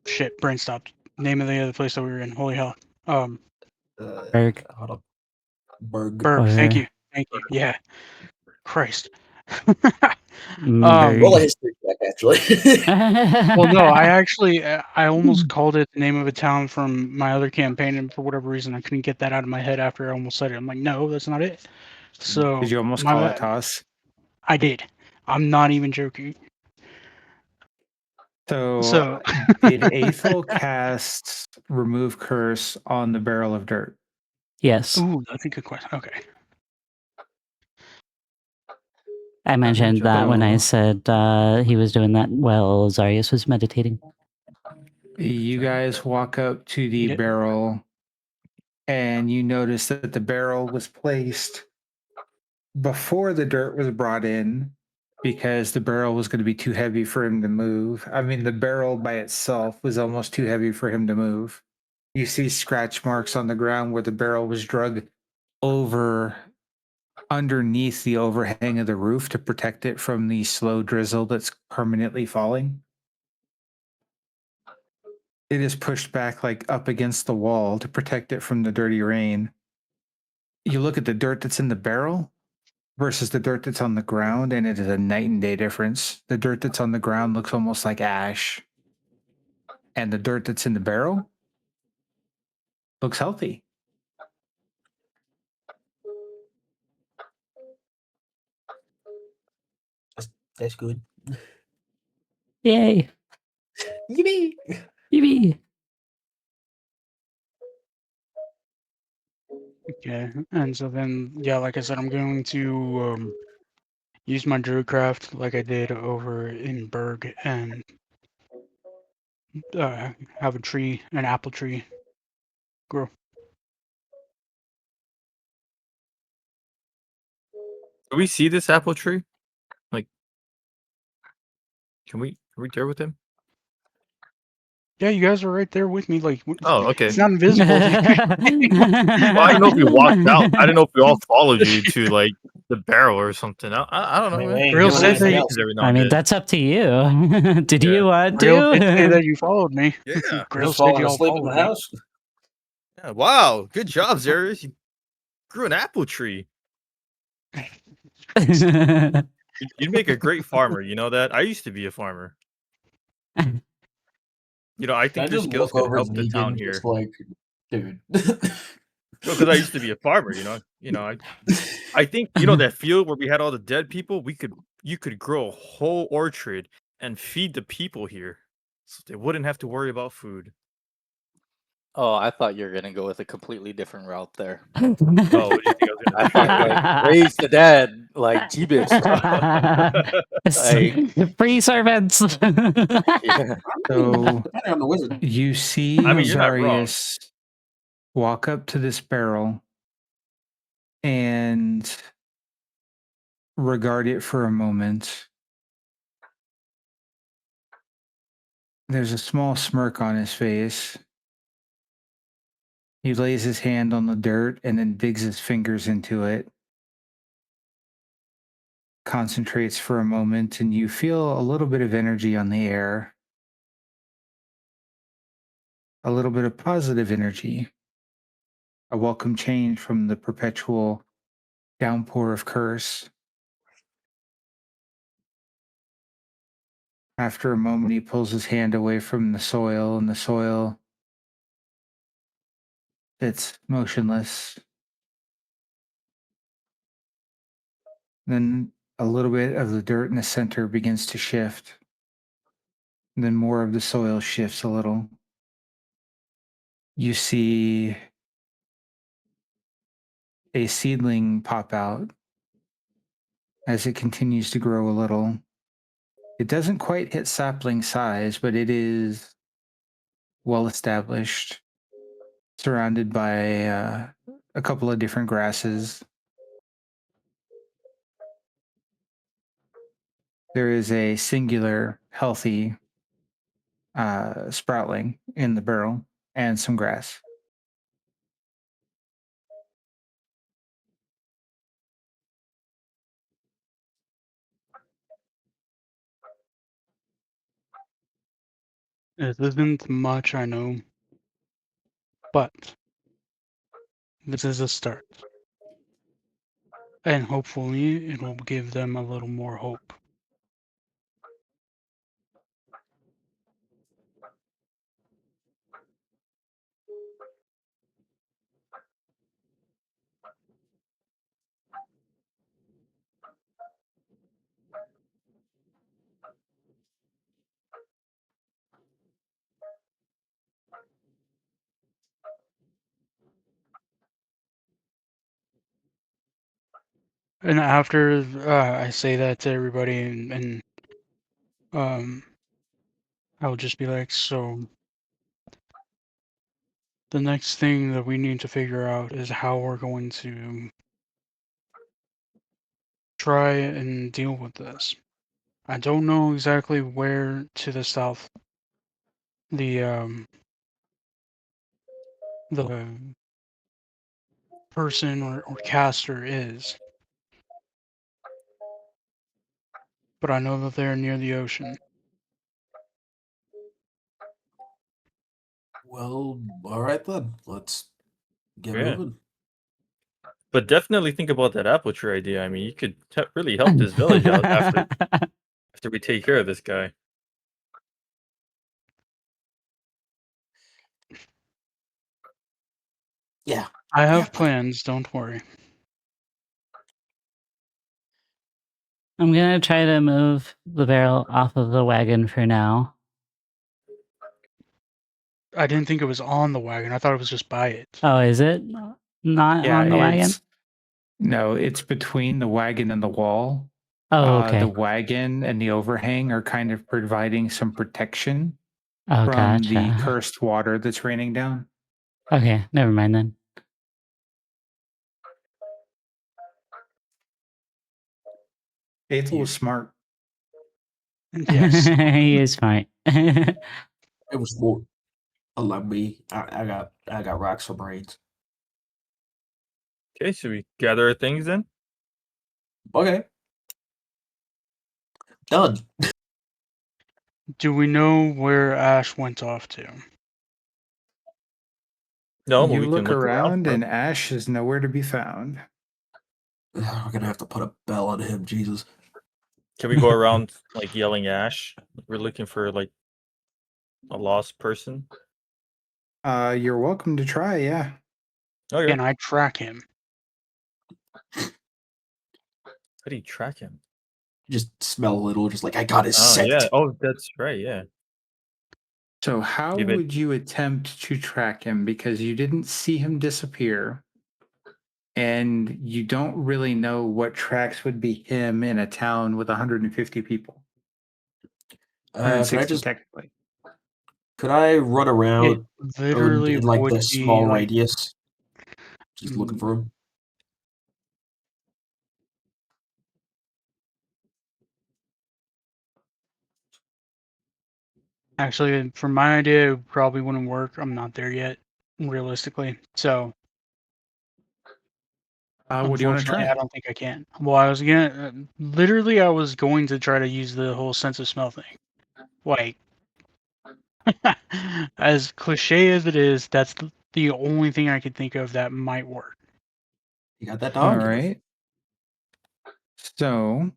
shit, brain stopped. Name of the other place that we were in. Holy hell. Berg. Berg. Berg. Thank you. Thank you. Yeah. Christ. Very- Roll a history check, actually. Well, no, I almost called it the name of a town from my other campaign, and for whatever reason, I couldn't get that out of my head after I almost said it. I'm like, no, that's not it. So Did you almost my call it bad. toss? I did. I'm not even joking. So did Aethel cast remove curse on the barrel of dirt? yes. Ooh, that's a good question. Okay. I mentioned that when I Oh. said he was doing that while Zarius was meditating. You guys walk up to the Eat it. barrel and you notice that the barrel was placed before the dirt was brought in because the barrel was going to be too heavy for him to move. I mean, the barrel by itself was almost too heavy for him to move. You see scratch marks on the ground where the barrel was dragged over underneath the overhang of the roof to protect it from the slow drizzle that's permanently falling. It is pushed back like up against the wall to protect it from the dirty rain. You look at the dirt that's in the barrel versus the dirt that's on the ground, and it is a night and day difference. The dirt that's on the ground looks almost like ash, and the dirt that's in the barrel looks healthy. That's good. Yay! Yippee! Yippee! Okay. And so then, yeah, like I said, I'm going to use my druidcraft like I did over in Berg and have an apple tree grow. Do we see this apple tree? Like, can we dare with him? Yeah, you guys are right there with me. Like, Oh, okay. it's not invisible. Well, I didn't know if we walked out. I didn't know if we all followed you to like the barrel or something. I don't know. I mean, Man. we ain't Real doing said anything that- else. Every now I and mean, then. that's up to you. Did Yeah. you want Grail did say to? that you followed me. Yeah. Grail Just said falling you all asleep in followed the me. house. Yeah, wow, good job, Zarius. You grew an apple tree. You'd make a great farmer. You know that? I used to be a farmer. You know, I I think your just skills look could over help the town Negan, here. just like, dude. Because I used to be a farmer. I think that field where we had all the dead people. You could grow a whole orchard and feed the people here, so they wouldn't have to worry about food. Oh, I thought you were gonna go with a completely different route there. Oh, what do you think I was I gonna thought like raise the dead, like Jeebus. Like, Free servants. yeah. So Depending on the wizard. you see I mean, you're not wrong. Zarius walk up to this barrel and regard it for a moment. There's a small smirk on his face. He lays his hand on the dirt and then digs his fingers into it. Concentrates for a moment, and you feel a little bit of energy on the air. A little bit of positive energy. A welcome change from the perpetual downpour of curse. After a moment, he pulls his hand away from the soil, and the soil sits motionless. Then a little bit of the dirt in the center begins to shift. And then more of the soil shifts a little. You see a seedling pop out as it continues to grow a little. It doesn't quite hit sapling size, but it is well established, surrounded by a couple of different grasses. There is a singular healthy sproutling in the barrel and some grass. It isn't much, I know, but this is a start. And hopefully it will give them a little more hope. And after I say that to everybody, and I will just be like, so the next thing that we need to figure out is how we're going to try and deal with this. I don't know exactly where to the south the person or caster is, but I know that they're near the ocean. Well, all right then. Let's get Yeah. moving. But definitely think about that apple tree idea. I mean, you could really help this village out after we take care of this guy. Yeah. I have Yeah. plans, don't worry. I'm gonna try to move the barrel off of the wagon for now. I didn't think it was on the wagon. I thought it was just by it. Oh, is it not Yeah, on the wagon? No, it's between the wagon and the wall. Oh, okay. The wagon and the overhang are kind of providing some protection Oh, from the gotcha. cursed water that's raining down. Okay, never mind then. Ethel was smart. Yes. He is smart. It was more. Allow me. I got rocks for brains. Okay, should we gather our things then? Okay. Done. Do we know where Ash went off to? No, but You we look can look around around for him. and Ash is nowhere to be found. We're gonna have to put a bell on him, Jesus. Can we go around like yelling Ash? We're looking for like a lost person. You're welcome to try, yeah. Okay. Can I track him? How do you track him? Just smell a little, just like I got his Oh scent. yeah. Oh, that's right. Yeah. So how Give it- would you attempt to track him? Because you didn't see him disappear. And you don't really know what tracks would be him in a town with 150 people. Could I 160 just technically. could I run It around literally in like would the be small like radius? Just looking for him. actually for my idea it probably wouldn't work. I'm not there yet, realistically. So What do you want to unfortunately, try? I don't think I can. Well, I was gonna literally I was going to try to use the whole sense of smell thing. Like as cliche as it is, that's the only thing I could think of that might work. You got that All dog? right. So,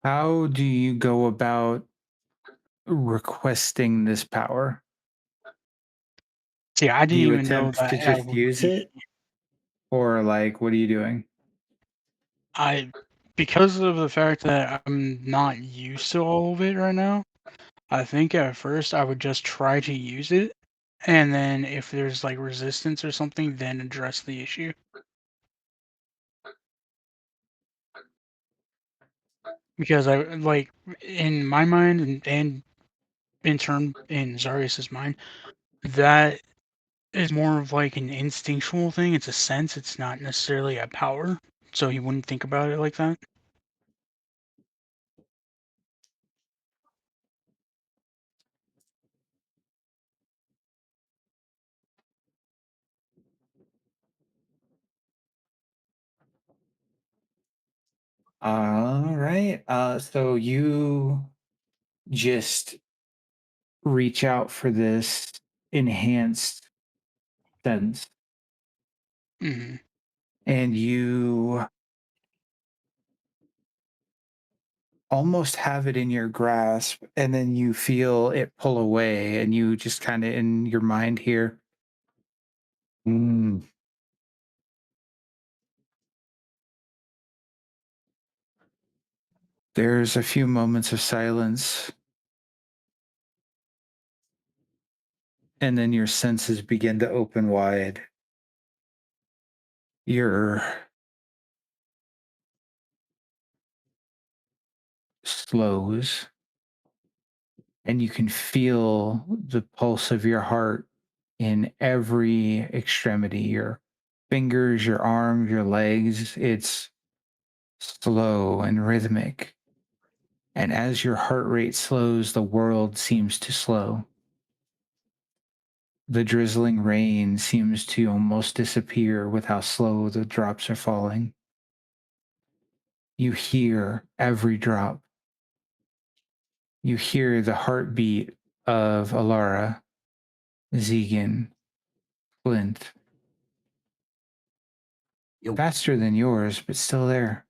how do you go about requesting this power? See, I Do didn't you even know attempt to that I just would use be it? Or, like, what are you doing? because of the fact that I'm not used to all of it right now, I think at first I would just try to use it, and then if there's like resistance or something, then address the issue. Because I like in my mind and in turn in Zarius's mind, that is more of like an instinctual thing. It's a sense. It's not necessarily a power. So he wouldn't think about it like that. All right. So you just reach out for this enhanced sense. Hmm. and you almost have it in your grasp, and then you feel it pull away, and you just kind of in your mind here. Mm. There's a few moments of silence, and then your senses begin to open wide. Your slows, and you can feel the pulse of your heart in every extremity, your fingers, your arms, your legs. It's slow and rhythmic. And as your heart rate slows, the world seems to slow. The drizzling rain seems to almost disappear with how slow the drops are falling. You hear every drop. You hear the heartbeat of Alara, Zegan, Flint. Yo. Faster than yours, but still there.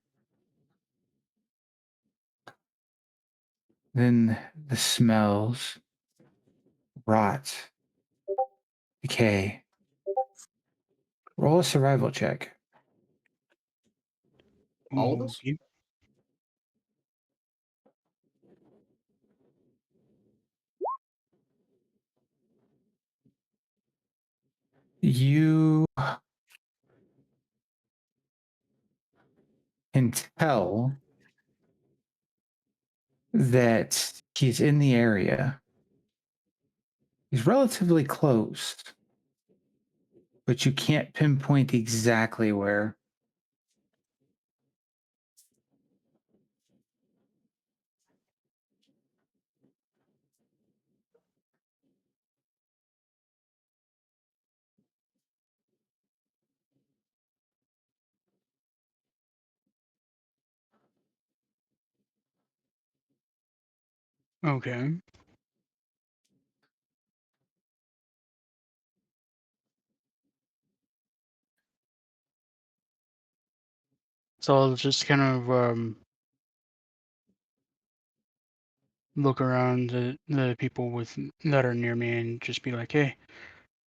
Then the smells, rot, decay. Roll a survival check. All of us? Okay. You can tell that he's in the area. He's relatively close, but you can't pinpoint exactly where. Okay. So I'll just kind of look around the people with that are near me and just be like, "Hey,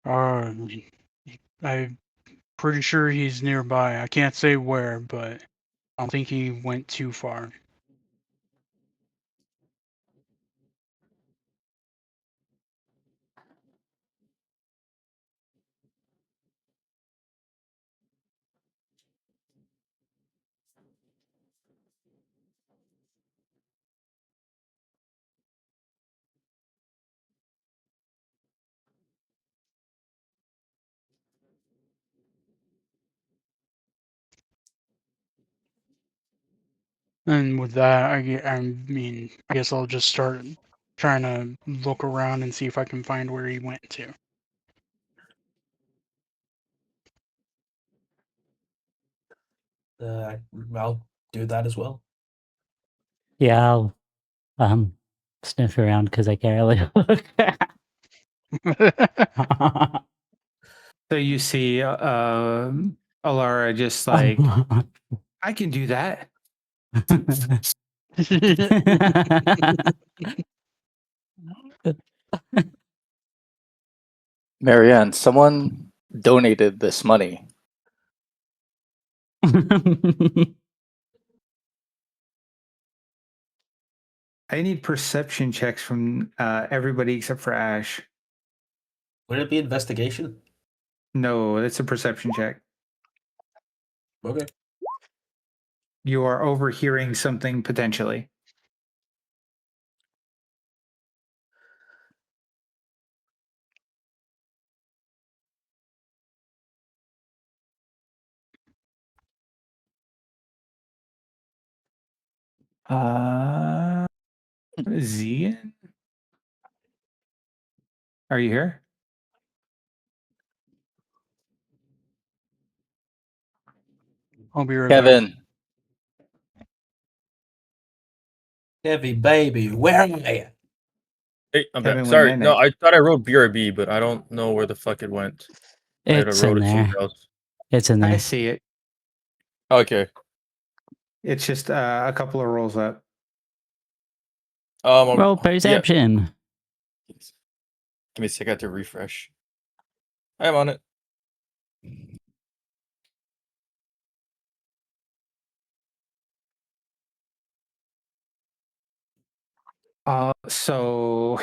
I'm pretty sure he's nearby. I can't say where, but I don't think he went too far." And with that, I mean, I guess I'll just start trying to look around and see if I can find where he went to. I'll do that as well. Yeah, I'll sniff around because I can't really look. So you see Alara just like, I can do that. Marianne, someone donated this money. I need perception checks from everybody except for Ash. Would it be investigation? No, it's a perception check. Okay. You are overhearing something potentially. Zian? Are you here? I'll be right back. Kevin, Heavy baby, where am I? Hey, I'm Kevin back. went Sorry, no, night-night. I thought I wrote BRB, but I don't know where the fuck it went. I It's wrote in it somewhere there. else. It's in I there. see it. Okay. It's just a couple of rolls up. Roll Yeah. perception. Give me a second to refresh. I'm on it. So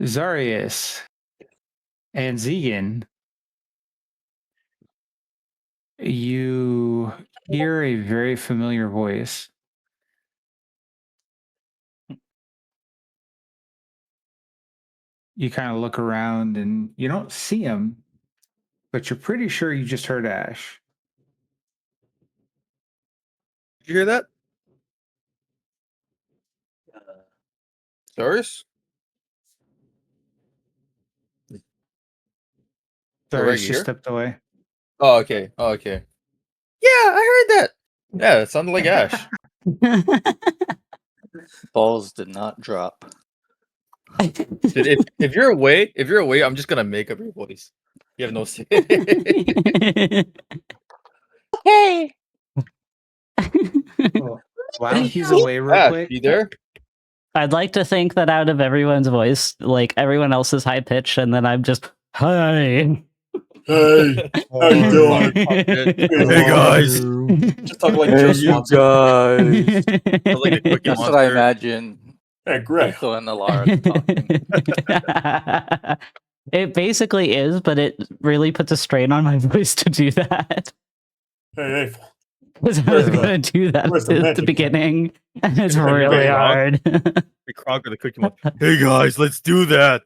Zarius and Zegan, you hear a very familiar voice. You kind of look around and you don't see him, but you're pretty sure you just heard Ash. Did you hear that? Doris? Zarius you just here? stepped away. Oh, okay. Oh, okay. Yeah, I heard that. Yeah, it sounded like Ash. Balls did not drop. Dude, if you're away, I'm just gonna make up your voice. You have no say. Hey. While he's away real Ash, quick, you there? I'd like to think that out of everyone's voice, like everyone else is high pitched, and then I'm just hi. Hey, how you doing? Hey, guys. Just talking like Joe Swanson. guys. Like the Cookie That's what I Monster. imagine. Hey, Greg. Ethel and Alara talking. It basically is, but it really puts a strain on my voice to do that. Hey, hey. Because I Where's was the- going to do that where's the at the magic? beginning, and it's Have you really been wrong? hard. We conquer the Cookie Monster. Hey guys, let's do that.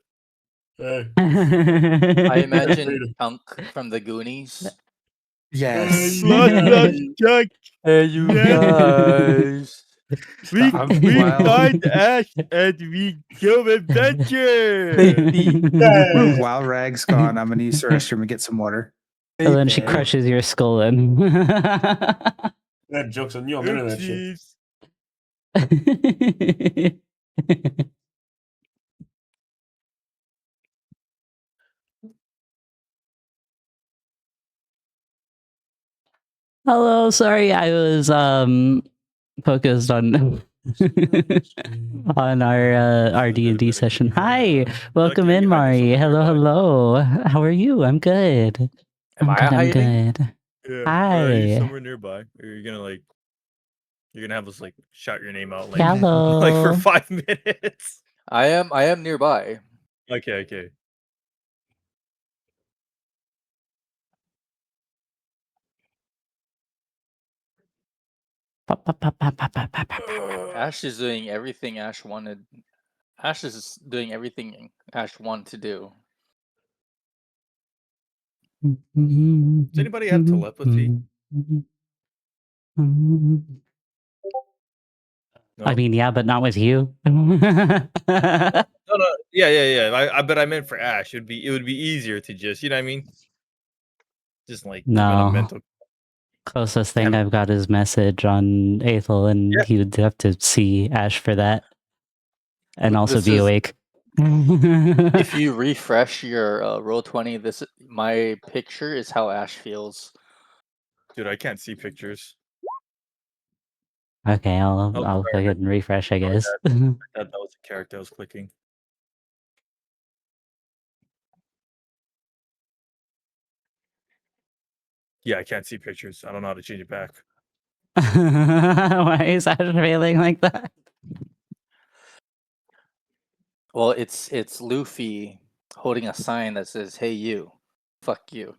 Hey. I I imagine Punk from the Goonies. yes. Jack. Hey, you guys. We Stop. Wow. Ash and we killed adventure. Hey. While Rag's gone, I'm gonna use the restroom and get some water. And then she crushes your skull in. That joke's on you. I'm into that shit. Hello, sorry, I was focused on on our D&D session. Hi, welcome in, Mari. Hello, hello. How are you? I'm good. Am I I'm hiding? good. Yeah. Hi. Or are you somewhere nearby? Or you're gonna have us like shout your name out like Hello. like for 5 minutes. I am nearby. Okay. Ash is doing everything Ash wanted. Ash is doing everything Ash wanted to do. Does anybody have telepathy? I mean, yeah, but not with you. No. Yeah. I bet I meant for Ash. It would be easier to just, you know what I mean? Just like keep on a No. mental. Closest thing Yeah. I've got is message on Aethel, and Yeah. he would have to see Ash for that, and also This be is- awake. If you refresh your Roll20, my picture is how Ash feels. Dude, I can't see pictures. Okay, I'll Oh, go sorry. ahead and refresh, I guess. I thought that was the character I was clicking. Yeah, I can't see pictures. I don't know how to change it back. Why is Ash feeling like that? Well, it's Luffy holding a sign that says, "Hey, you, fuck you."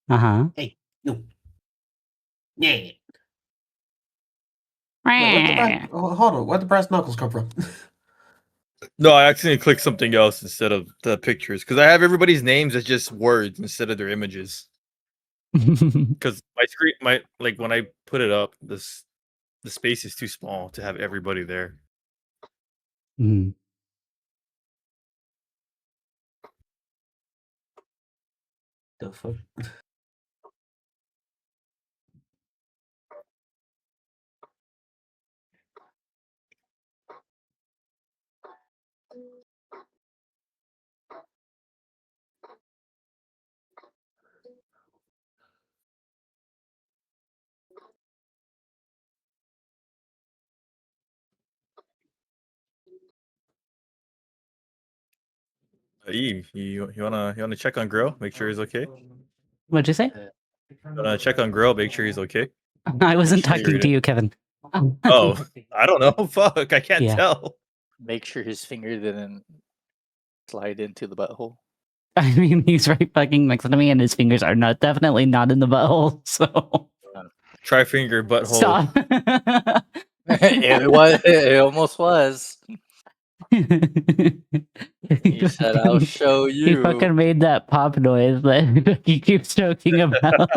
Hey, you. Yeah. Hold on. Where'd the brass knuckles come from? No, I accidentally clicked something else instead of the pictures because I have everybody's names as just words instead of their images. Because my screen, when I put it up, the space is too small to have everybody there. Mm. The fuck? Eve, you wanna check on Grill? Make sure he's okay. What'd you say? Check on Grill. Make sure he's okay. I wasn't sure talking you're to you, Kevin. Oh, I don't know. Fuck, I can't Yeah. tell. Make sure his finger didn't slide into the butthole. I mean, he's right fucking next to me, and his fingers are definitely not in the butthole. So Try finger butthole. stop. It almost was. You said, "I'll show He you." fucking made that pop noise that he keeps joking about.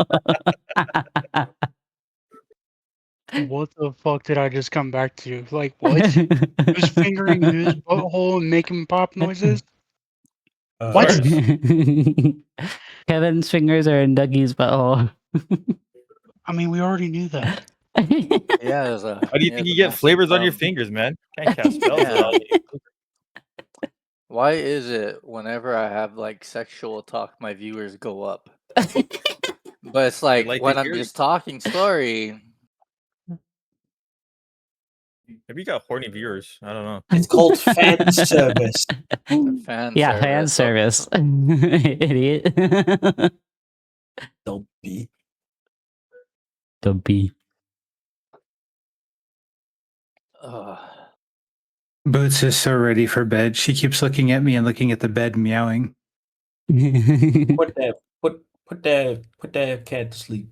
What the fuck did I just come back to? Like, what? Who's fingering whose butthole and making pop noises? What? Ours. Kevin's fingers are in Dougie's butthole. I mean, we already knew that. Yeah, there's a. How do you think you get flavors on your fingers, man? Can't cast spells Yeah. without it. Why is it whenever I have like sexual talk, my viewers go up? But it's like like when to I'm hear just talking story. Maybe you got horny viewers. I don't know. It's called fan service. Fan Yeah, fan service. Idiot. Don't be. Don't be. Boots is so ready for bed. She keeps looking at me and looking at the bed, meowing. Put that cat to sleep.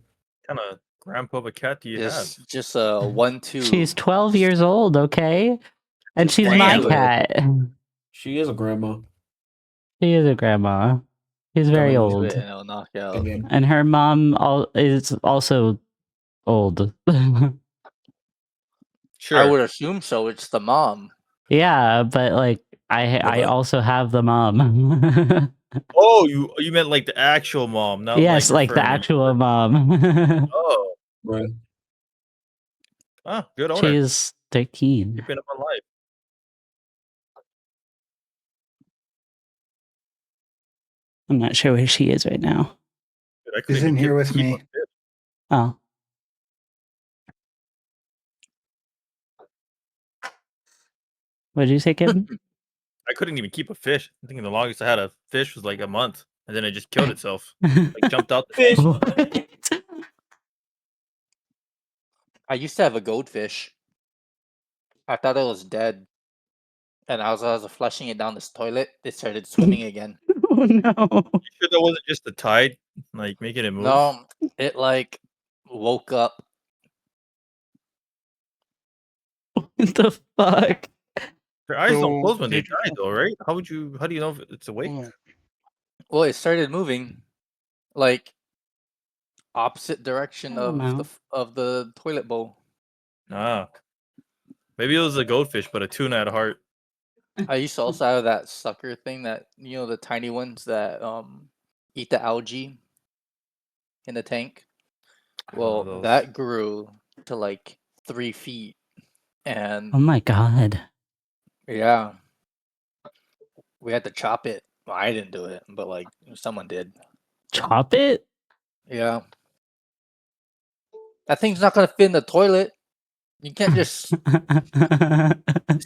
What kind of grandpa of a cat do you have? Just a 1-2. She's 12 years old, okay? And she's my Damn. cat. She is a grandma. She is a grandma. She's very Come into old. it and it'll knock you out. Again. And her mom is also old. Sure. I would assume so. It's the mom. Yeah, but like I but- also have the mom. Oh, you meant like the actual mom, not Yes, like the referring to- actual mom. Oh, Right. good owner. She's 13. Keeping him alive. I'm not sure where she is right now. Dude, I couldn't She's even in here keep- with keep me. a fit. Oh. What did you say, Kevin? I couldn't even keep a fish. I think the longest I had a fish was like a month, and then it just killed itself. Like jumped out. Fish. What? I used to have a goldfish. I thought it was dead. And as I was flushing it down this toilet, it started swimming again. Oh no. You sure that wasn't just the tide, like making it move? No, it like woke up. What the fuck? Your eyes don't So, close when they did you- die, though, right? How do you know if it's awake? Hold on. Well, it started moving, like opposite direction I don't know. of the toilet bowl. Ah, maybe it was a goldfish, but a tuna at heart. I used to also have that sucker thing that the tiny ones that eat the algae in the tank. Well, those. that grew to like 3 feet, and Oh my god. yeah, we had to chop it. Well, I didn't do it, but like someone did. Chop it? Yeah, that thing's not gonna fit in the toilet. You can't just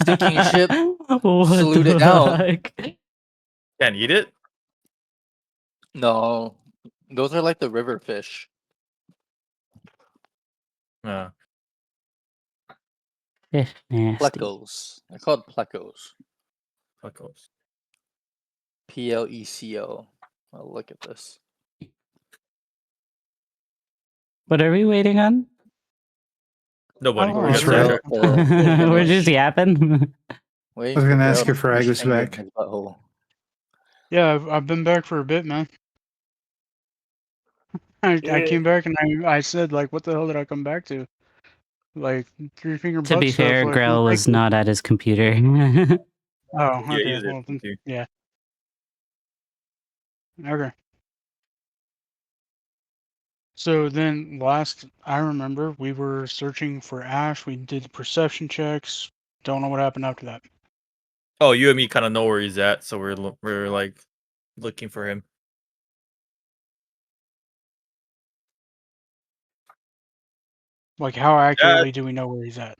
Sinking ship, salute it down. Can't eat it. No, those are like the river fish. Ah, Fish nasty. Plecos. They're called plecos. fuckos. Pleco. Oh, look at this. What are we waiting on? Nobody. Oh, We that's got right. sidetracked. We're just yapping. I was gonna ask if Frag was back. Yeah, I've been back for a bit, man. I came back and I said, like, what the hell did I come back to? Like, three finger To butt be stuff, fair, like, Grell who's was taking- not at his computer. Oh, Yeah, okay. he's Well, then, too. yeah. Okay. So then last I remember, we were searching for Ash. We did perception checks. Don't know what happened after that. Oh, you and me kind of know where he's at, so we're like looking for him. Like, how accurately do we know where he's at?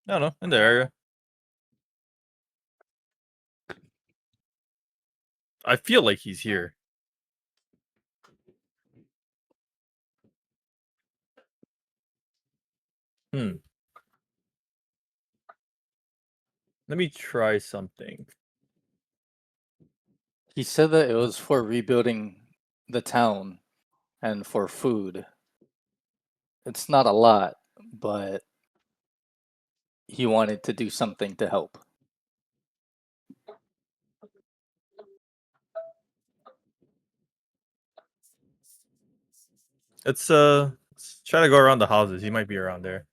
I don't know, in the area. I feel like he's here. Let me try something. He said that it was for rebuilding the town and for food. It's not a lot, but he wanted to do something to help. Let's try to go around the houses. He might be around there.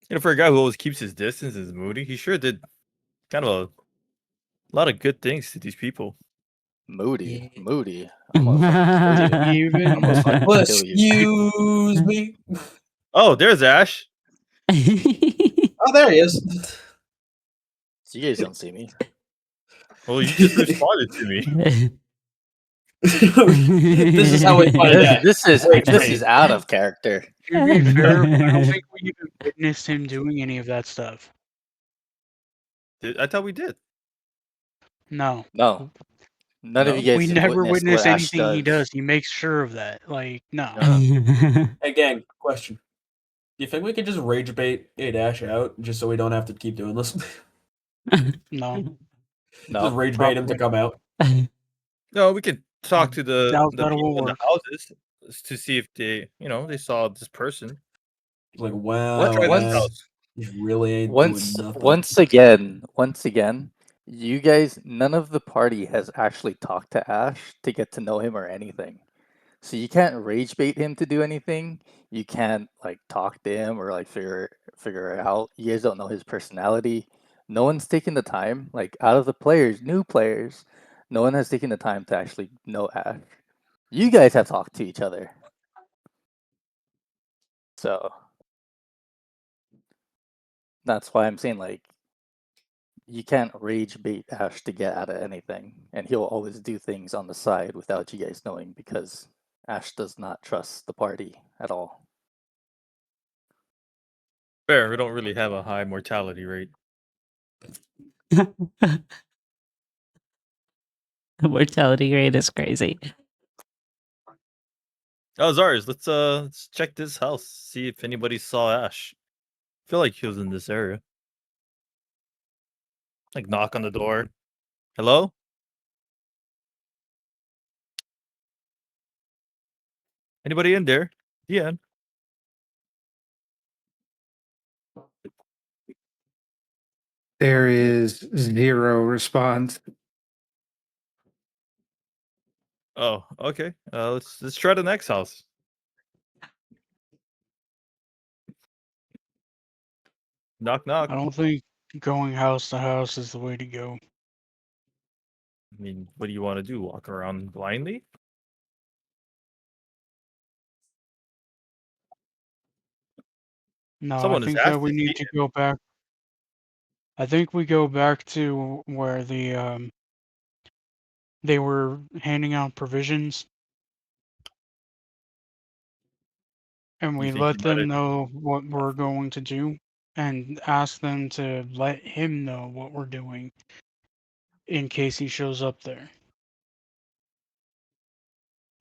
You know, for a guy who always keeps his distance and is moody, he sure did kind of a lot of good things to these people. Moody. I'm gonna fucking kill you. Even I'm gonna fucking Well, kill you. excuse me. Oh, there's Ash. Oh, there he is. So you guys don't see me. Well, you just responded to me. This is how we find out. This Wait, is out of character. to be fair, I don't think we even witnessed him doing any of that stuff. I thought we did. No. No. None No? of you guys We have never witnessed witness what Ash anything he does. He makes sure of that. Like, no. Hey, gang, question. Do you think we could just rage bait a Dash out just so we don't have to keep doing this? No. Just No. rage bait him to come out. No, we could talk to the Doubt that people will in the work. houses to see if they, they saw this person. Like, wow, Let's try this Ash, house. you really ain't Once doing nothing. once again, you guys, none of the party has actually talked to Ash to get to know him or anything. So you can't rage bait him to do anything. You can't like talk to him or like figure it out. You guys don't know his personality. No one's taken the time, like out of the players, new players, no one has taken the time to actually know Ash. You guys have talked to each other. So that's why I'm saying like you can't rage bait Ash to get out of anything, and he'll always do things on the side without you guys knowing because Ash does not trust the party at all. Fair, we don't really have a high mortality rate. The mortality rate is crazy. Oh, Zars, let's check this house, see if anybody saw Ash. I feel like he was in this area. Like knock on the door. Hello? Anybody in there? Yeah. There is zero response. Oh, okay. Let's try the next house. Knock knock. I don't think going house to house is the way to go. I mean, what do you want to do? Walk around blindly? No, Someone I is think that asked we to need see to go back. I think we go back to where they were handing out provisions, and You we think let he might them have? know what we're going to do, and ask them to let him know what we're doing in case he shows up there.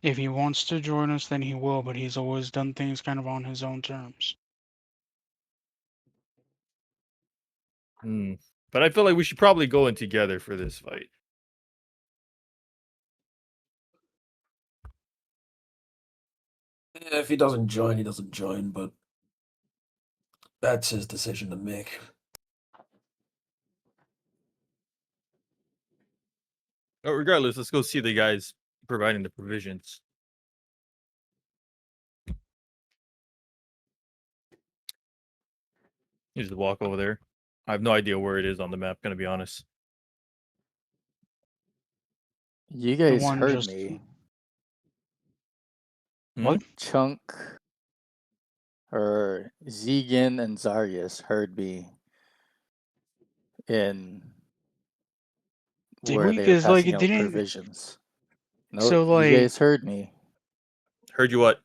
If he wants to join us, then he will, but he's always done things kind of on his own terms. But I feel like we should probably go in together for this fight. If he doesn't join, he doesn't join, but that's his decision to make. Oh, regardless, let's go see the guys providing the provisions. You just walk over there. I have no idea where it is on the map, gonna be honest. You guys one heard just- me. What? Chunk or Zegan and Zarius heard me in Did where we? they were 'Cause, like, passing it out didn't- provisions. No, So, you like- guys heard me. Heard you what?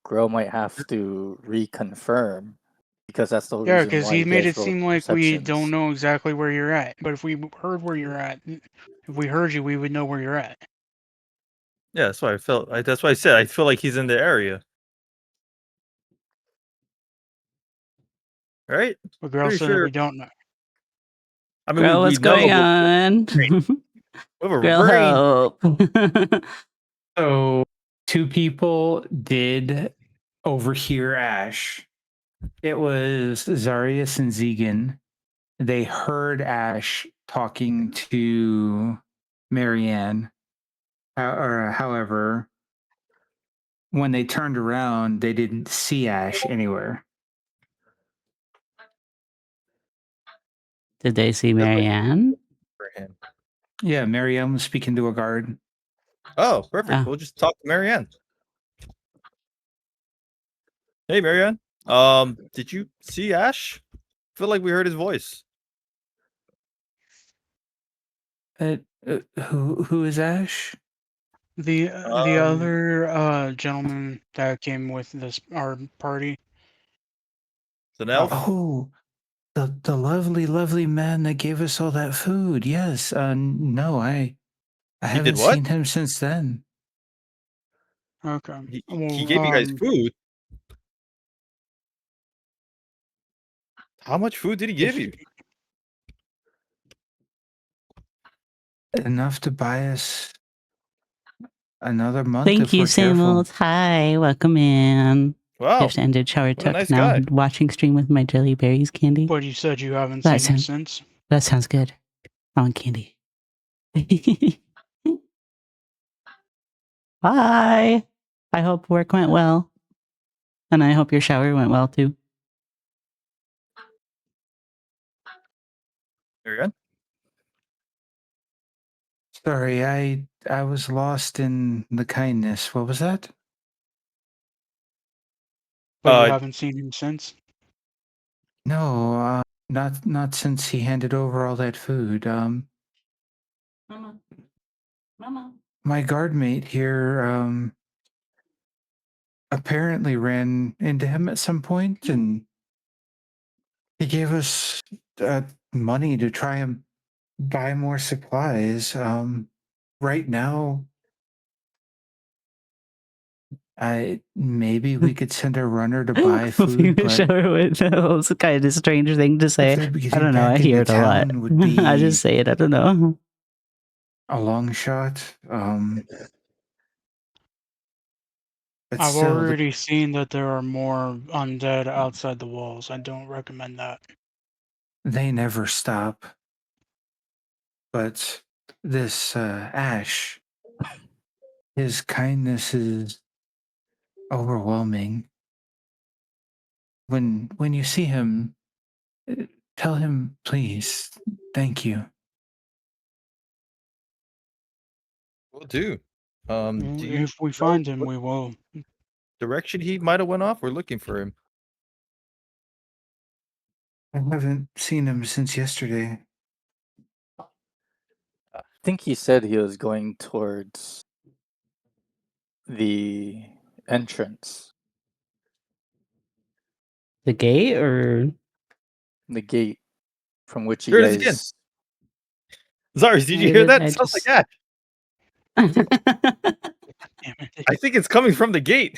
Grill might have to reconfirm because that's the Yeah, reason because why he you made guys it rolled seem like we don't perceptions. know exactly where you're at. But if we heard where you're at, if we heard you, we would know where you're at. Yeah, that's why I felt. That's why I said I feel like he's in the area. Right? But Grill Pretty said that sure. we don't know. I mean, Girl, we what's know, going but on? we have a Girl, brain. help. So 2 people did overhear Ash. It was Zarius and Zegan. They heard Ash talking to Marianne. However, when they turned around, they didn't see Ash anywhere. Did they see Marianne? For him. Yeah, Marianne was speaking to a guard. Oh, perfect. Oh. We'll just talk to Marianne. Hey, Marianne. Did you see Ash? I feel like we heard his voice. Who is Ash? The Um, other gentleman that came with our party. It's an elf. Oh, the lovely man that gave us all that food. Yes. No, I He haven't did what? seen him since then. Okay. He Well, gave you guys food. How much food did he give you? Enough to buy us another month Thank if you, we're careful. Samuels. Hi, welcome in. Wow, Just ended shower what a tuck. nice Now guy. watching stream with my jelly berries candy. But you said you haven't That seen him sounds- since. That sounds good. I want candy. Hi. I hope work went well. And I hope your shower went well too. Marianne? Sorry, I was lost in the kindness. What was that? But you haven't seen him since. No, not since he handed over all that food. Mama. Mama. My guard mate here, apparently ran into him at some point, and he gave us money to try and buy more supplies. Right now, maybe we could send a runner to buy food, but Shower with was kind of strange thing to say. they're I getting don't know. I back hear into it a lot. town would I be just say it. I don't know. a long shot. But I've still, already seen that there are more undead outside the walls. I don't recommend that. they never stop. But this Ash, his kindness is overwhelming. When you see him, tell him, please, thank you. Will do. Do you If we know find him, what we will. direction he might have went off? We're looking for him. I haven't seen him since yesterday. I think he said he was going towards the entrance, The gate or the gate from which you Here it is again. guys. Zarius, did you hear that? I Sounds like just- Ash. Damn it. I think it's coming from the gate.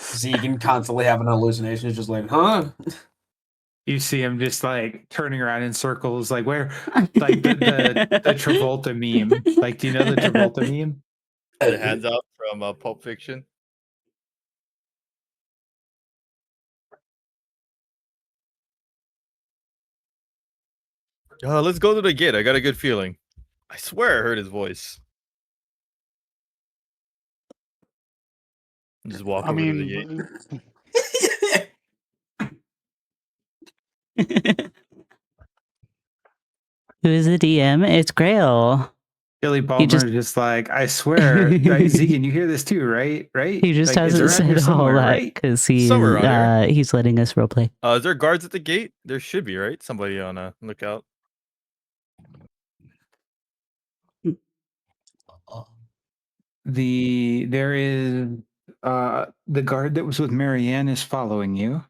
Zegan constantly having hallucinations, just like, huh? You see him just like turning around in circles, like where, like the Travolta meme. Like, do you know the Travolta meme? The hands out from Pulp Fiction. Let's go to the gate. I got a good feeling. I swear I heard his voice. Just walk I over to the gate. mean, Who's the DM? It's Grail. Billy Palmer just- is just like, I swear, like, Zegan, you hear this too, right? Right? He just Like, it's hasn't around here said a whole somewhere, lot right? because he's Somewhere around here. he's letting us roleplay. Is there guards at the gate? There should be, right? Somebody on a lookout. There is The guard that was with Marianne is following you.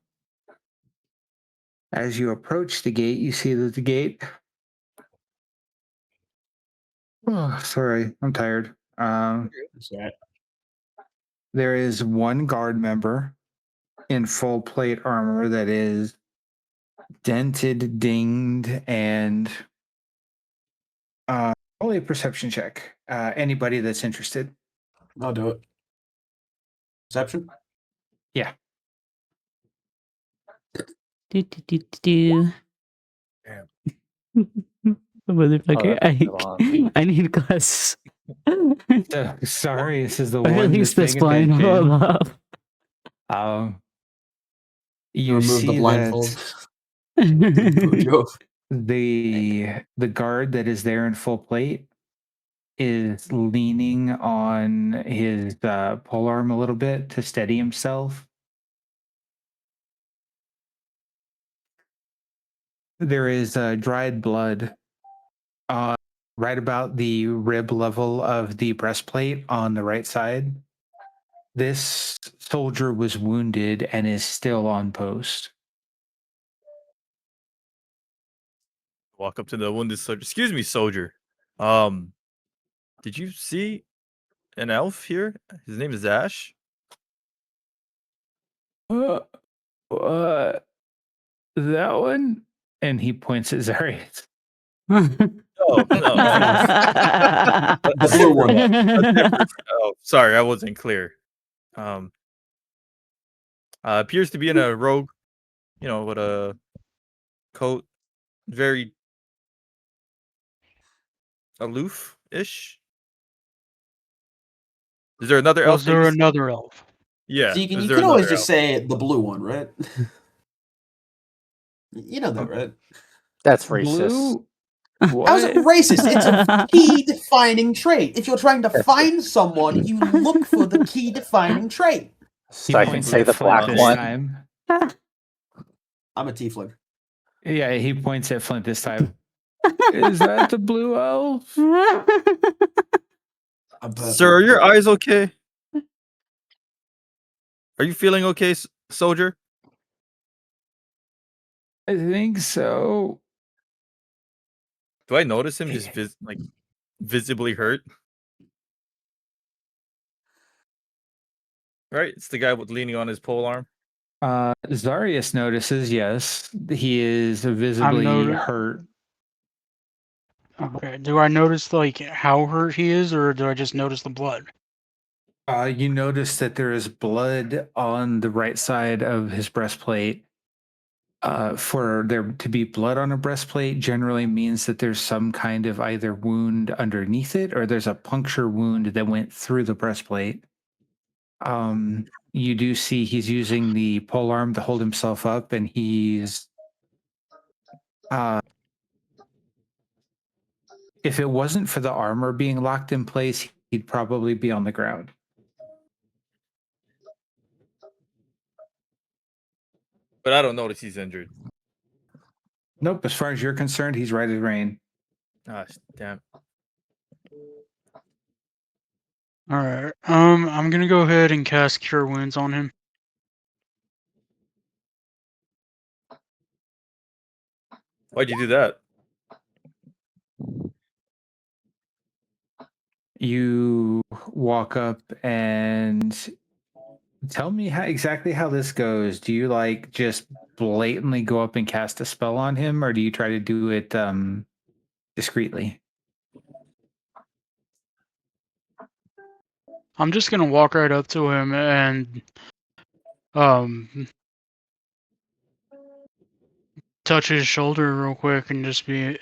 As you approach the gate, you see that the gate. Oh, sorry, I'm tired. There is one guard member in full plate armor that is dented, dinged, and only a perception check. Anybody that's interested. I'll do it. Perception? Yeah. Do, do, do, do, do. Damn. Motherfucker, that's still I need glasses. So, sorry, this is the Or at one least that's this paying attention. blindfold off. You remove see the blindfold. that the guard that is there in full plate is leaning on his pole arm a little bit to steady himself. There is dried blood right about the rib level of the breastplate on the right side. This soldier was wounded and is still on post. Walk up to the wounded soldier. Excuse me, soldier. Did you see an elf here? His name is Ash. That one? And he points at Zarius. Oh, no. The blue one. Oh, sorry, I wasn't clear. Appears to be in a robe, with a coat, very aloof-ish. Is there another elf? Was there another elf? Yeah. Deacon, is you there can always another just say the blue one, right? You know that, right? That's racist. Blue? How's it racist? It's a key defining trait. If you're trying to find someone, you look for the key defining trait. So I can points say at the Flint black this one. time. I'm a tiefling. Yeah, he points at Flint this time. Is that the blue elf? I'm purple. Sir, are your eyes okay? Are you feeling okay, soldier? I think so. Do I notice him just visibly hurt? Right, it's the guy with leaning on his pole arm. Zarius notices, yes, he is visibly hurt. Okay. Do I notice how hurt he is, or do I just notice the blood? You notice that there is blood on the right side of his breastplate. For there to be blood on a breastplate generally means that there's some kind of either wound underneath it or there's a puncture wound that went through the breastplate. You do see he's using the pole arm to hold himself up, and he's if it wasn't for the armor being locked in place, he'd probably be on the ground. But I don't notice he's injured. Nope, as far as you're concerned, he's right as rain. Gosh, damn. All right. I'm gonna go ahead and cast Cure Wounds on him. Why'd you do that? You walk up and tell me exactly how this goes. Do you just blatantly go up and cast a spell on him, or do you try to do it discreetly? I'm just gonna walk right up to him and touch his shoulder real quick and just be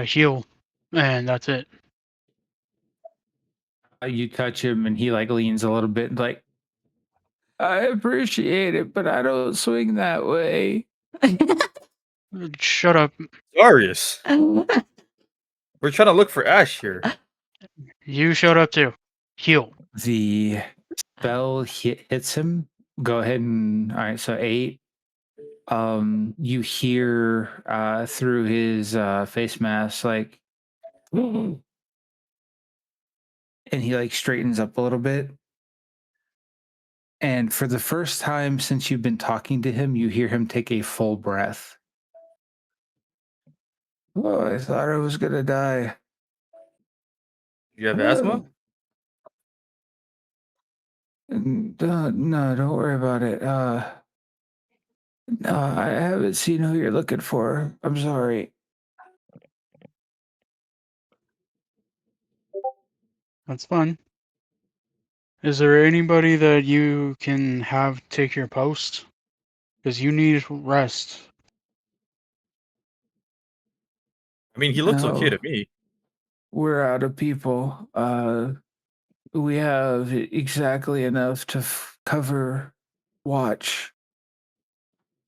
heal, and that's it. You touch him and he leans a little bit like, I appreciate it, but I don't swing that way. Shut up. Darius. We're trying to look for Ash here. You shut up too. Heal. The spell hits him. Go ahead and all right. So 8. You hear through his face mask and he straightens up a little bit. And for the first time since you've been talking to him, you hear him take a full breath. Oh, I thought I was gonna die. You have asthma? No, don't worry about it. No, I haven't seen who you're looking for. I'm sorry. That's fine. Is there anybody that you can have take your post? Because you need rest. I mean, he looks okay to No, me. we're out of people. We have exactly enough to cover watch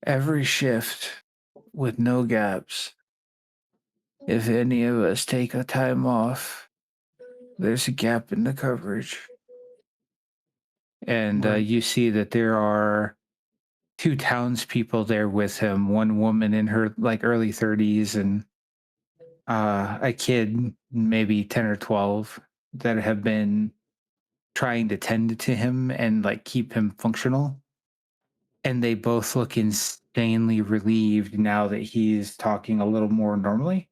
every shift with no gaps. If any of us take a time off, there's a gap in the coverage. And Right. you see that there are two townspeople there with him, one woman in her like early 30s and a kid, maybe 10 or 12, that have been trying to tend to him and like keep him functional. And they both look insanely relieved now that he's talking a little more normally.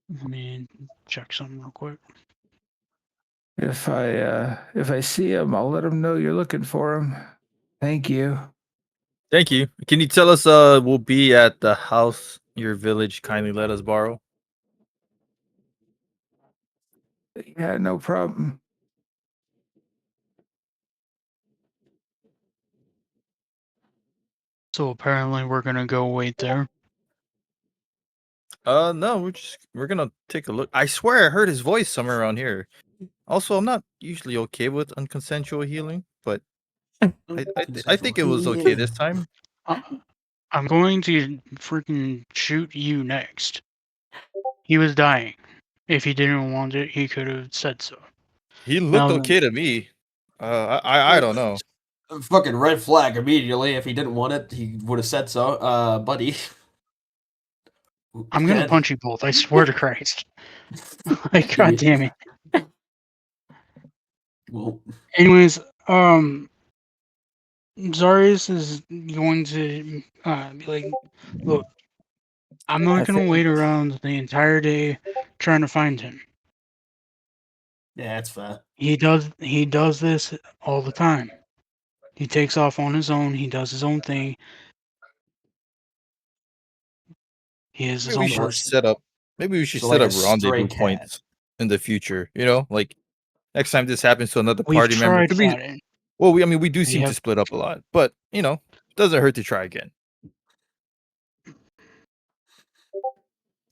Let me check something real quick. If I see him, I'll let him know you're looking for him. Thank you. Thank you. Can you tell us we'll be at the house your village kindly let us borrow? Yeah, no problem. So apparently we're gonna go wait there. No, we're gonna take a look. I swear I heard his voice somewhere around here. Also, I'm not usually okay with unconsensual healing, but I think it was okay this time. I'm going to freaking shoot you next. He was dying. If he didn't want it, he could have said so. He looked Now then, okay to me. I don't know. Fucking red flag immediately. If he didn't want it, he would have said so. Buddy. I'm gonna Ted? punch you both. I swear to Christ. Like, God damn it. Well, Anyways, Zarius is going to be like, look, I'm not I gonna think wait around the entire day trying to find him. yeah, that's fair. He does this all the time. He takes off on his own. He does his own thing. He is his Maybe we own should person. set up. Maybe we should So set like a up stray rendezvous cat. points in the future. You know, like next time this happens to another We've party member. tried 'Cause we, that. well, we do We seem to have split up a lot, but you know, it doesn't hurt to try again.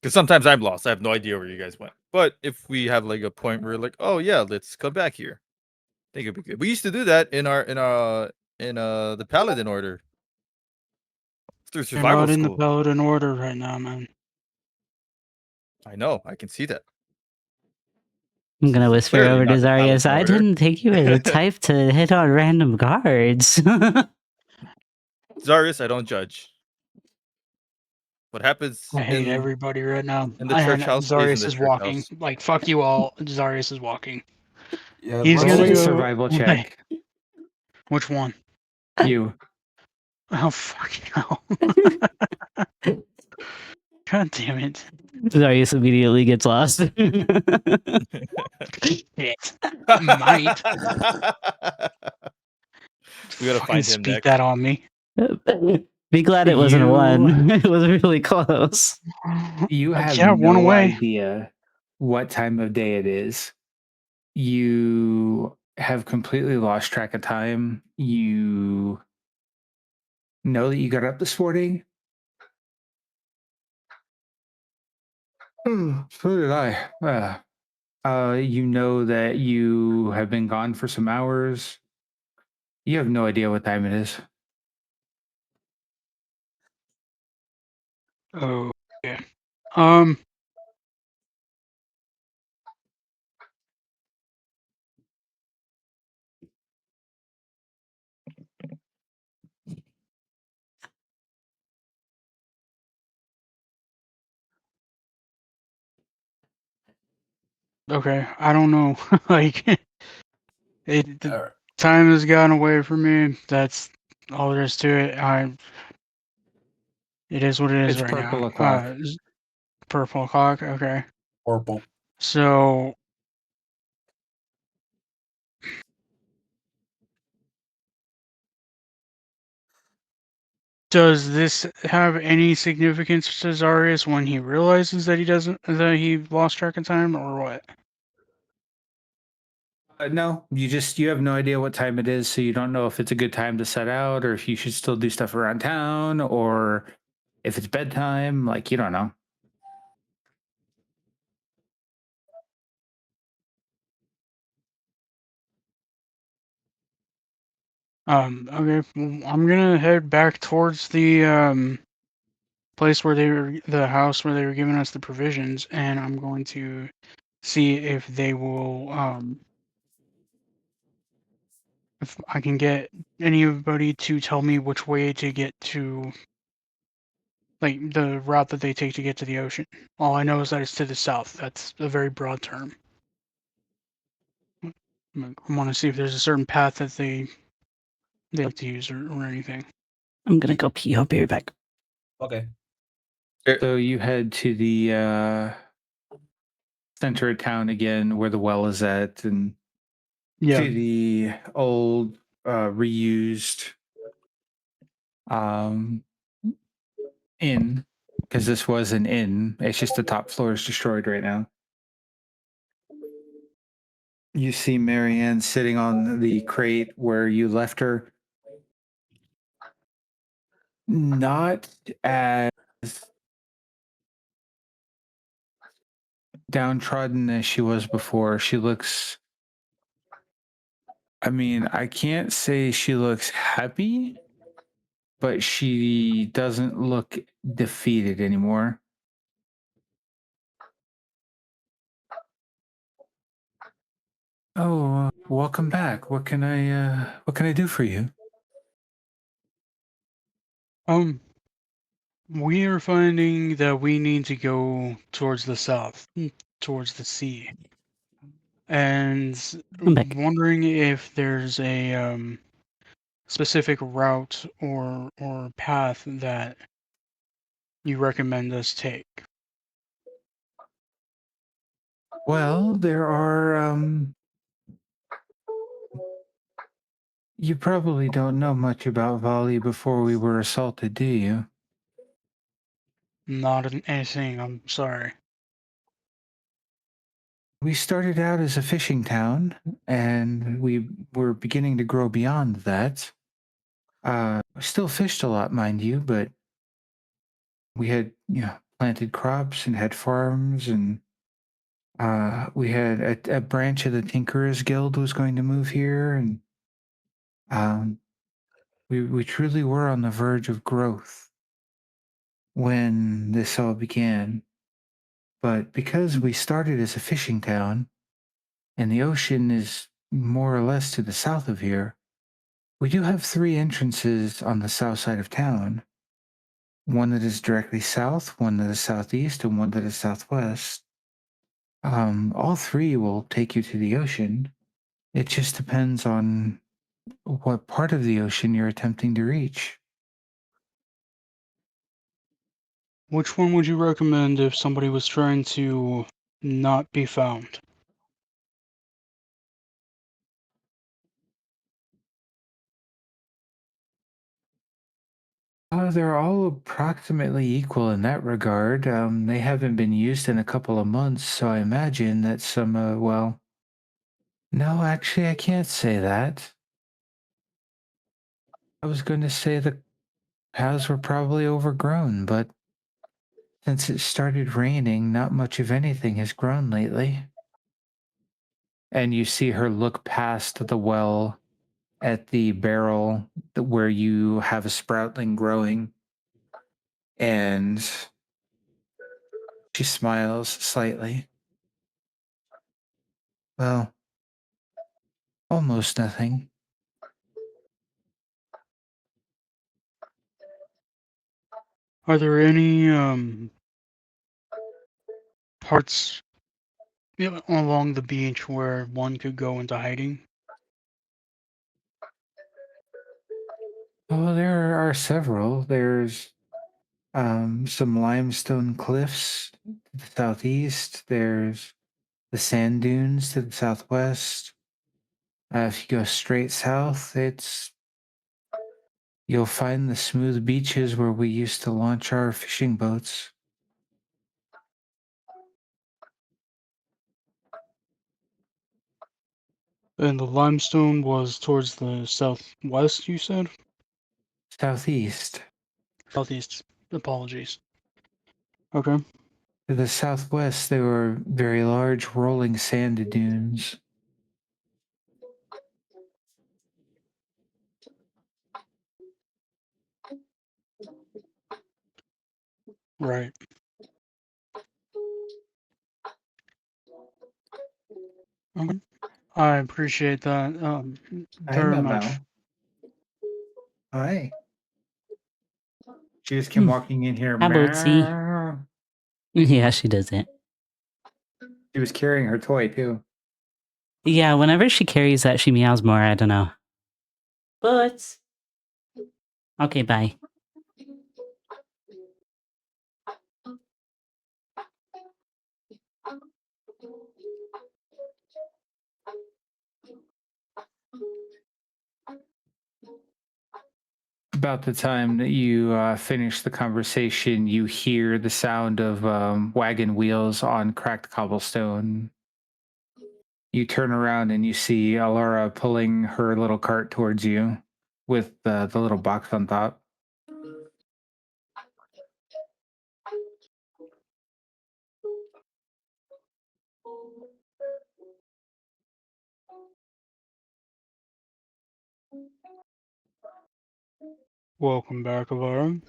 Because sometimes I'm lost. I have no idea where you guys went. But if we have like a point where like, oh yeah, let's come back here. I think it'd be good. We used to do that in the Paladin Order through You're survival not in the school. Paladin Order right now, man. I know. I can see that. I'm gonna whisper Clearly over to not the Zarius. Paladin I Order. didn't think you were the type to hit on random guards. Zarius, I don't judge. What happens I hate everybody right now. in the church house stays in Zarius the is church walking. house. Like, fuck you all. Zarius is walking. Yeah, He's roll gonna a go. survival check. Which one? You. Oh, fuck hell. God damn it. Zarius immediately gets lost. Shit. Might. We gotta Fucking find him speak next. that on me. Be glad it wasn't a You 1. It was really close. you have Yeah, one no away. idea what time of day it is. You have completely lost track of time. You know that you got up this morning. So did I. You know that you have been gone for some hours. You have no idea what time it is. Oh, yeah. Um, Okay, I don't know. Like, the All right. time has gone away from me. That's all there is to it. It is what it is It's right now. purple o'clock. Purple clock. Okay, Purple. so does this have any significance to Zarius when he realizes that he lost track of time, or what? No, you have no idea what time it is, so you don't know if it's a good time to set out, or if you should still do stuff around town, or if it's bedtime. Like, you don't know. Okay, well, I'm gonna head back towards the place where the house where they were giving us the provisions, and I'm going to see if they will, if I can get anybody to tell me which way to get to, like, the route that they take to get to the ocean. All I know is that it's to the south. That's a very broad term. I want to see if there's a certain path that they like to use or anything. I'm gonna go pee. I'll be right back. Okay. So you head to the center of town again, where the well is at, and Yeah. to the old reused um inn, because this was an inn. It's just the top floor is destroyed right now. You see Marianne sitting on the crate where you left her. Not as downtrodden as she was before. She looks, I mean, I can't say she looks happy, but she doesn't look defeated anymore. Oh, welcome back. What can I do for you? We are finding that we need to go towards the south, towards the sea, and I'm back. wondering if there's a specific route or path that you recommend us take. Well, there are you probably don't know much about Vhali before we were assaulted, do you? Not anything. I'm sorry. We started out as a fishing town, and we were beginning to grow beyond that. Still fished a lot, mind you, but we had, planted crops and had farms, and we had a branch of the Tinkerers Guild was going to move here, and um, we truly were on the verge of growth when this all began. But because we started as a fishing town, and the ocean is more or less to the south of here, we do have 3 entrances on the south side of town. One that is directly south, one that is southeast, and one that is southwest. All 3 will take you to the ocean. It just depends on what part of the ocean you're attempting to reach. Which one would you recommend if somebody was trying to not be found? They're all approximately equal in that regard. They haven't been used in a couple of months, so I imagine that some, well, no, actually, I can't say that. I was going to say the paths were probably overgrown, but since it started raining, not much of anything has grown lately. And you see her look past the well at the barrel where you have a sproutling growing, and she smiles slightly. Well, almost nothing. Are there any parts along the beach where one could go into hiding? Oh, there are several. There's some limestone cliffs to the southeast. There's the sand dunes to the southwest. If you go straight south, you'll find the smooth beaches where we used to launch our fishing boats. And the limestone was towards the southwest, you said? Southeast. Southeast. Apologies. Okay. To the southwest, there were very large rolling sand dunes. Right. Okay. I appreciate that very much. Hi. She just came walking in here. Hi, Bootsy. Meow. Yeah, she does it. She was carrying her toy too. Yeah, whenever she carries that, she meows more. I don't know. But okay, bye. About the time that you finish the conversation, you hear the sound of wagon wheels on cracked cobblestone. You turn around and you see Alara pulling her little cart towards you with the little box on top. Welcome back, Avara.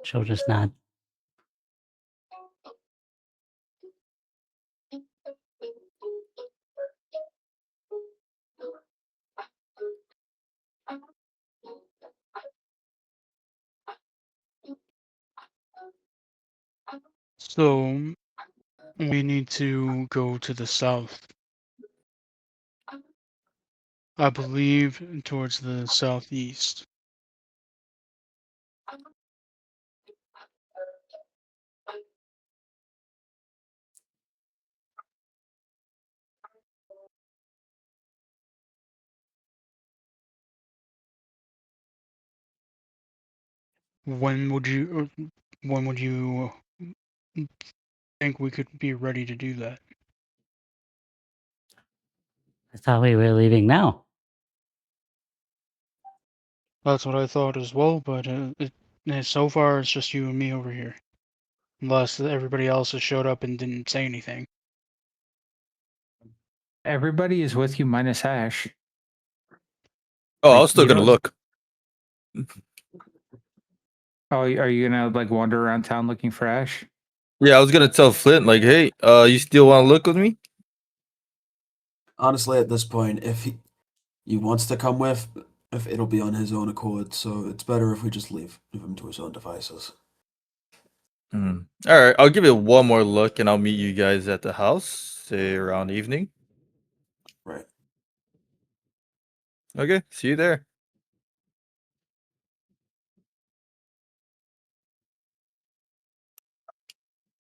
She'll just nod. So, we need to go to the south. I believe towards the southeast. When would you think we could be ready to do that? I thought we were leaving now. That's what I thought as well, but so far it's just you and me over here. Unless everybody else has showed up and didn't say anything. Everybody is with you minus Ash. Oh, I Like, was still you gonna don't- look. Oh, are you gonna like wander around town looking for Ash? Yeah, I was gonna tell Flint, like, hey, you still want to look with me? Honestly, at this point, if he wants to come with, if it'll be on his own accord, so it's better if we just leave him to his own devices. All right, I'll give it one more look, and I'll meet you guys at the house, say around evening. Right. Okay, see you there.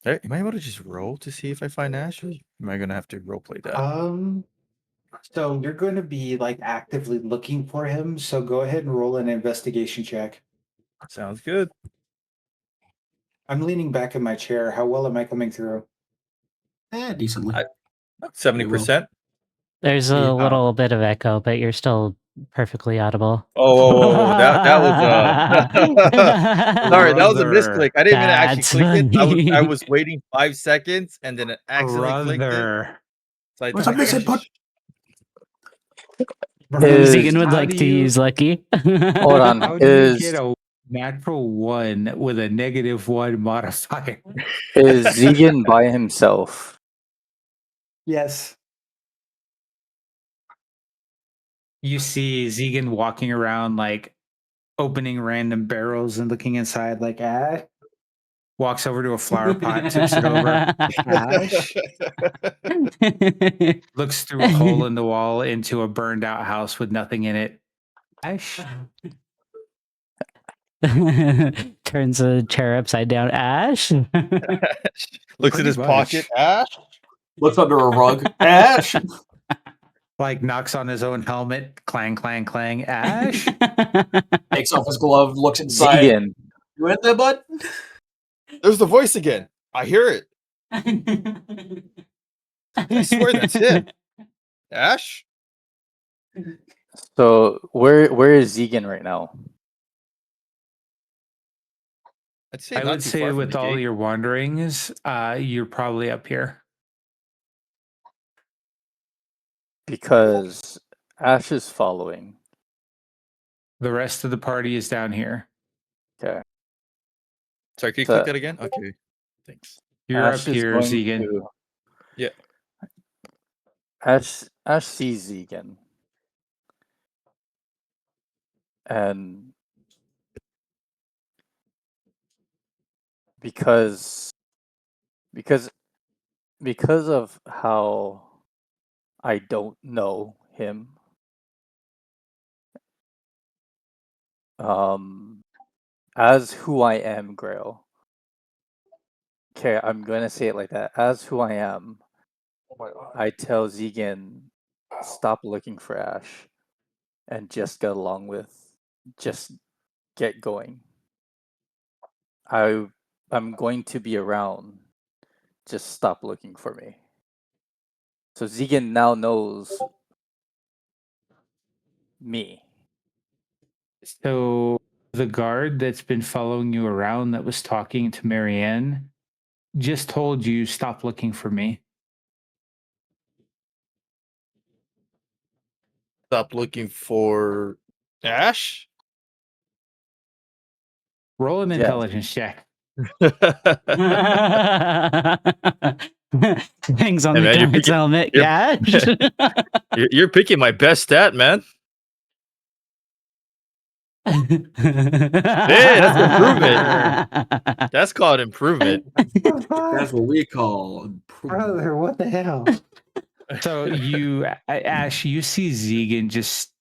Hey, am I able to just roll to see if I find Ash? Or am I gonna have to role play that? So you're going to be like actively looking for him. So go ahead and roll an investigation check. Sounds good. I'm leaning back in my chair. How well am I coming through? Decently. 70%. There's a Yeah. little bit of echo, but you're still perfectly audible. Oh, that was sorry, that was a Brother. misclick. I didn't even actually That's click it. I funny. was waiting 5 seconds and then it accidentally clicked it. Brother. So I What's up, Miss Input? Zegan would How like do to you- use Lucky. Hold on. How do you Is get a natural 1 with a -1 modifier? is Zegan by himself? Yes. You see Zegan walking around, like opening random barrels and looking inside, like, ah. walks over to a flower pot, tips it over. Ash looks through a hole in the wall into a burned out house with nothing in it. Ash. Turns a chair upside down. Ash. Looks Pretty in his much. pocket. Ash. Looks under a rug. Ash. Like knocks on his own helmet. Clang, clang, clang. Ash. Takes off his glove. Looks inside. Zigan. You in there, bud? There's the voice again. I hear it. I swear that's him. Ash. So where is Zigan right now? I'd say I not would too say far from with the all gate. your wanderings, you're probably up here. Because Ash is following. The rest of the party is down here. Okay. Sorry, can you So- click that again? Okay. Thanks. You're Ash up is here, going Zegan. to- Yeah. Ash sees Zigan. And because of how I don't know him, as who I am, Grail. Okay, I'm gonna say it like that. As who I am, Oh my god. I tell Zigan, stop looking for Ash and just get along with, just get going. I'm going to be around. Just stop looking for me. So Zigan now knows me. So the guard that's been following you around that was talking to Marianne just told you stop looking for me. Stop looking for Ash. Roll an Yes. intelligence check. Hangs on Hey, the man, you're guard's picking- helmet. you're- Yeah. You're picking my best stat, man. Hey, that's improvement. That's called improvement. That's what we call improvement. what the hell? So you, Ash, you see Zegan just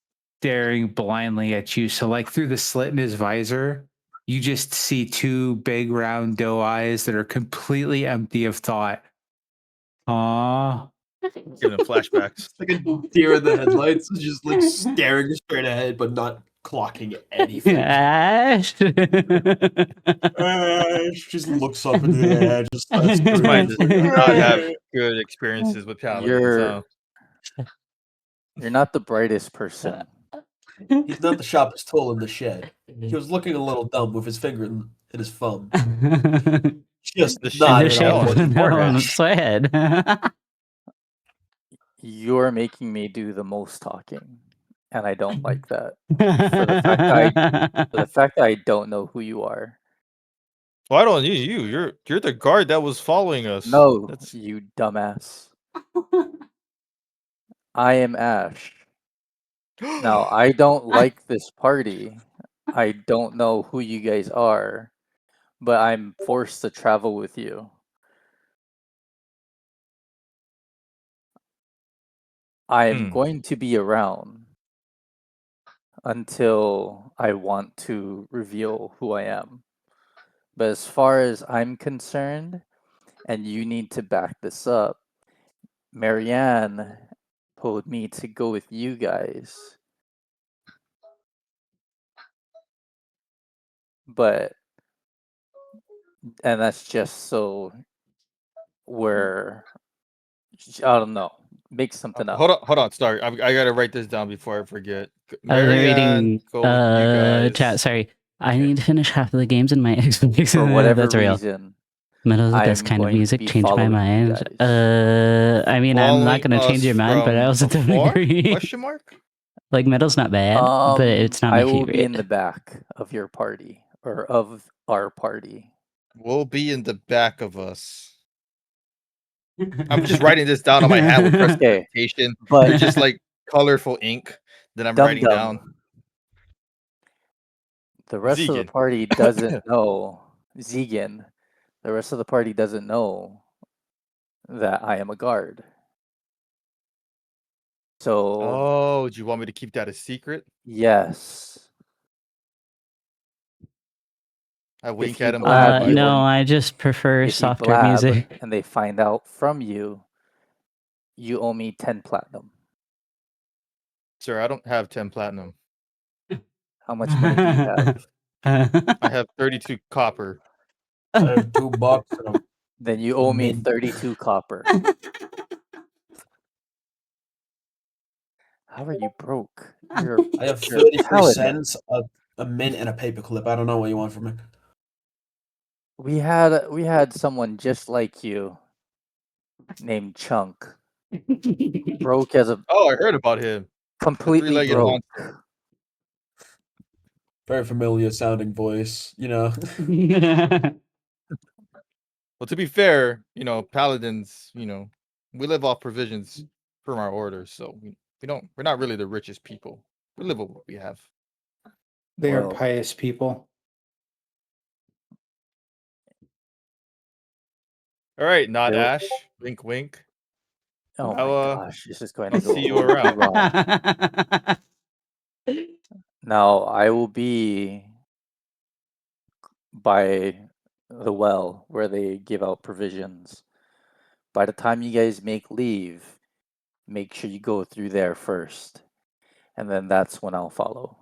staring blindly at you. So like through the slit in his visor, you just see two big round doe eyes that are completely empty of thought. Aww. Giving him flashbacks. It's like a deer in the headlights, is just like staring straight ahead, but not clocking anything. Ash. Ash just looks up into the air, just starts This mind does not have screaming. good experiences with paladins. You're huh? you're not the brightest person. He's not the sharpest tool in the shed. He was looking a little dumb with his finger in his thumb. Just The not shit at shell all on his looking for forehead. Ash. Sweathead. You're making me do the most talking, and I don't like that. For the fact For the fact that I don't know who you are. Well, I don't need you. You're the guard that was following us. No, That's you dumbass. I am Ash. Now, I don't like this party. I don't know who you guys are, but I'm forced to travel with you. I am going to be around until I want to reveal who I am. But as far as I'm concerned, and you need to back this up, Marianne told me to go with you guys. And that's just so I don't know, make something up. Hold on. Sorry, I gotta write this down before I forget. I was Marianne, reading go with you guys. chat. Sorry, I need to finish half of the games in my Xbox. For whatever That's real. reason, Metal's the I best am kind of going to music. be Changed my following you mind. guys. I mean, I'm not Following gonna change your us mind, but I from also don't afar? agree. Question mark? Like metal's not bad, but it's not my I will favorite. be in the back of your party, or of our party. We'll be in the back of us. I'm just writing this down on my hat with prestidigitation. But It's just like colorful ink that I'm writing down. The rest of the Zigan. party doesn't know Zigan, The rest of the party doesn't know that I am a guard. So, Oh, do you want me to keep that a secret? yes. I wink you at him. blab, open-eyed. you No, own- I just prefer If you softer blab music. and they find out from you, you owe me 10 platinum. Sir, I don't have 10 platinum. How much money do you have? I have 32 copper. I have $2 and Then you owe me Mint. 32 copper. How are you broke? You're I have you're a 33 paladin. cents, a mint, and a paperclip. I don't know what you want from me. We had someone just like you named Chunk. Broke as a Oh, I heard about him. The completely three-legged broke. monster. Very familiar sounding voice, you know. Well, to be fair, paladins, we live off provisions from our orders, so we're not really the richest people. We live with what we have. They are Well- pious people. All right, not They were- Ash. Wink, wink. Oh I'll, my gosh, this is going to go see you over too around. well. Now I will be by the well where they give out provisions. By the time you guys make leave, make sure you go through there first. And then that's when I'll follow.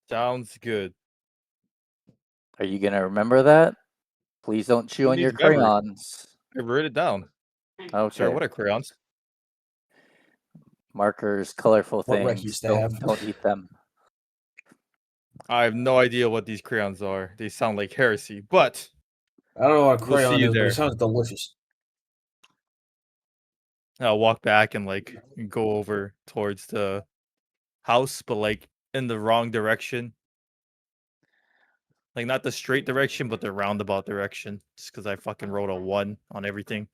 Sounds good. Are you gonna remember that? Please don't chew Who on your needs memory? crayons. I wrote it down. Okay. Sir, what are crayons? Markers, colorful What things. recce's they have? Don't eat them. I have no idea what these crayons are. They sound like heresy, but I don't know what a We'll see crayon you is, but there. it sounds delicious. I'll walk back and go over towards the house, but in the wrong direction. Like not the straight direction, but the roundabout direction. Just because I fucking wrote a 1 on everything.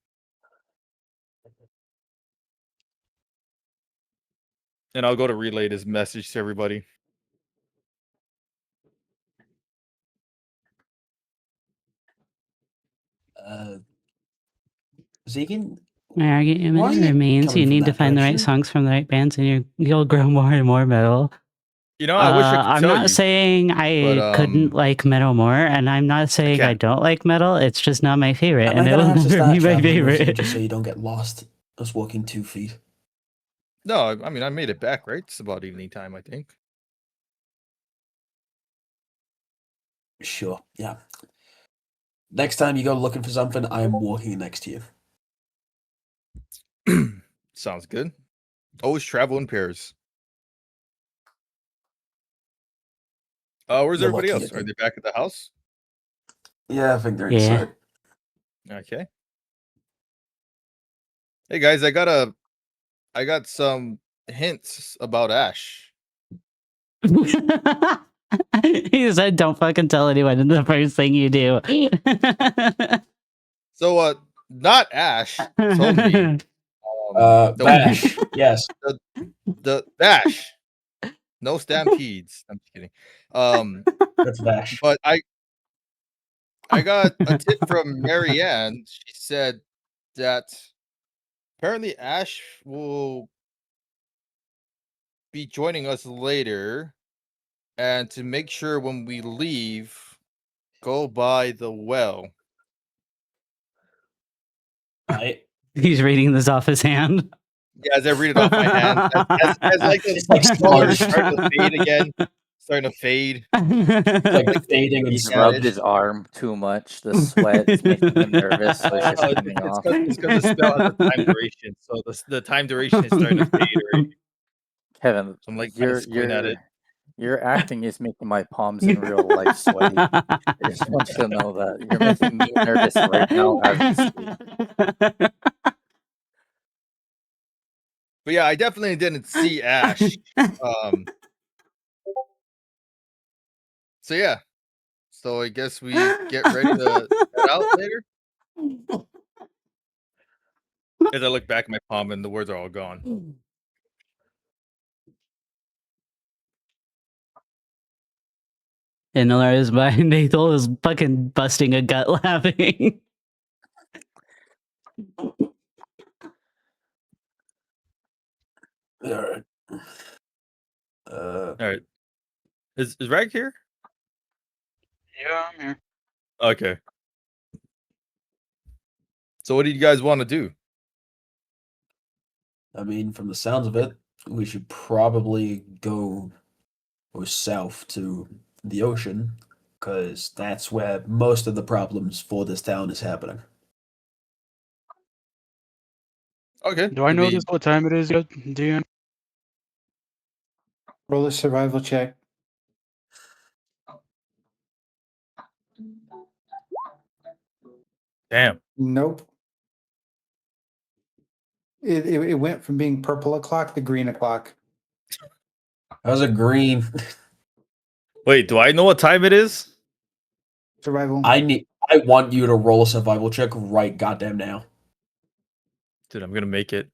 And I'll go to relay this message to everybody. Zegan, My argument why are you remains coming you from need to that find the right direction? songs from the right bands and you'll grow more and more metal. I wish I could I'm tell not you. saying I but, couldn't like metal more, and I'm not saying I can't. don't like metal. It's just not my favorite, Am and I it gonna will have to never start be my traveling with you favorite. just so you don't get lost? Us walking 2 feet. No, I mean I made it back, right? It's about evening time, I think. Sure, yeah. Next time you go looking for something, I am walking next to you. Sounds good. Always travel in pairs. Where's You're everybody lucky, I else? Are think. they back at the house? Yeah, I think they're Yeah. inside. Okay. Hey guys, I got some hints about Ash. He said, "Don't fucking tell anyone." And the first thing you do. So not Ash told me the Bash. Yes. the Bash. No stampedes. I'm just kidding. That's Bash. But I got a tip from Marianne. She said that apparently Ash will be joining us later, and to make sure when we leave, go by the well. He's reading this off his hand. Yeah, as I read it off my hand, as It's like the color is smudged. starting to fade again, starting to fade. Like fading and He's Yeah, rubbed it's- his arm too much. The sweat is making him nervous, so it's just coming off. It's because the spell has a time duration, so the time duration is starting to fade already. Kevin, I'm like kind of squinting at it. your acting is making my palms in real life sweaty. I just want you to know that you're making me nervous right now as we speak. But yeah, I definitely didn't see Ash. So yeah. So I guess we get ready to head out later. As I look back at my palm and the words are all gone. in Alara's mind, Nathal is fucking busting a gut laughing. All right. All right. Is Rag here? Yeah, I'm here. Okay. So what do you guys want to do? I mean, from the sounds of it, we should probably go south to the ocean, because that's where most of the problems for this town is happening. Okay. Do I notice what time it is yet, Dan? Roll a survival check. Damn. Nope. It went from being purple o'clock to green o'clock. How's it green? Wait, do I know what time it is? Survival. I want you to roll a survival check right goddamn now. Dude, I'm gonna make it.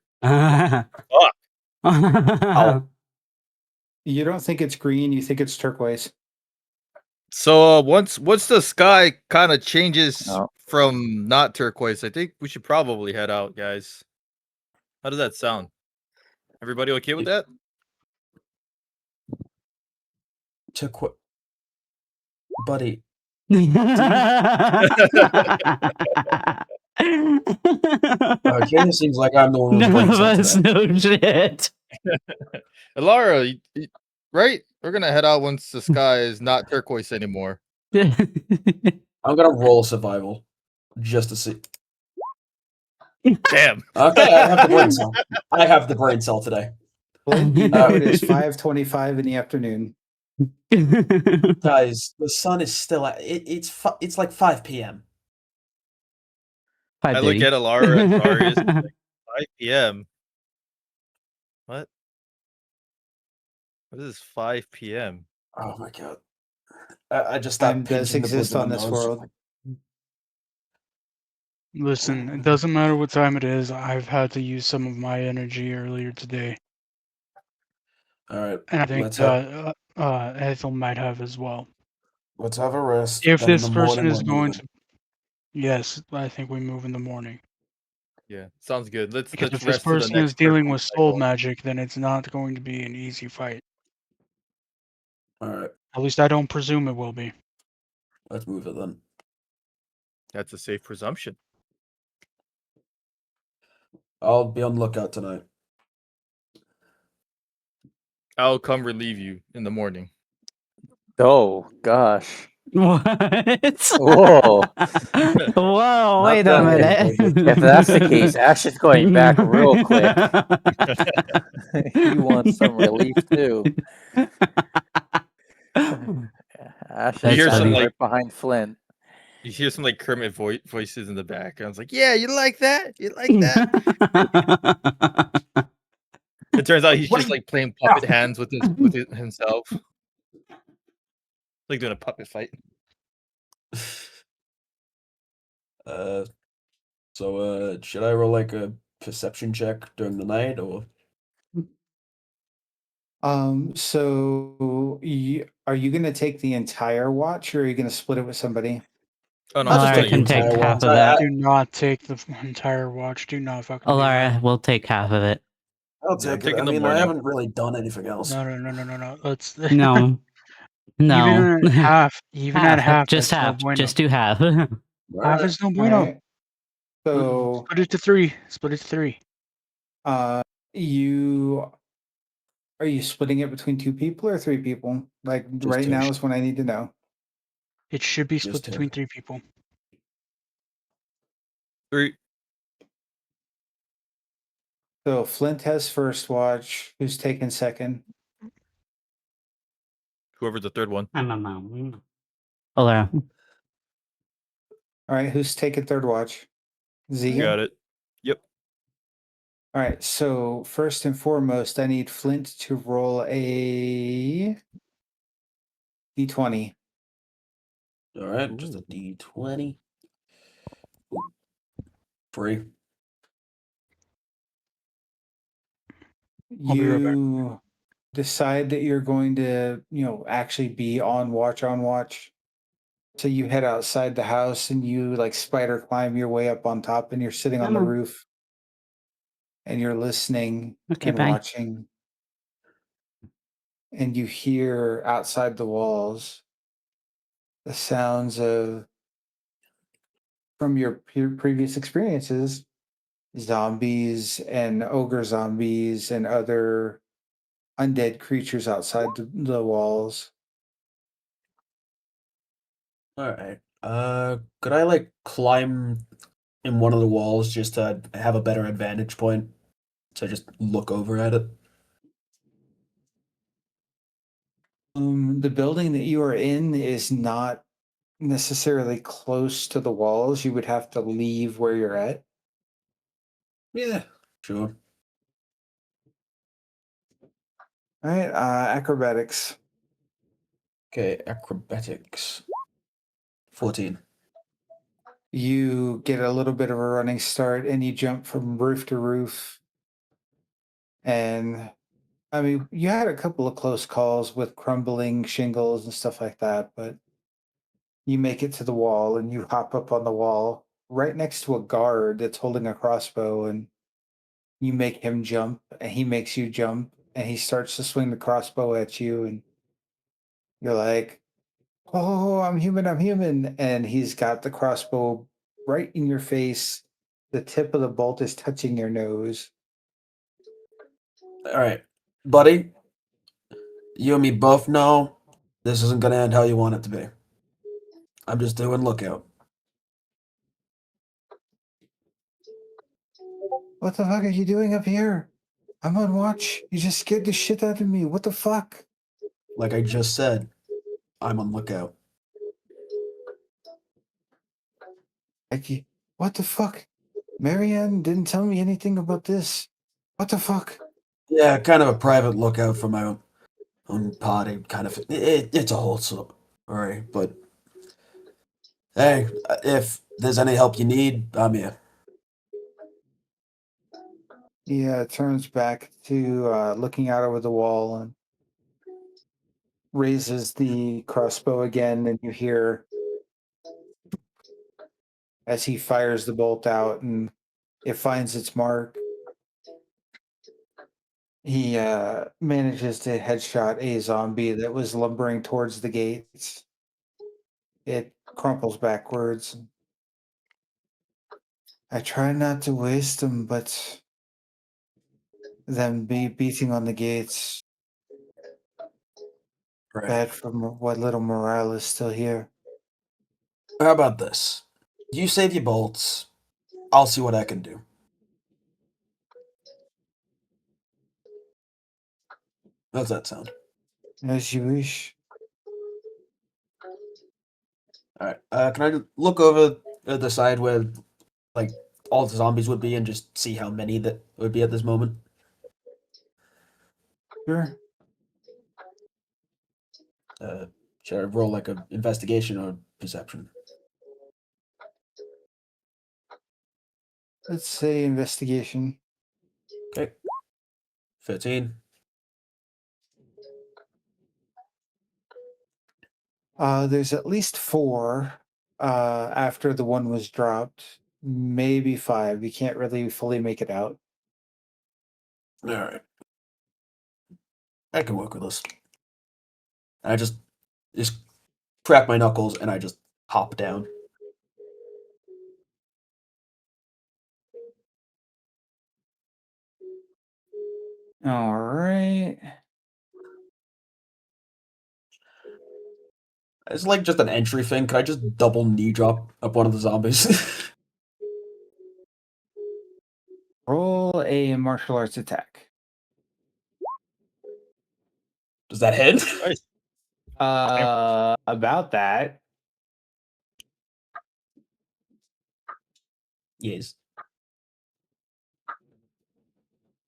You don't think it's green, you think it's turquoise. So once the sky kind of changes No. from not turquoise, I think we should probably head out, guys. How does that sound? Everybody okay with that? Buddy, okay, it seems like I'm the one who's None brain of cell us today. know shit. Lara, right? We're gonna head out once the sky is not turquoise anymore. I'm gonna roll survival just to see. Damn. Okay, I have the brain cell. I have the brain cell today. Flint, you know it is 5:25 in the afternoon. Guys, the sun is still at it's like 5 p.m. I look at Alara and Darius, like 5 p.m. What? What is 5 p.m.? Oh my god. I just stopped Time does pinching the exist blue on this nose. world. Listen, it doesn't matter what time it is. I've had to use some of my energy earlier today, All right, and I think Ethel might have as well. let's have a rest. If then in this the person morning is we're going moving. to, yes, I think we move in the morning. Yeah, sounds good. Let's Because if this rest to the person next is dealing purple with soul cycle. magic, then it's not going to be an easy fight. All right, At least I don't presume it will be. let's move it then. That's a safe presumption. I'll be on the lookout tonight. I'll come relieve you in the morning. Oh gosh. What? Whoa. Whoa, wait a that way, minute. If that's the case, Ash is going back real quick. He wants some relief too. Ash That's is hear some, standing funny. right behind Flint. You hear some like Kermit voices in the background. It's like, yeah, you like that? You like that? It turns out he's just like playing puppet hands with himself. Like doing a puppet fight. So should I roll like a perception check during the night or? So are you going to take the entire watch, or are you going to split it with somebody? Oh no, I'll just Alara take can the take entire half one. of it. Do not take the entire watch. Do not fucking do that. Alara will take half of it. I'll Yeah, take take it. I in the mean, I morning. haven't really done anything else. No. Let's No. No. even at half. Even at half, Just that's no half. bueno. Just do half. Half Alright. is no All bueno. right. So Split it to three. Split it to three. you are you splitting it between 2 people or 3 people? Like right two. now is when I need to know. It should be Just split two. between 3 people. 3. So Flint has first watch. Who's taking second? Whoever's the third one. I'm a mom. Alara. All right, who's taking third watch? Z. Got it. Yep. All right, so first and foremost, I need Flint to roll a d20. Alright, just a D20. Free. I'll be right back. decide that you're going to, actually be on watch, So you head outside the house and you like spider climb your way up on top and you're sitting on the roof and you're listening Okay, and bye. watching. And you hear outside the walls the sounds of, from your previous experiences, zombies and ogre zombies and other undead creatures outside the walls. All right. Could I like climb in one of the walls just to have a better advantage point? So just look over at it. The building that you are in is not necessarily close to the walls. You would have to leave where you're at. Yeah, sure. All right, acrobatics. Okay, acrobatics. 14. You get a little bit of a running start and you jump from roof to roof. And I mean, you had a couple of close calls with crumbling shingles and stuff like that, but you make it to the wall and you hop up on the wall right next to a guard that's holding a crossbow, and you make him jump and he makes you jump and he starts to swing the crossbow at you, and you're like, "Oh, I'm human, I'm human." And he's got the crossbow right in your face. The tip of the bolt is touching your nose. All right, buddy. You and me both know this isn't gonna end how you want it to be. I'm just doing lookout. What the fuck are you doing up here? I'm on watch. You just scared the shit out of me. What the fuck? Like I just said, I'm on lookout. Like, what the fuck? Marianne didn't tell me anything about this. What the fuck? Yeah, kind of a private lookout for my own party. Kind of. It's a whole story, but hey, if there's any help you need, I'm here. He turns back to looking out over the wall and raises the crossbow again, and you hear as he fires the bolt out and it finds its mark. He manages to headshot a zombie that was lumbering towards the gates. It crumples backwards. I try not to waste them, but them beating on the gates, Right. bad for what little morale is still here. How about this? You save your bolts. I'll see what I can do. How's that sound? As you wish. All right. Can I look over the side where, like, all the zombies would be, and just see how many that would be at this moment? Sure. Should I roll like a investigation or perception? Let's say investigation. Okay. 13. There's at least 4 after the one was dropped. Maybe 5. You can't really fully make it out. All right. I can work with this. I just crack my knuckles and I just hop down. All right. It's like just an entry thing. Could I just double knee drop up one of the zombies? Roll a martial arts attack. Does that hit? Nice. About that. Yes.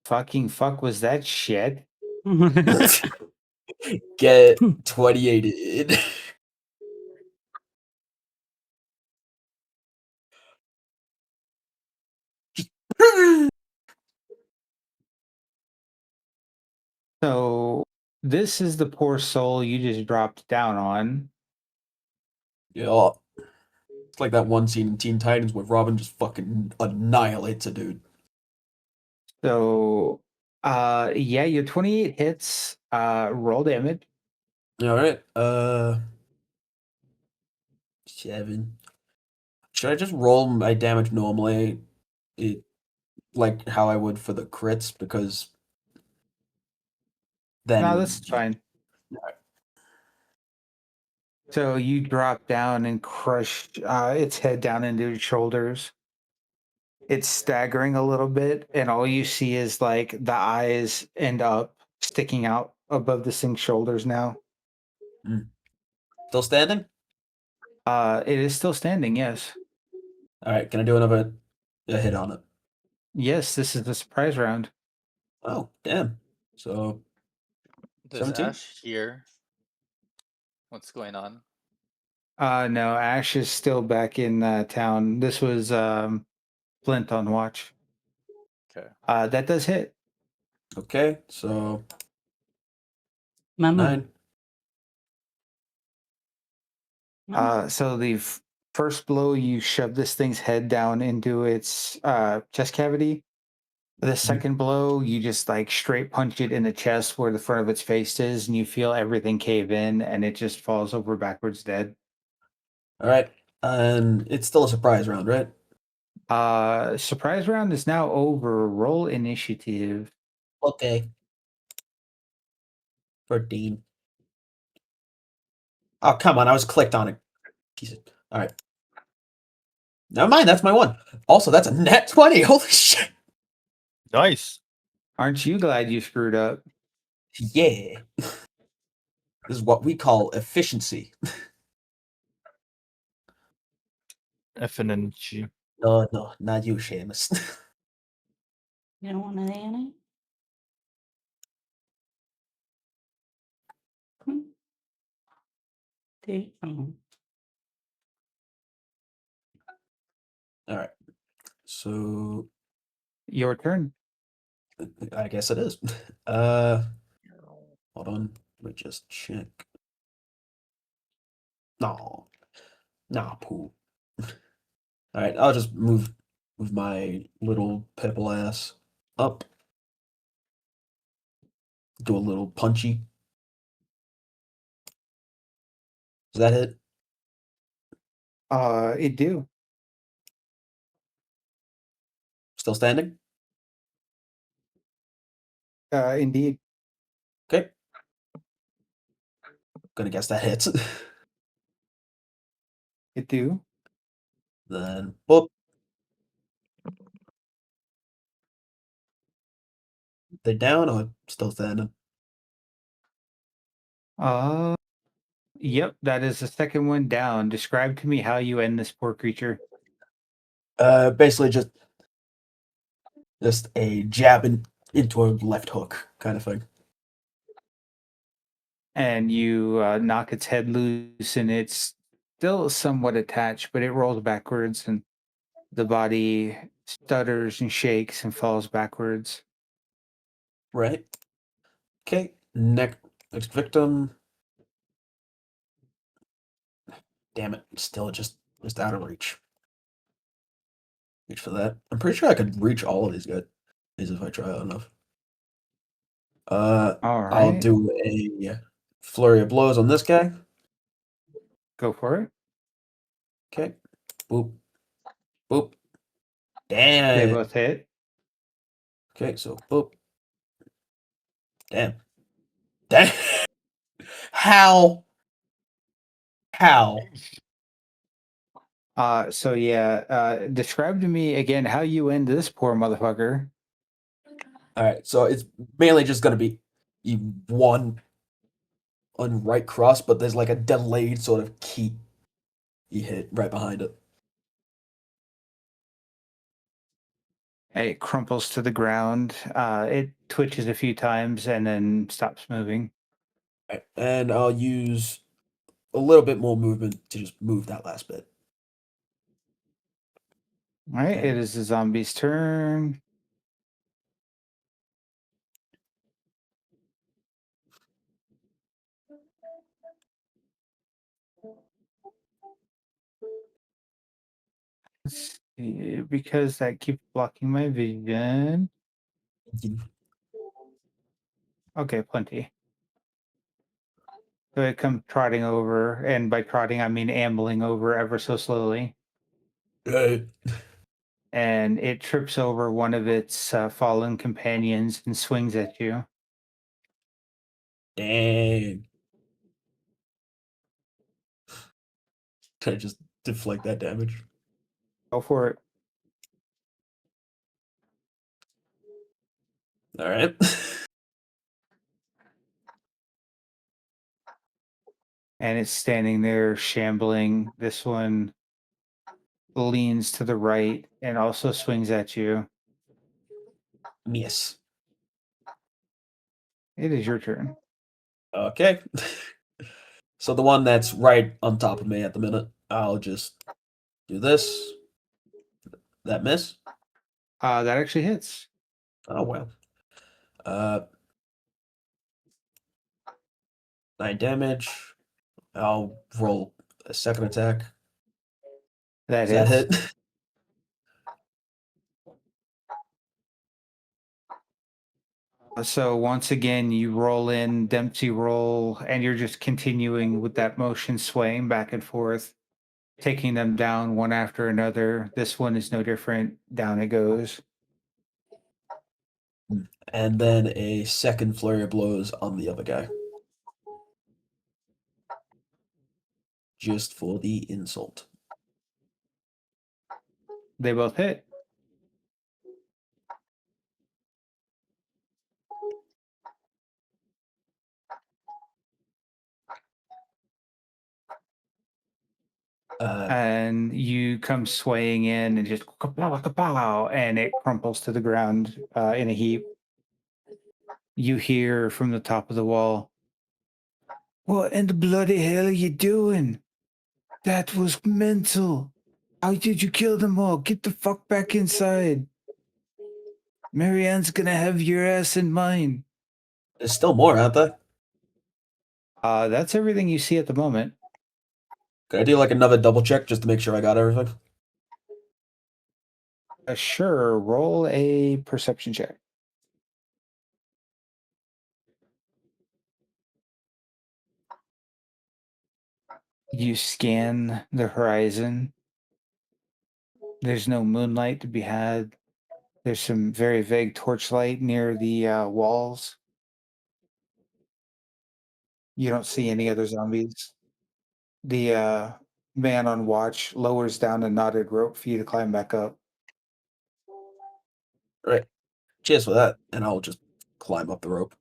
Fucking fuck was that shit? Get 28. So this is the poor soul you just dropped down on. Yeah. It's like that one scene in Teen Titans where Robin just fucking annihilates a dude. So, yeah, your 28 hits. Roll damage. All right. 7. Should I just roll my damage normally? It like how I would for the crits because then No, that's fine. Alright. So you drop down and crush its head down into its shoulders. It's staggering a little bit, and all you see is like the eyes end up sticking out above the thing's shoulders now. Still standing? It is still standing, yes. All right. Can I do another hit on it? Yes, this is the surprise round. Oh, damn. So Does 17? Ash hear what's going on? No, Ash is still back in town. This was Flint on watch. Okay. That does hit. Okay. So Mama. 9. So the first blow, you shove this thing's head down into its chest cavity. The second blow, you just like straight punch it in the chest where the front of its face is, and you feel everything cave in, and it just falls over backwards dead. All right. And it's still a surprise round, right? Surprise round is now over. Roll initiative. Okay. 13. Oh, come on. I was clicked on it. Jesus. All right. Never mind. That's my one. Also, that's a net 20. Holy shit. Nice. Aren't you glad you screwed up? Yeah. This is what we call efficiency. FNNG. No, not you, Seamus. You don't want an Annie? Oh. All right. So Your turn. I guess it is. Hold on. Let me just check. No. Nah, poo. All right, I'll just move my little pimple ass up. Do a little punchy. Does that hit? It do. Still standing? Indeed, Okay. Gonna guess that hits. it do. Then boop. They're down or still standing? Yep, that is the second one down. Describe to me how you end this poor creature. Basically just a jab into a left hook kind of thing. And you knock its head loose, and it's still somewhat attached, but it rolls backwards, and the body stutters and shakes and falls backwards. Right. Okay. Next victim. Damn it. Still just out of reach. Reach for that. I'm pretty sure I could reach all of these guys if I try hard enough. All I'll right, do a flurry of blows on this guy. go for it. Okay. Boop. Boop. They Damn. both hit. Okay, so boop. Damn. Damn. How? How? So yeah, describe to me again how you end this poor motherfucker. All right, so it's mainly just gonna be one on right cross, but there's like a delayed sort of key you hit right behind it. It crumples to the ground. It twitches a few times and then stops moving. Right, and I'll use a little bit more movement to just move that last bit. All right, Okay. it is the zombie's turn. Let's see, because that keeps blocking my vision. Okay, plenty. So it comes trotting over, and by trotting I mean ambling over ever so slowly. And it trips over one of its fallen companions and swings at you. Dang. Can I just deflect that damage? Go for it. All right. And it's standing there shambling. This one leans to the right and also swings at you. Yes. It is your turn. Okay. So the one that's right on top of me at the minute, I'll just do this. That miss? That actually hits. Oh well. 9 damage. I'll roll a second attack. That Does that hits. hit? So once again, you roll in Dempsey roll, and you're just continuing with that motion, swaying back and forth, taking them down one after another. This one is no different. Down it goes. And then a second flurry of blows on the other guy. Just for the insult. They both hit. And you come swaying in and just kapow, kapow, and it crumples to the ground in a heap. You hear from the top of the wall, "What in the bloody hell are you doing? That was mental. How did you kill them all? Get the fuck back inside. Marianne's gonna have your ass in mine." There's still more, aren't there? That's everything you see at the moment. Could I do like another double check just to make sure I got everything? Sure, roll a perception check. You scan the horizon. There's no moonlight to be had. There's some very vague torchlight near the walls. You don't see any other zombies. The man on watch lowers down a knotted rope for you to climb back up. Right. Cheers for that. And I'll just climb up the rope.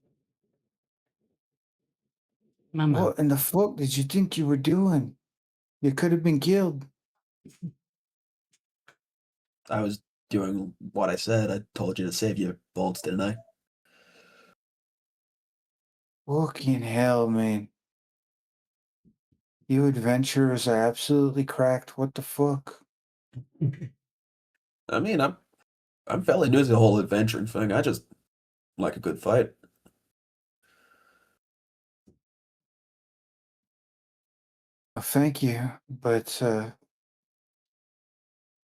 Mama. What in the fuck did you think you were doing? You could have been killed. I was doing what I said. I told you to save your bolts, didn't I? Fucking hell, man. You adventurers are absolutely cracked. What the fuck? I mean, I'm fairly new to the whole adventuring thing. I just like a good fight. Well, thank you, but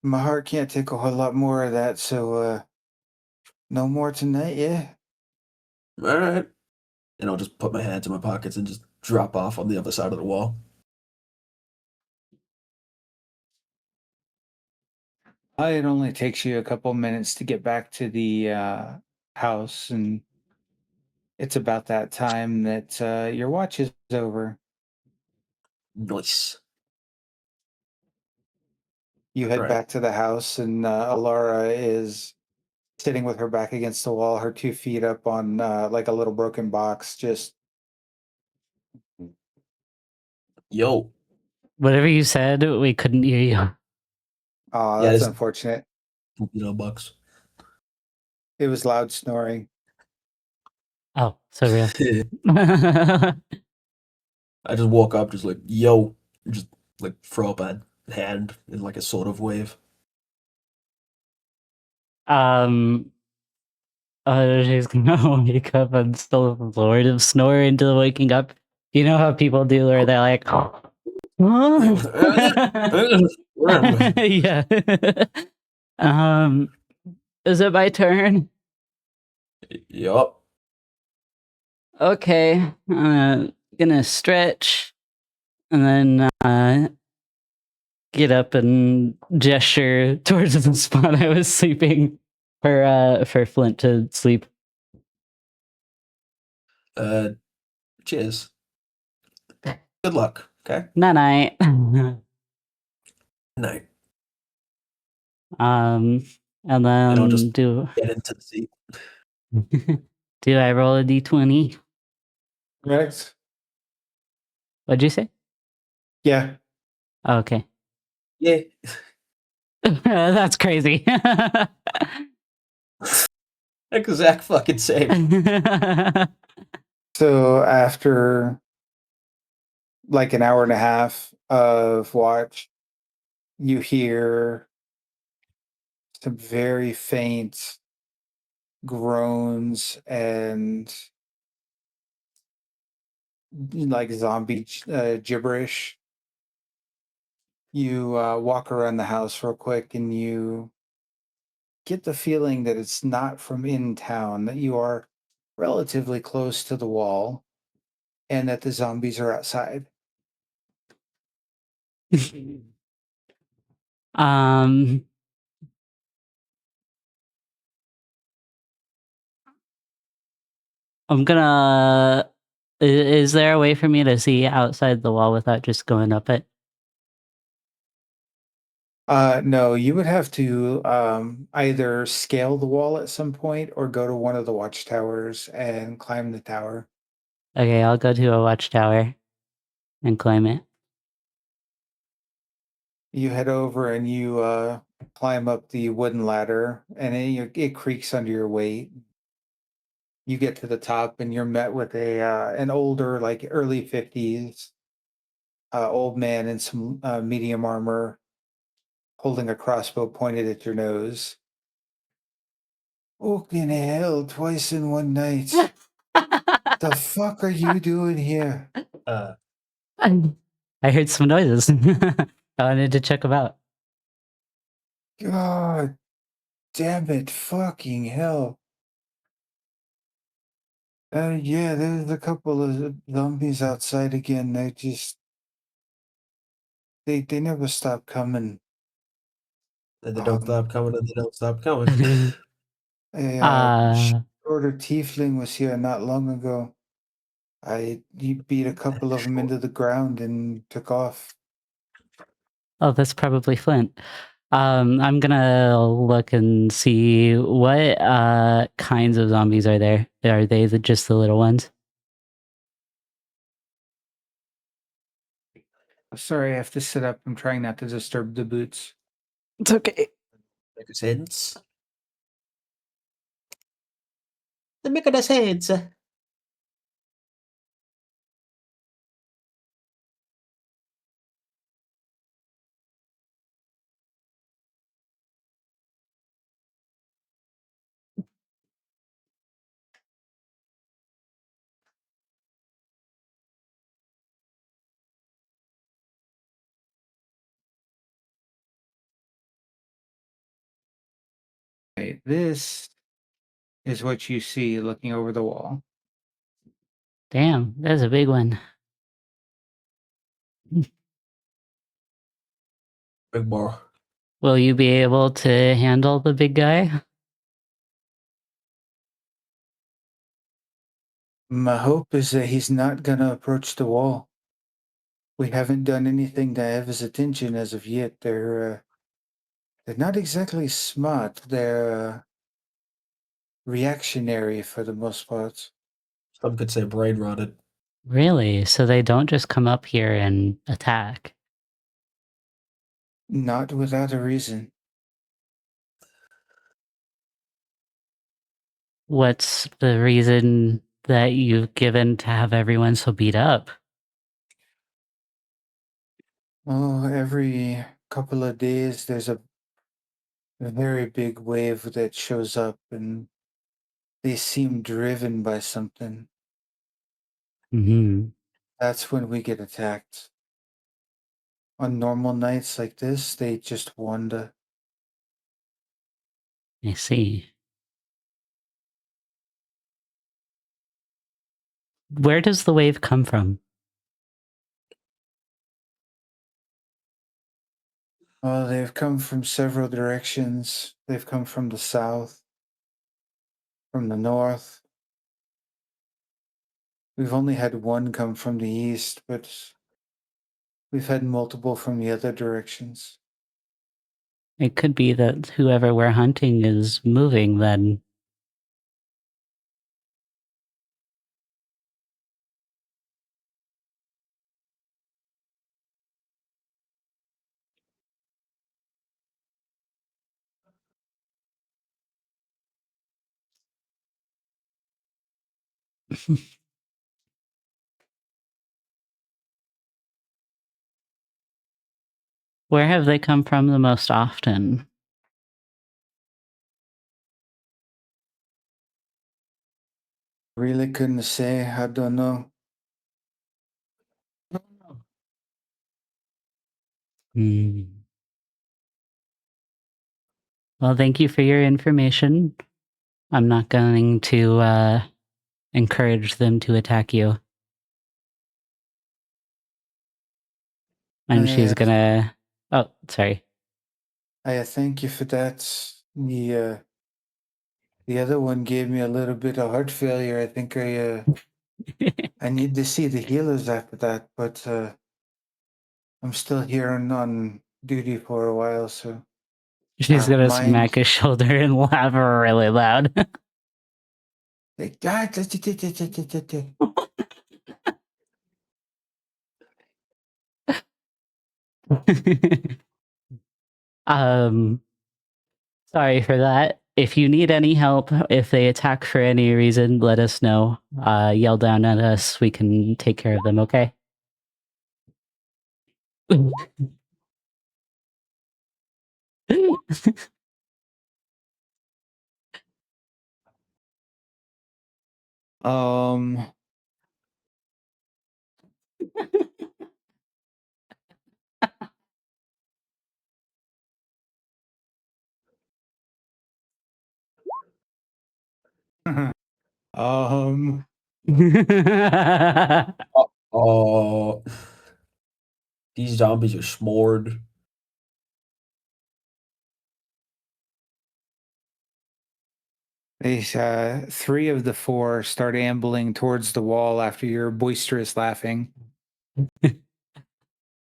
my heart can't take a whole lot more of that, so no more tonight, yeah? All right. And I'll just put my hands in my pockets and just drop off on the other side of the wall. It only takes you a couple minutes to get back to the house, and it's about that time that your watch is over. Nice. You head Right. back to the house, and Alara is sitting with her back against the wall, her 2 feet up on like a little broken box, just Yo. Whatever you said, we couldn't hear you. oh, Yeah, that's this- unfortunate. $2 It was loud snoring. Oh, so real. I just walk up, just like, yo, just like throw up a hand in like a sort of wave. She's gonna wake up and still Lord of Snore into waking up. You know how people do where they're like, Run. Yeah. um, is it my turn? Yup. Okay. Gonna stretch and then get up and gesture towards the spot I was sleeping for Flint to sleep. Cheers. Good luck. Okay. Night. Night. And And I'll then just do get into the seat. do I roll a d20? Correct. What'd you say? Yeah. Okay. Yeah. That's crazy. Exact fucking same. So after like an hour and a half of watch, you hear some very faint groans and like zombie gibberish. You walk around the house real quick and you get the feeling that it's not from in town, that you are relatively close to the wall and that the zombies are outside. um I'm gonna is there a way for me to see outside the wall without just going up it? No, you would have to either scale the wall at some point or go to one of the watchtowers and climb the tower. Okay, I'll go to a watchtower and climb it. You head over and you climb up the wooden ladder, and it creaks under your weight. You get to the top, and you're met with a an older, like early 50s, old man in some medium armor, holding a crossbow pointed at your nose. Fucking hell, twice in one night. The fuck are you doing here? I heard some noises. I wanted to check them out. God damn it, fucking hell. Yeah, there's a couple of zombies outside again. They never stop coming. And they don't Um, stop coming and they don't stop coming. A uh shorter tiefling was here not long ago. He beat a couple of them into the ground and took off. oh, that's probably Flint. I'm gonna look and see what kinds of zombies are there. Are they just the little ones? Sorry, I have to sit up. I'm trying not to disturb the boots. It's okay. Make sense. That make no sense. Okay, this is what you see looking over the wall. Damn, that's a big one. Big boy. Will you be able to handle the big guy? My hope is that he's not gonna approach the wall. We haven't done anything to have his attention as of yet. They're not exactly smart. They're reactionary for the most part. Some could say brain rotted. Really? So they don't just come up here and attack? Not without a reason. What's the reason that you've given to have everyone so beat up? Oh, every couple of days there's a very big wave that shows up and they seem driven by something. Hmm. That's when we get attacked. on normal nights like this, they just wander. I see. Where does the wave come from? Oh, they've come from several directions. They've come from the south, from the north. We've only had one come from the east, but we've had multiple from the other directions. It could be that whoever we're hunting is moving then. Where have they come from the most often? Really couldn't say. I don't know. Hmm. Well, thank you for your information. I'm not going to encourage them to attack you. And she's gonna... Oh, sorry. I thank you for that. The other one gave me a little bit of heart failure. I think I need to see the healers after that, but I'm still here on duty for a while, so She's gonna mind. smack his shoulder and laugh really loud. um, sorry for that. If you need any help, if they attack for any reason, let us know. Yell down at us. We can take care of them, okay? Um, um, Oh, these zombies are smored. these three of the four start ambling towards the wall after your boisterous laughing.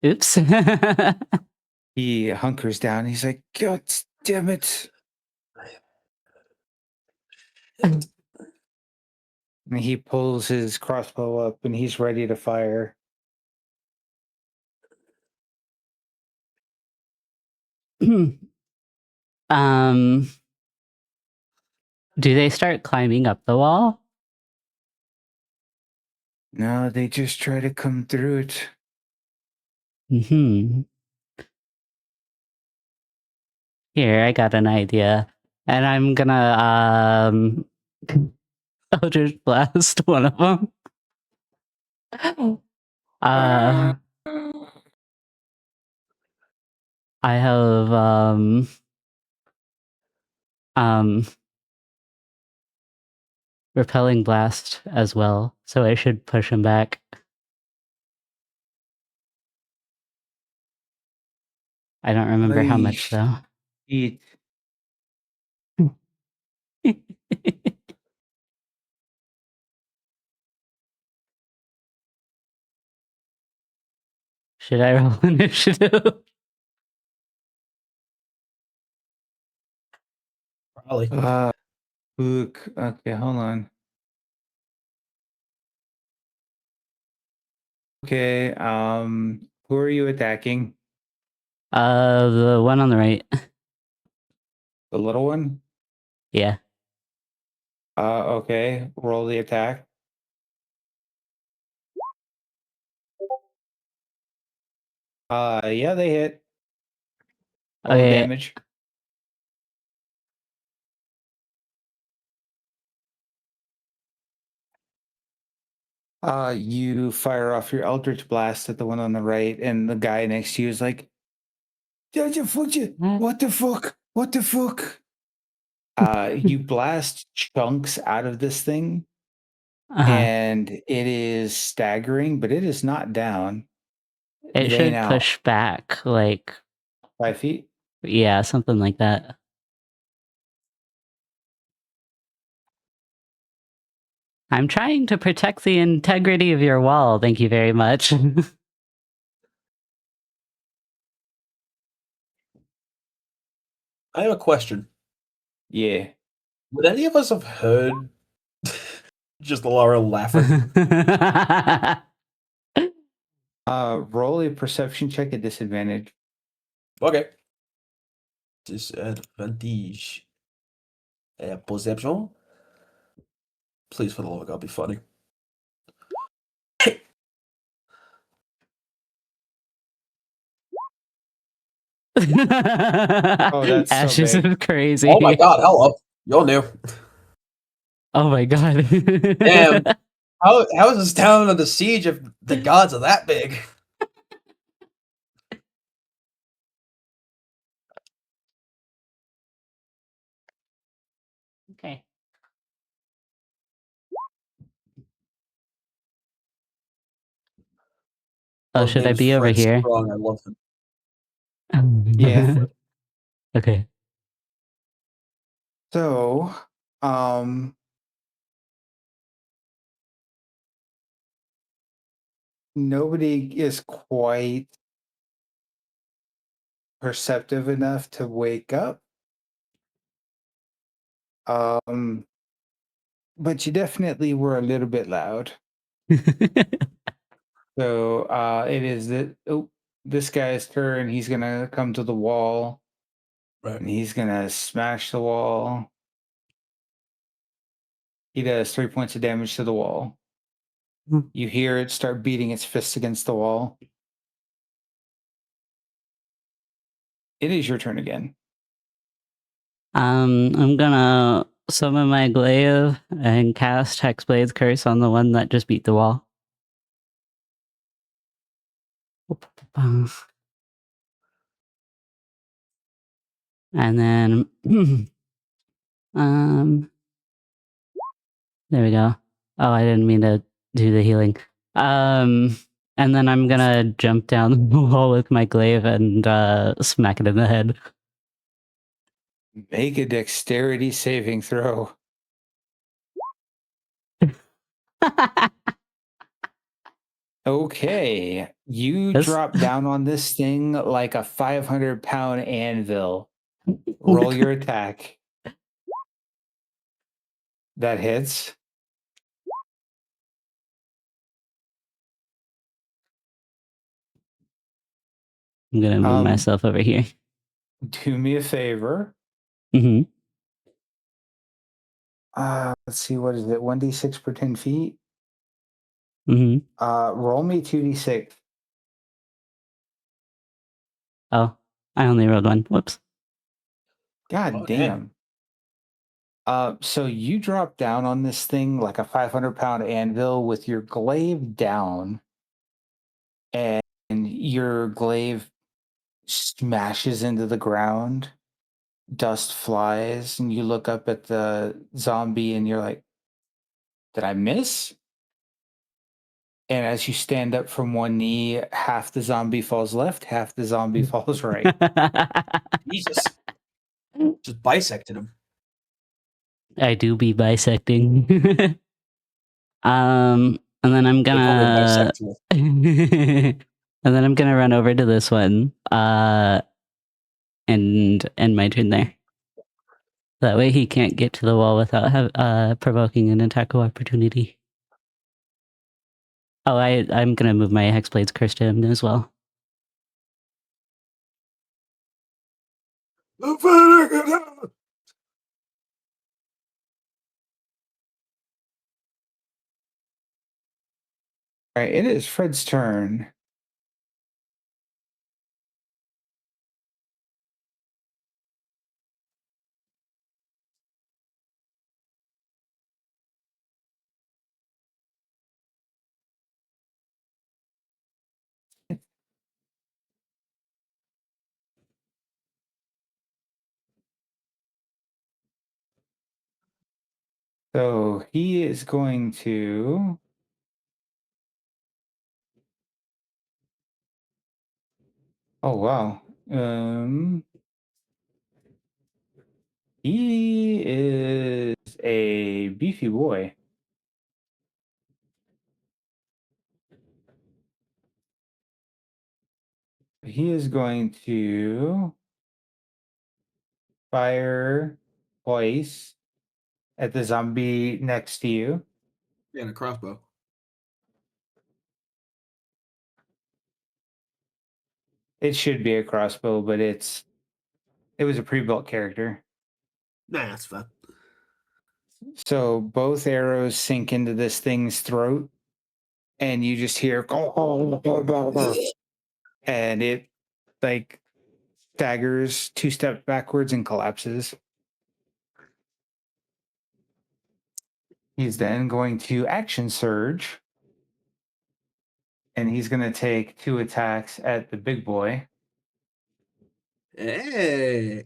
Oops. He hunkers down. He's like, God damn it. And he pulls his crossbow up and he's ready to fire. um, do they start climbing up the wall? No, they just try to come through it. Hmm. Here, I got an idea. And I'm gonna Eldritch Blast one of them. I have Repelling Blast as well, so I should push him back. I don't remember how much though. Eat. Should I roll initiative? Probably. Look. Okay, hold on. Okay, who are you attacking? The one on the right. The little one? Yeah. Okay. Roll the attack. Yeah, they hit. Roll Okay. damage. You fire off your Eldritch Blast at the one on the right, and the guy next to you is like, what the fuck? What the fuck? You blast chunks out of this thing, and it is staggering, but it is not down. It Vein should out push back, like 5 feet. yeah, something like that. I'm trying to protect the integrity of your wall. Thank you very much. I have a question. Yeah. Would any of us have heard just Laura laughing? Roll a perception check at disadvantage. Okay. Disadvantage. Perception. Please, for the love of God, be funny. Oh, that's so Ash is big. crazy. Oh my God! Hello, you're new. Oh my god. Damn. How is this town under siege if the gods are that big? Okay. Oh, His should I name's be over Fred here? Strong. I love him. Yeah. Okay. So, nobody is quite perceptive enough to wake up. But you definitely were a little bit loud. So, it is this guy's turn. He's gonna come to the wall, Right. and he's gonna smash the wall. He does 3 points of damage to the wall. You hear it start beating its fists against the wall. It is your turn again. I'm gonna summon my glaive and cast Hexblade's Curse on the one that just beat the wall. And then there we go. Oh, I didn't mean to do the healing. And then I'm gonna jump down the wall with my glaive and smack it in the head. Make a dexterity saving throw. Okay. You This- drop down on this thing like a 500-pound anvil. Roll your attack. That hits. I'm gonna move myself over here. Do me a favor. Mm-hmm. Let's see, what is it? 1d6 per 10 feet? Mm-hmm. Roll me 2d6. Oh, I only rolled one. Whoops. God Oh, damn. So you drop down on this thing like a 500-pound anvil with your glaive down, and your glaive smashes into the ground. Dust flies, and you look up at the zombie, and you're like, "Did I miss?" And as you stand up from one knee, half the zombie falls left, half the zombie falls right. Jesus. Just bisected him. I do be bisecting. And then I'm They call me gonna bisexual. and then I'm gonna run over to this one. And end my turn there. That way he can't get to the wall without provoking an attack of opportunity. Oh, I'm gonna move my Hexblade's Curse to him as well. All right, it is Fred's turn. So he is going to. Oh wow. He is a beefy boy. He is going to fire twice at the zombie next to you. Yeah, and a crossbow. It should be a crossbow, but it was a pre-built character. Nah, that's fine. So both arrows sink into this thing's throat, and you just hear and it like staggers 2 steps backwards and collapses. He's then going to action surge, and he's going to take 2 attacks at the big boy. Hey.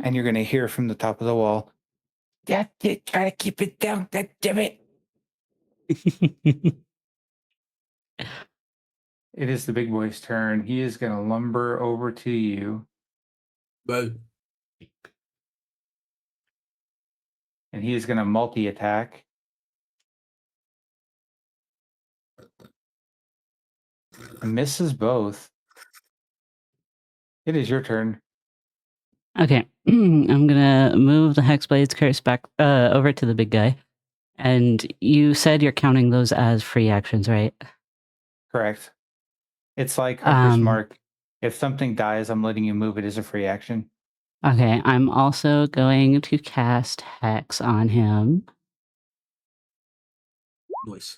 And you're going to hear from the top of the wall, "That's it, try to keep it down, God damn it." It is the big boy's turn. He is going to lumber over to you, But and he is going to multi-attack. And misses both. It is your turn. Okay, I'm gonna move the Hexblade's curse back over to the big guy. And you said you're counting those as free actions, right? Correct. It's like Hunter's Um, Mark. If something dies, I'm letting you move it as a free action. Okay, I'm also going to cast Hex on him. noise.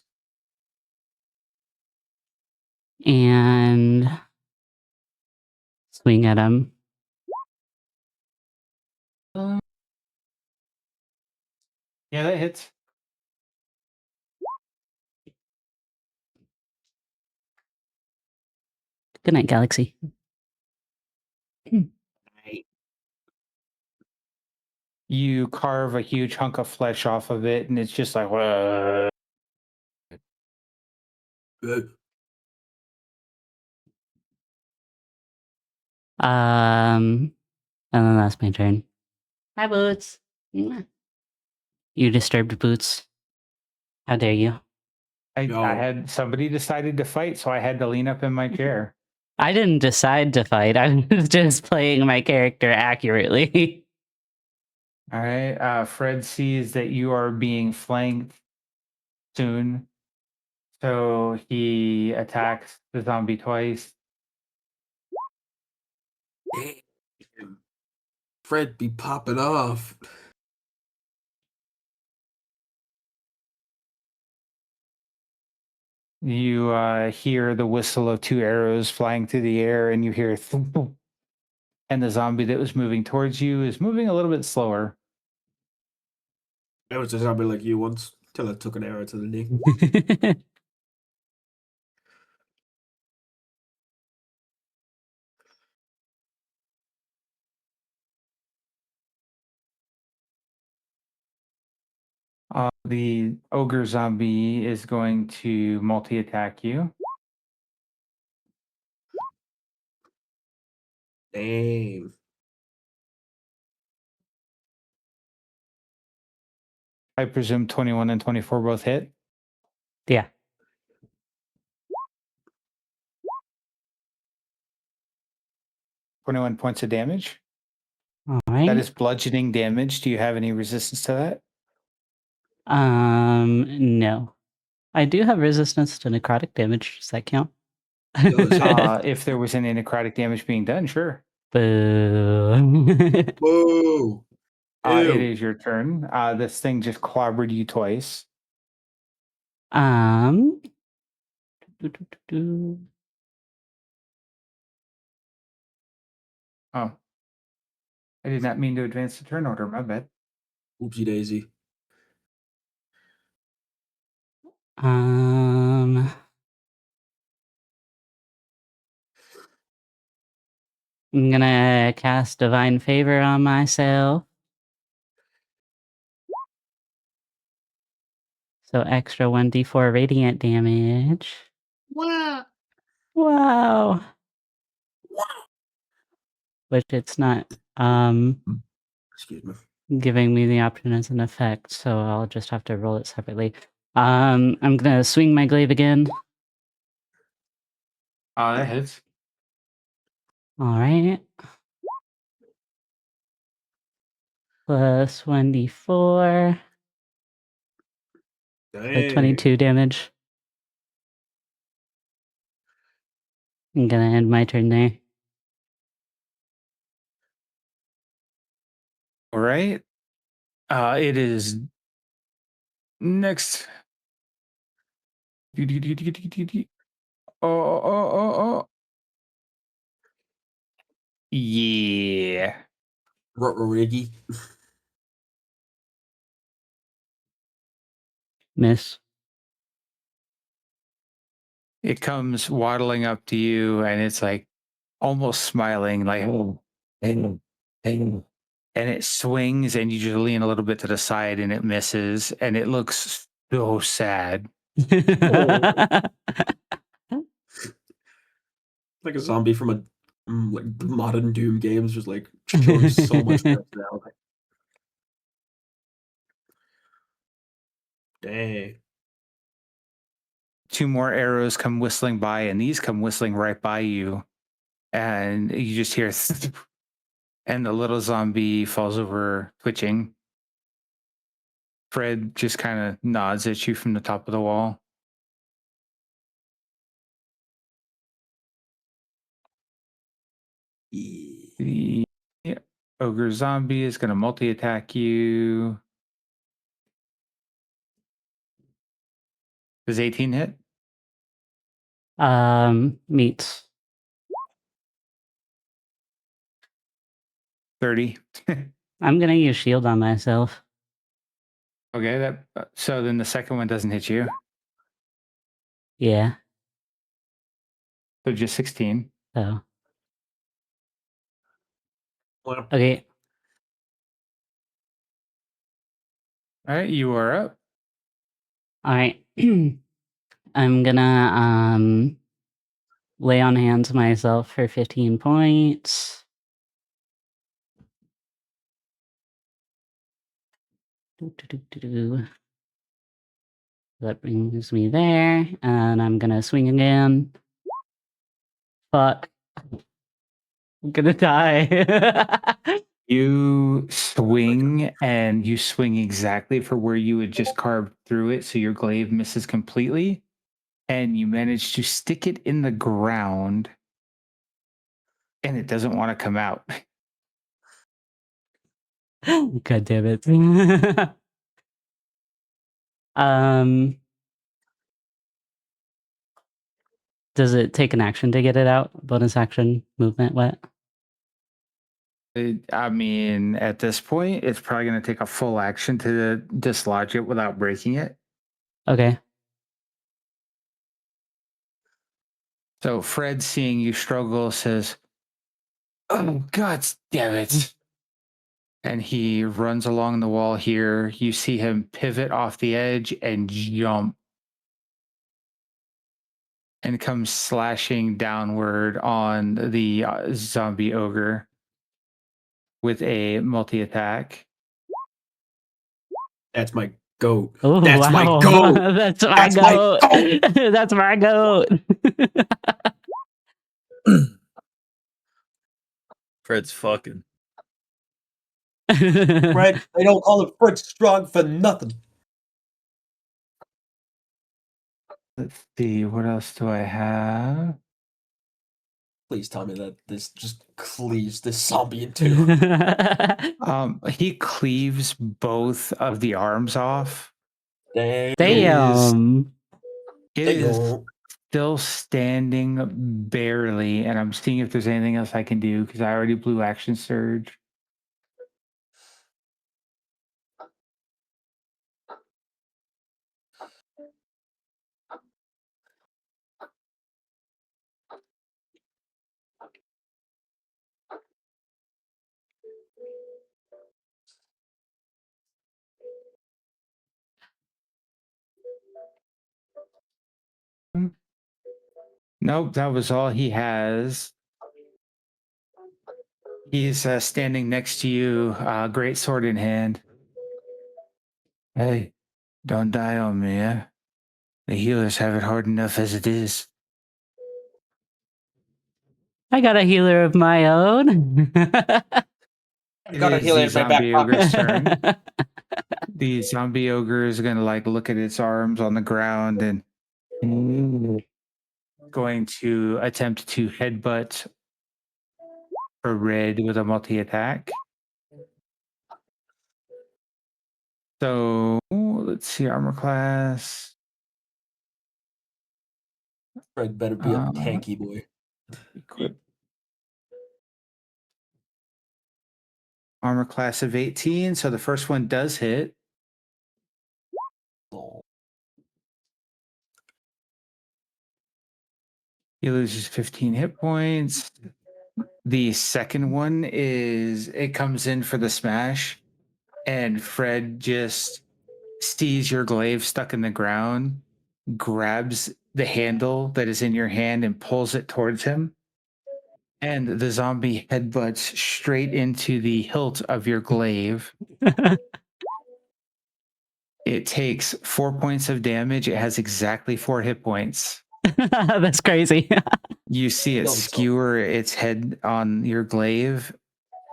And swing at him. Yeah, that hits. Good night, Galaxy. You carve a huge hunk of flesh off of it, and it's just like, "Whoa." But And then that's my turn. Hi, Boots. Mwah. You disturbed Boots. How dare you? I No. had somebody decided to fight, so I had to lean up in my chair. I didn't decide to fight. I was just playing my character accurately. All right. Fred sees that you are being flanked soon, so he attacks the zombie twice. damn. Fred be popping off. You hear the whistle of 2 arrows flying through the air, and you hear thump, thump. And the zombie that was moving towards you is moving a little bit slower. I was a zombie like you once till I took an arrow to the knee. The ogre zombie is going to multi-attack you. Damn. I presume 21 and 24 both hit. Yeah. 21 points of damage. All right. That is bludgeoning damage. Do you have any resistance to that? No. I do have resistance to necrotic damage. Does that count? Does it? If there was any necrotic damage being done, sure. Boo. Whoa. It Ew. is your turn. This thing just clobbered you twice. do, do, do, do. Oh. I did not mean to advance the turn order. My bad. Oopsie daisy. Um, I'm gonna cast Divine Favor on myself. So extra 1d4 radiant damage. Wow. Wow. Which it's not Excuse me. giving me the option as an effect, so I'll just have to roll it separately. I'm gonna swing my glaive again. That hits. Alright. Plus 1d4. So Dang. 22 damage. I'm gonna end my turn there. All right. It is next. Oh. Yeah. Riggy. Miss. It comes waddling up to you and it's like almost smiling, like, oh, hey. And it swings and you just lean a little bit to the side and it misses and it looks so sad. Like a zombie from a like modern Doom games, just like showing so much personality. Dang. 2 more arrows come whistling by and these come whistling right by you. And you just hear and the little zombie falls over twitching. Fred just kind of nods at you from the top of the wall. The ogre zombie is going to multi-attack you. Does 18 hit? Meets. 30. I'm gonna use shield on myself. Okay, so then the second one doesn't hit you. Yeah. So just 16. So Well, okay. All right, you are up. Alright. I'm gonna lay on hands myself for 15 points. That brings me there, and I'm gonna swing again. Fuck. I'm gonna die. You swing and you swing exactly for where you had just carved through it, so your glaive misses completely, and you manage to stick it in the ground, and it doesn't want to come out. God damn it. Does it take an action to get it out? Bonus action, movement, what? I mean, at this point, it's probably going to take a full action to dislodge it without breaking it. Okay. So Fred, seeing you struggle, says, "Oh, God damn it." And he runs along the wall here. You see him pivot off the edge and jump and come slashing downward on the zombie ogre with a multi-attack. that's my goat. Oh, That's my wow. goat. That's my That's my goat. goat. That's my goat. Fred's fucking. Fred, they don't call it Fred Strong for nothing. Let's see, what else do I have? Please tell me that this just cleaves this zombie in two. He cleaves both of the arms off. Damn. Damn. It is still standing barely, and I'm seeing if there's anything else I can do because I already blew action surge. Nope, that was all he has. He's standing next to you, great sword in hand. Hey, don't die on me, eh? The healers have it hard enough as it is. I got a healer of my own. It Got a is healer the in my back zombie ogre's turn. The zombie ogre is going to like look at its arms on the ground and going to attempt to headbutt a red with a multi-attack. So let's see, armor class. Fred better be a tanky boy. Equip. Armor class of 18. So the first one does hit. Oh. He loses 15 hit points. The second one is it comes in for the smash, and Fred just sees your glaive stuck in the ground, grabs the handle that is in your hand and pulls it towards him. And the zombie headbutts straight into the hilt of your glaive. It takes 4 points of damage. It has exactly 4 hit points. That's crazy. You see it Killed itself. skewer its head on your glaive,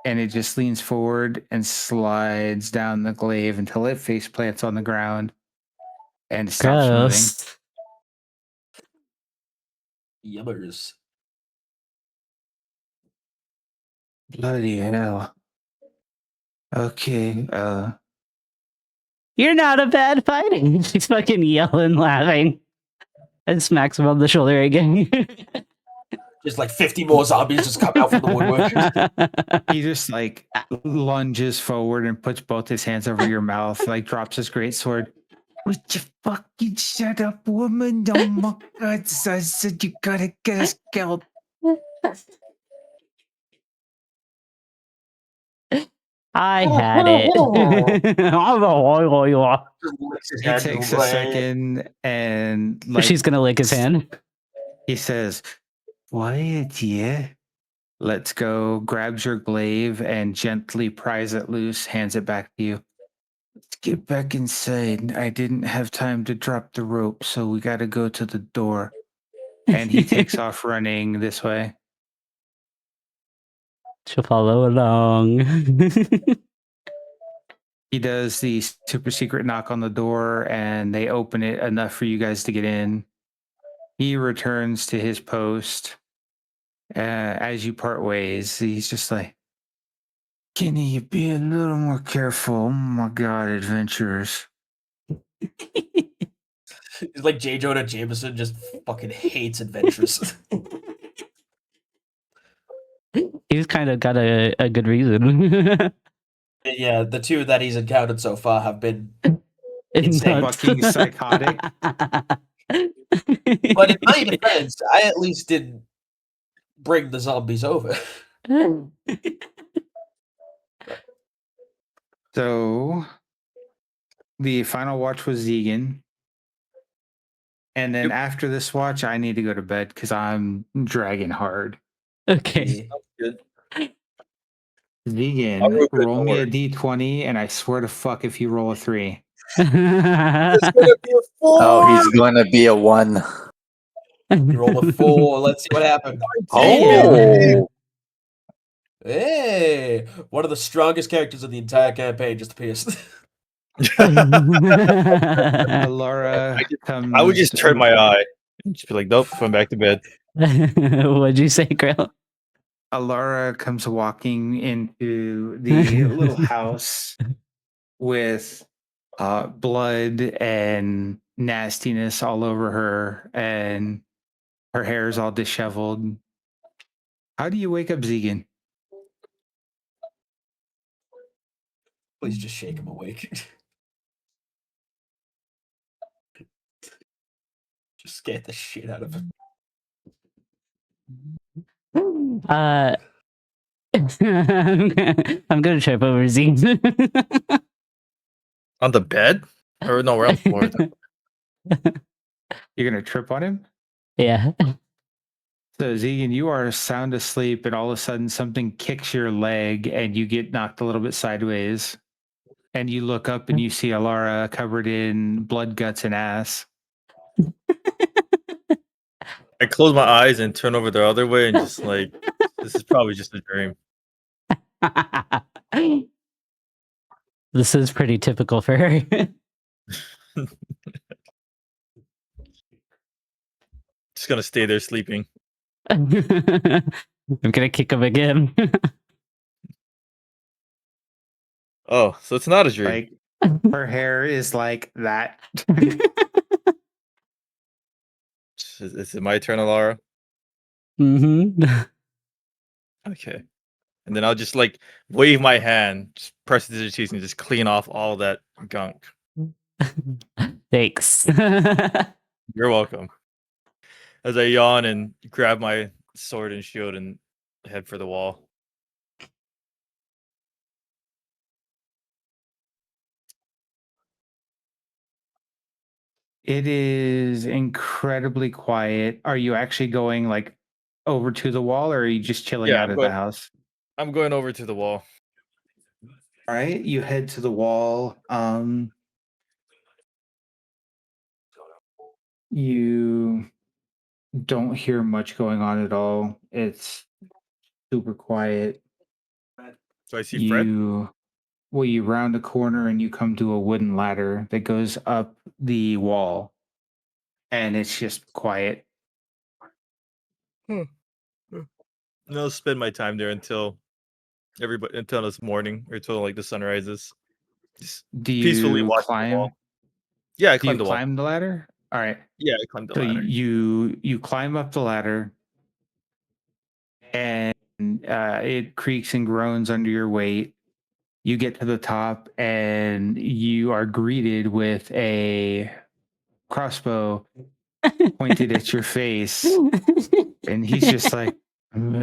and it just leans forward and slides down the glaive until it face plants on the ground and stops moving. Gross. Yummers. Bloody hell. Okay, You're not a bad fighter. She's fucking yelling, laughing. And smacks him on the shoulder again. Just like 50 more zombies just come out from the woodwork. he just like lunges forward and puts both his hands over your mouth, like drops his great sword. Would you fucking shut up, woman? Oh my God, I said you gotta get us killed. I had it. He takes a second and like She's gonna lick his hand. he says, "Quiet, yeah. Let's go." Grabs your glaive and gently pries it loose, hands it back to you. Let's get back inside. I didn't have time to drop the rope, so we got to go to the door. And he takes off running this way. She'll follow along. He does the super secret knock on the door, and they open it enough for you guys to get in. He returns to his post. As you part ways, he's just like, "Kenny, you be a little more careful. Oh my God, adventurers." It's like J. Jonah Jameson just fucking hates adventures. He's kind of got a good reason. Yeah, the two that he's encountered so far have been insane. Nuts. Fucking psychotic. But in my defense, I at least didn't bring the zombies over. So the final watch was Zegan. And then after this watch, I need to go to bed because I'm dragging hard. Okay. Good. Vegan, I'll real quick, roll don't me a worry. d20, and I swear to fuck if you roll a 3. It's gonna be a 4. Oh, he's going to be a 1. You roll a 4. Let's see what happens. Oh, Hey, one of the strongest characters of the entire campaign just appears. Alara comes. I would just turn my eye and just be like, nope, going back to bed. What'd you say, Grill? Alara comes walking into the little house with blood and nastiness all over her, and her hair is all disheveled. How do you wake up Zegan? Please just shake him awake. Just scared the shit out of him. I'm gonna trip over Z. On the bed? Or no, we're on the floor. You're gonna trip on him? Yeah. So Zegan, you are sound asleep, and all of a sudden something kicks your leg, and you get knocked a little bit sideways. And you look up, and you see Alara covered in blood, guts, and ass. I close my eyes and turn over the other way and just like, this is probably just a dream. This is pretty typical for her. Just gonna stay there sleeping. I'm gonna kick him again. Oh, so it's not a dream. Like her hair is like that. Is it my turn, Alara? Okay. And then I'll just like wave my hand, just press the digits and just clean off all that gunk. Thanks. You're welcome. As I yawn and grab my sword and shield and head for the wall. It is incredibly quiet. Are you actually going like over to the wall, or are you just chilling Yeah, out at the house? I'm going over to the wall. All right, you head to the wall. You don't hear much going on at all. It's super quiet. So I see Fred. You round a corner and you come to a wooden ladder that goes up the wall, and it's just quiet. And I'll spend my time there until this morning or until like the sun rises. Just Do peacefully you watch the climb? wall. Yeah, I Do you climbed the wall. climb the ladder? All right. Yeah, I climbed the So ladder. you climb up the ladder, and it creaks and groans under your weight. You get to the top, and you are greeted with a crossbow pointed at your face, and he's just like, "Can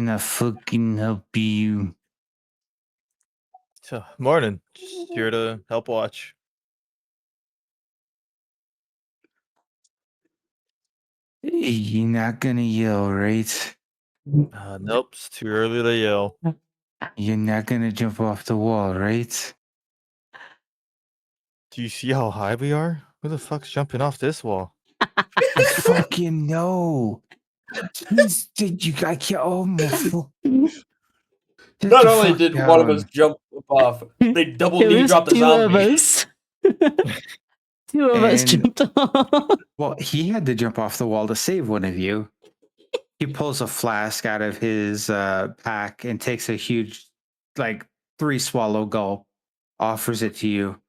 I fucking help you?" So, morning. Just here to help watch. You're not gonna yell, right? Nope, it's too early to yell. You're not gonna jump off the wall, right? Do you see how high we are? Who the fuck's jumping off this wall? I fucking know. You I can't. Oh my fuck. Not only did one of us jump off, they double It knee was dropped the two of zombie. us. Two of us And- jumped off. Well, he had to jump off the wall to save one of you. He pulls a flask out of his pack and takes a huge, like 3 swallow gulp, offers it to you.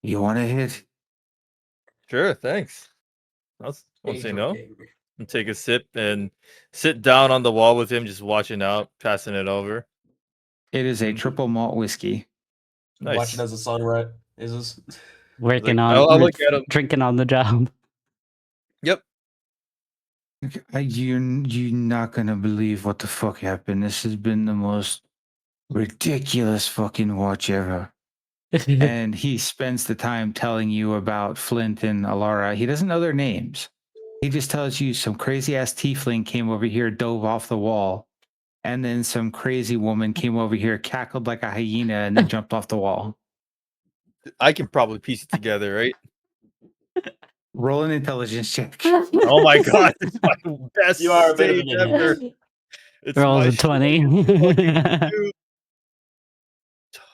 You want a hit? Sure, thanks. I won't say no. Okay. And take a sip and sit down on the wall with him, just watching out, passing it over. It is a Mhm. triple malt whiskey. Nice. Watching as the sun rises. Working Like, on, I'll look at him. drinking on the job. Yep. You're not gonna believe what the fuck happened. This has been the most ridiculous fucking watch ever. And he spends the time telling you about Flint and Alara. He doesn't know their names. He just tells you some crazy ass tiefling came over here, dove off the wall, and then some crazy woman came over here, cackled like a hyena, and then jumped off the wall. I can probably piece it together, right? Roll an intelligence check. Oh my god, it's my best You are a bit of save an idiot. ever. It's Rolls my a 20. fucking dude.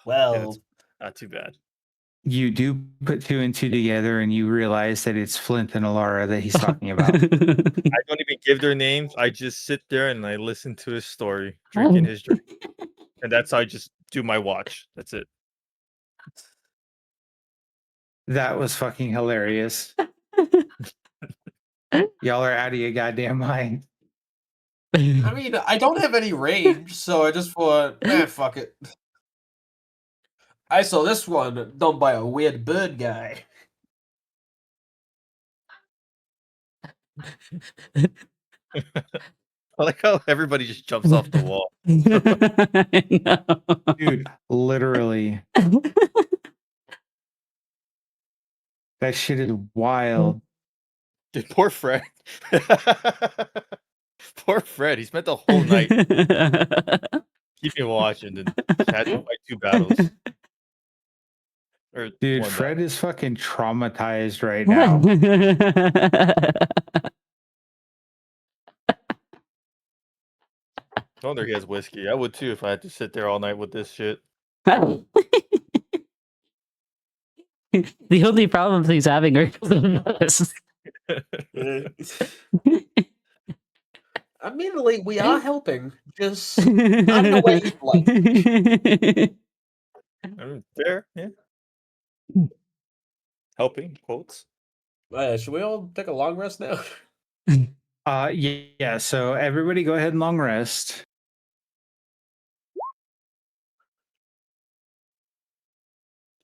Well, Yeah, it's not too bad. You do put 2 and 2 together, and you realize that it's Flint and Alara that he's talking about. I don't even give their names. I just sit there and I listen to his story, drinking his drink. And that's how I just do my watch. That's it. That was fucking hilarious. Y'all are out of your goddamn mind. I mean, I don't have any range, so I just thought, fuck it. I saw this one done by a weird bird guy. I like how everybody just jumps off the wall. Dude, literally. That shit is wild. Dude, poor Fred. Poor Fred. He spent the whole night keeping watching and had to fight 2 battles. Or Dude, one Fred battle. is fucking traumatized right now. No wonder he has whiskey. I would too if I had to sit there all night with this shit. The only problems he's having are because of us. Admittedly, we are helping. Just not in a way you'd like. I mean, fair, yeah. Helping, quotes. Should we all take a long rest now? Yeah, so everybody go ahead and long rest.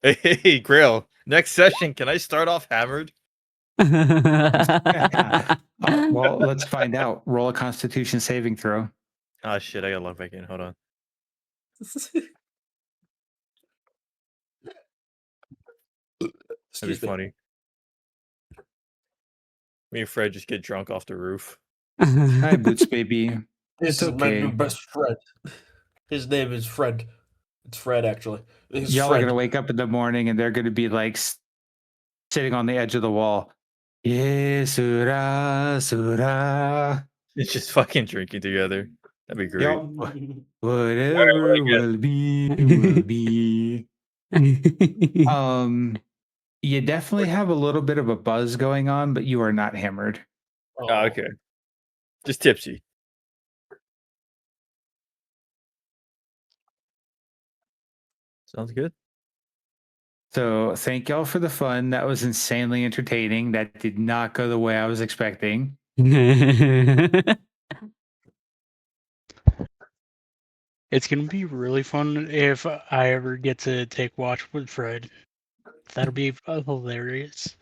Hey, Grail. Next session, can I start off hammered? Well, let's find out. Roll a Constitution saving throw. Ah, shit, I gotta log back in. Hold on. That'd be Excuse me. funny. Me and Fred just get drunk off the roof. Hi, Boots baby. This It's is my new okay. best friend. His name is Fred. It's Fred, actually. It's Y'all are Fred. gonna wake up in the morning and they're gonna be like sitting on the edge of the wall. Yes, sura, sura. It's just fucking drinking together. That'd be great. Yep. Whatever guess. will be, will be. You definitely have a little bit of a buzz going on, but you are not hammered. Oh, okay. Just tipsy. Sounds good. So thank y'all for the fun. That was insanely entertaining. That did not go the way I was expecting. It's gonna be really fun if I ever get to take watch with Fred. That'll be hilarious.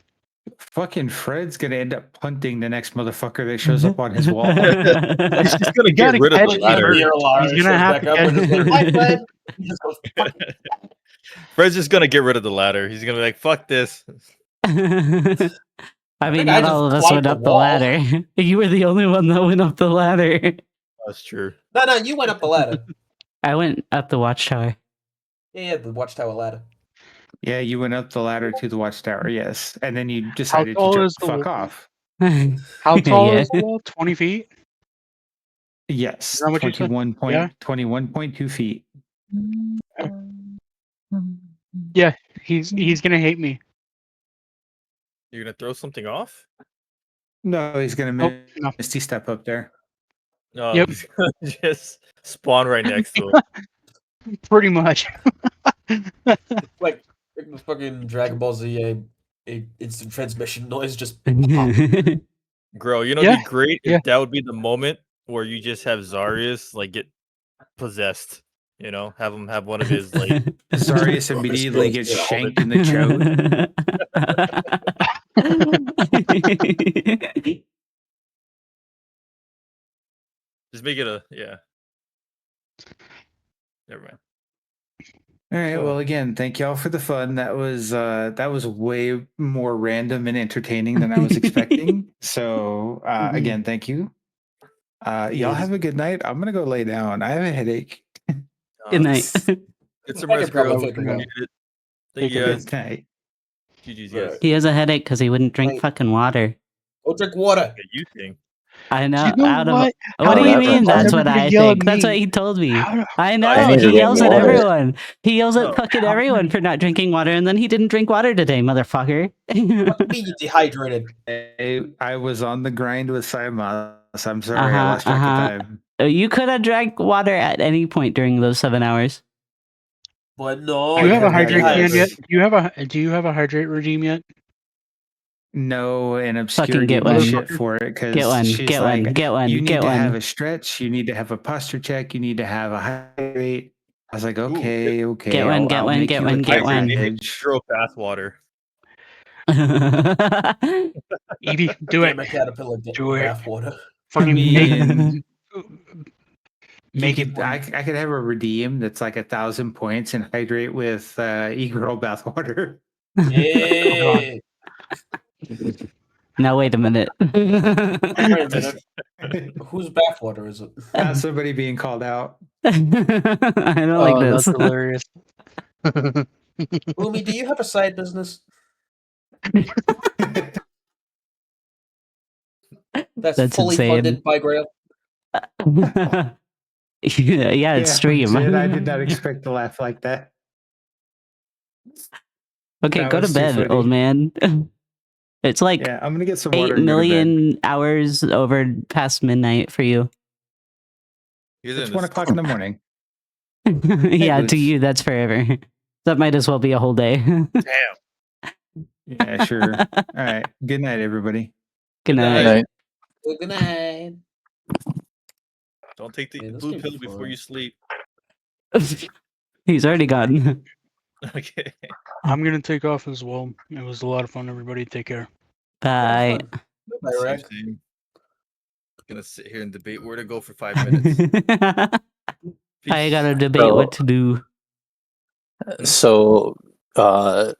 Fucking Fred's gonna end up punting the next motherfucker that shows up on his wall. He's just gonna get gotta rid of catch the him. ladder. He's gonna have to and just like, "Hi, Fred." He just goes, "Fuck you." Fred's just gonna get rid of the ladder. He's gonna be like, fuck this. I mean, think I not just all of us climbed went the up the wall. ladder. You were the only one that went up the ladder. That's true. No, you went up the ladder. I went up the watchtower. Yeah, the watchtower ladder. Yeah, you went up the ladder to the watchtower, yes. And then you decided tall to is the fuck wall? off. How tall Yeah. is the wall? 20 feet? Yes, Is that what you said? 21.2 feet. Yeah, he's gonna hate me. You're gonna throw something off? No, he's gonna Oh, no. misty step up there. No, Yep. he's gonna just spawn right next to him. Pretty much. Like the fucking Dragon Ball Z instant transmission noise just Girl, you know, Yeah, it'd be great if yeah. that would be the moment where you just have Zarius like get possessed. You know, have him have one of his like. Zarius immediately gets shanked in the chode. Just make it a yeah. Never mind. All right. So- Well, again, thank y'all for the fun. That was way more random and entertaining than I was expecting. So again, thank you. Y'all have a good night. I'm gonna go lay down. I have a headache. Good night. Get some I rest, could probably girl. take a nap. Thank you Take a guys. Good night. GG's, Right. guys. He has a headache because he wouldn't drink Wait. fucking water. Go drink water. Yeah, you think? I know. You know out what? of How what do do you you mean? think That's what everybody I yell at think. That's what me? he told me. How do- I I know. need He to yells drink at water. everyone. He yells at No. fucking everyone for not drinking water, and then he didn't drink water today, motherfucker. What do you mean you dehydrated? I was on the grind with Simas. I'm sorry, I lost track of time. You could have drank water at any point during those 7 hours. But no, Do you have a you're hydrate can dehydrated. yet? Do you have a hydrate regime yet? No, and Fucking Obscure get gave me one. shit for it because Get one. she's Get like, one. Get one. you need Get to have one. a stretch, you need to have a posture check, you need to have a hydrate. I was like, okay, okay. Get one, get I'll one, make get you a one, get one. cabbage. Zero bath water. Edie, do Damn it. a caterpillar get Do it. bathwater. Fucking mean, make you it. could, I could have a redeem that's like 1,000 points and hydrate with e-girl bathwater. Yeah. Now wait a minute. Wait a minute. Whose bathwater is it? That's somebody being called out. I don't Oh, like that's this. hilarious. Umi, do you have a side business? That's fully insane. funded by Grail. Yeah, it's stream. legit, I did not expect to laugh like that. Okay, That go to was too bed, funny. old man. It's like Yeah, I'm gonna get some water 8 and go to bed. million hours over past midnight for you. He's It's in 1 this. o'clock in the morning. Yeah, to Boots. you, that's forever. That might as well be a whole day. Damn. Yeah, sure. All right. Good night, everybody. Good night. Night. Good night. Don't take the Man, this blue game's pill before fun. you sleep. He's already gone. Okay. I'm gonna take off as well. It was a lot of fun, everybody. Take care. Bye. Bye, Rack. Same. Gonna sit here and debate where to go for 5 minutes. I gotta Peace. debate what to do. So, I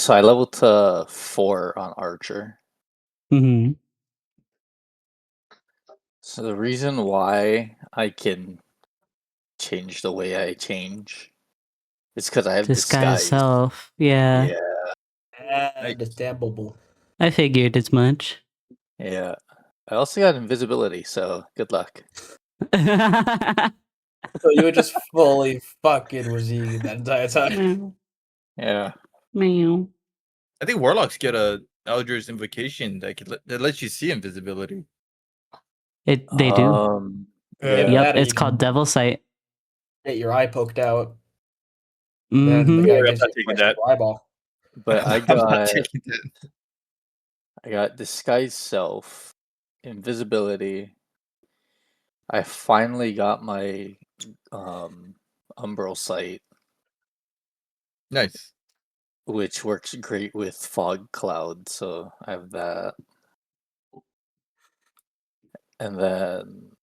leveled to 4 on Archer. Mhm. So the reason why I can change the way I change is because I have Disguise disguise. self. Yeah. Yeah, Understandable. I figured as much. yeah. I also got invisibility, so good luck. So you were just fully fucking Razig that entire time. Yeah. Meow. I think warlocks get a Eldritch Invocation that lets you see invisibility. They do. Yeah, Yep, that or it's you called can Devil Sight. get your eye poked out. Then the Mhm. guy I'm gives not you taking a that. eyeball. But I I'm not got taking that. I got disguise self, invisibility. I finally got my umbral sight, Nice. which works great with fog cloud, so I have that. And then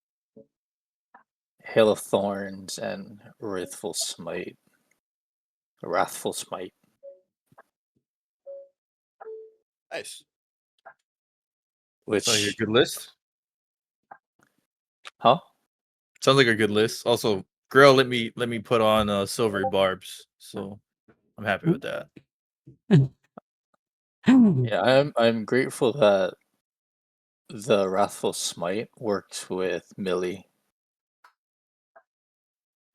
Hail of Thorns and Wrathful Smite. Wrathful Smite. Nice. Which Sounds like a good list. huh? Sounds like a good list. Also, Grail let me put on silvery barbs, so I'm happy with that. Yeah, I'm grateful that the Wrathful Smite worked with melee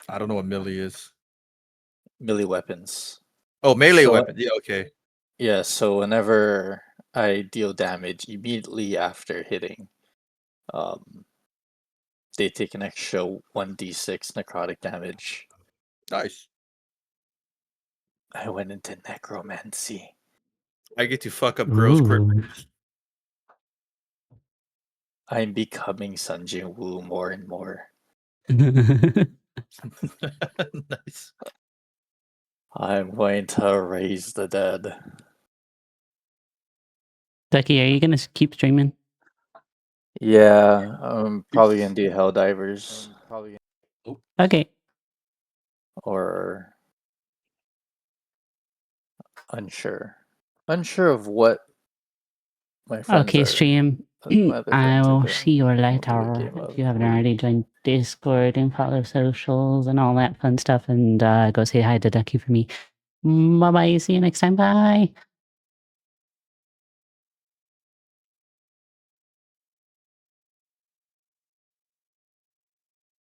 I don't know what melee is. weapons. Oh, melee So- weapon. Yeah, okay. Yeah, so whenever I deal damage immediately after hitting, they take an extra 1d6 necrotic damage. Nice. I went into necromancy. I get to fuck up Grill's crit. Ooh. I'm becoming Sun Jin Woo more and more. Nice. I'm going to raise the dead. Ducky, are you gonna keep streaming? Yeah, I'm probably gonna do Helldivers Okay. or unsure. Unsure of what my friends Okay, are. stream. my other friends are I'll doing. see you We'll do a later. game If of- you haven't already joined Discord and follow socials and all that fun stuff, and go say hi to Ducky for me. Bye bye. See you next time. Bye.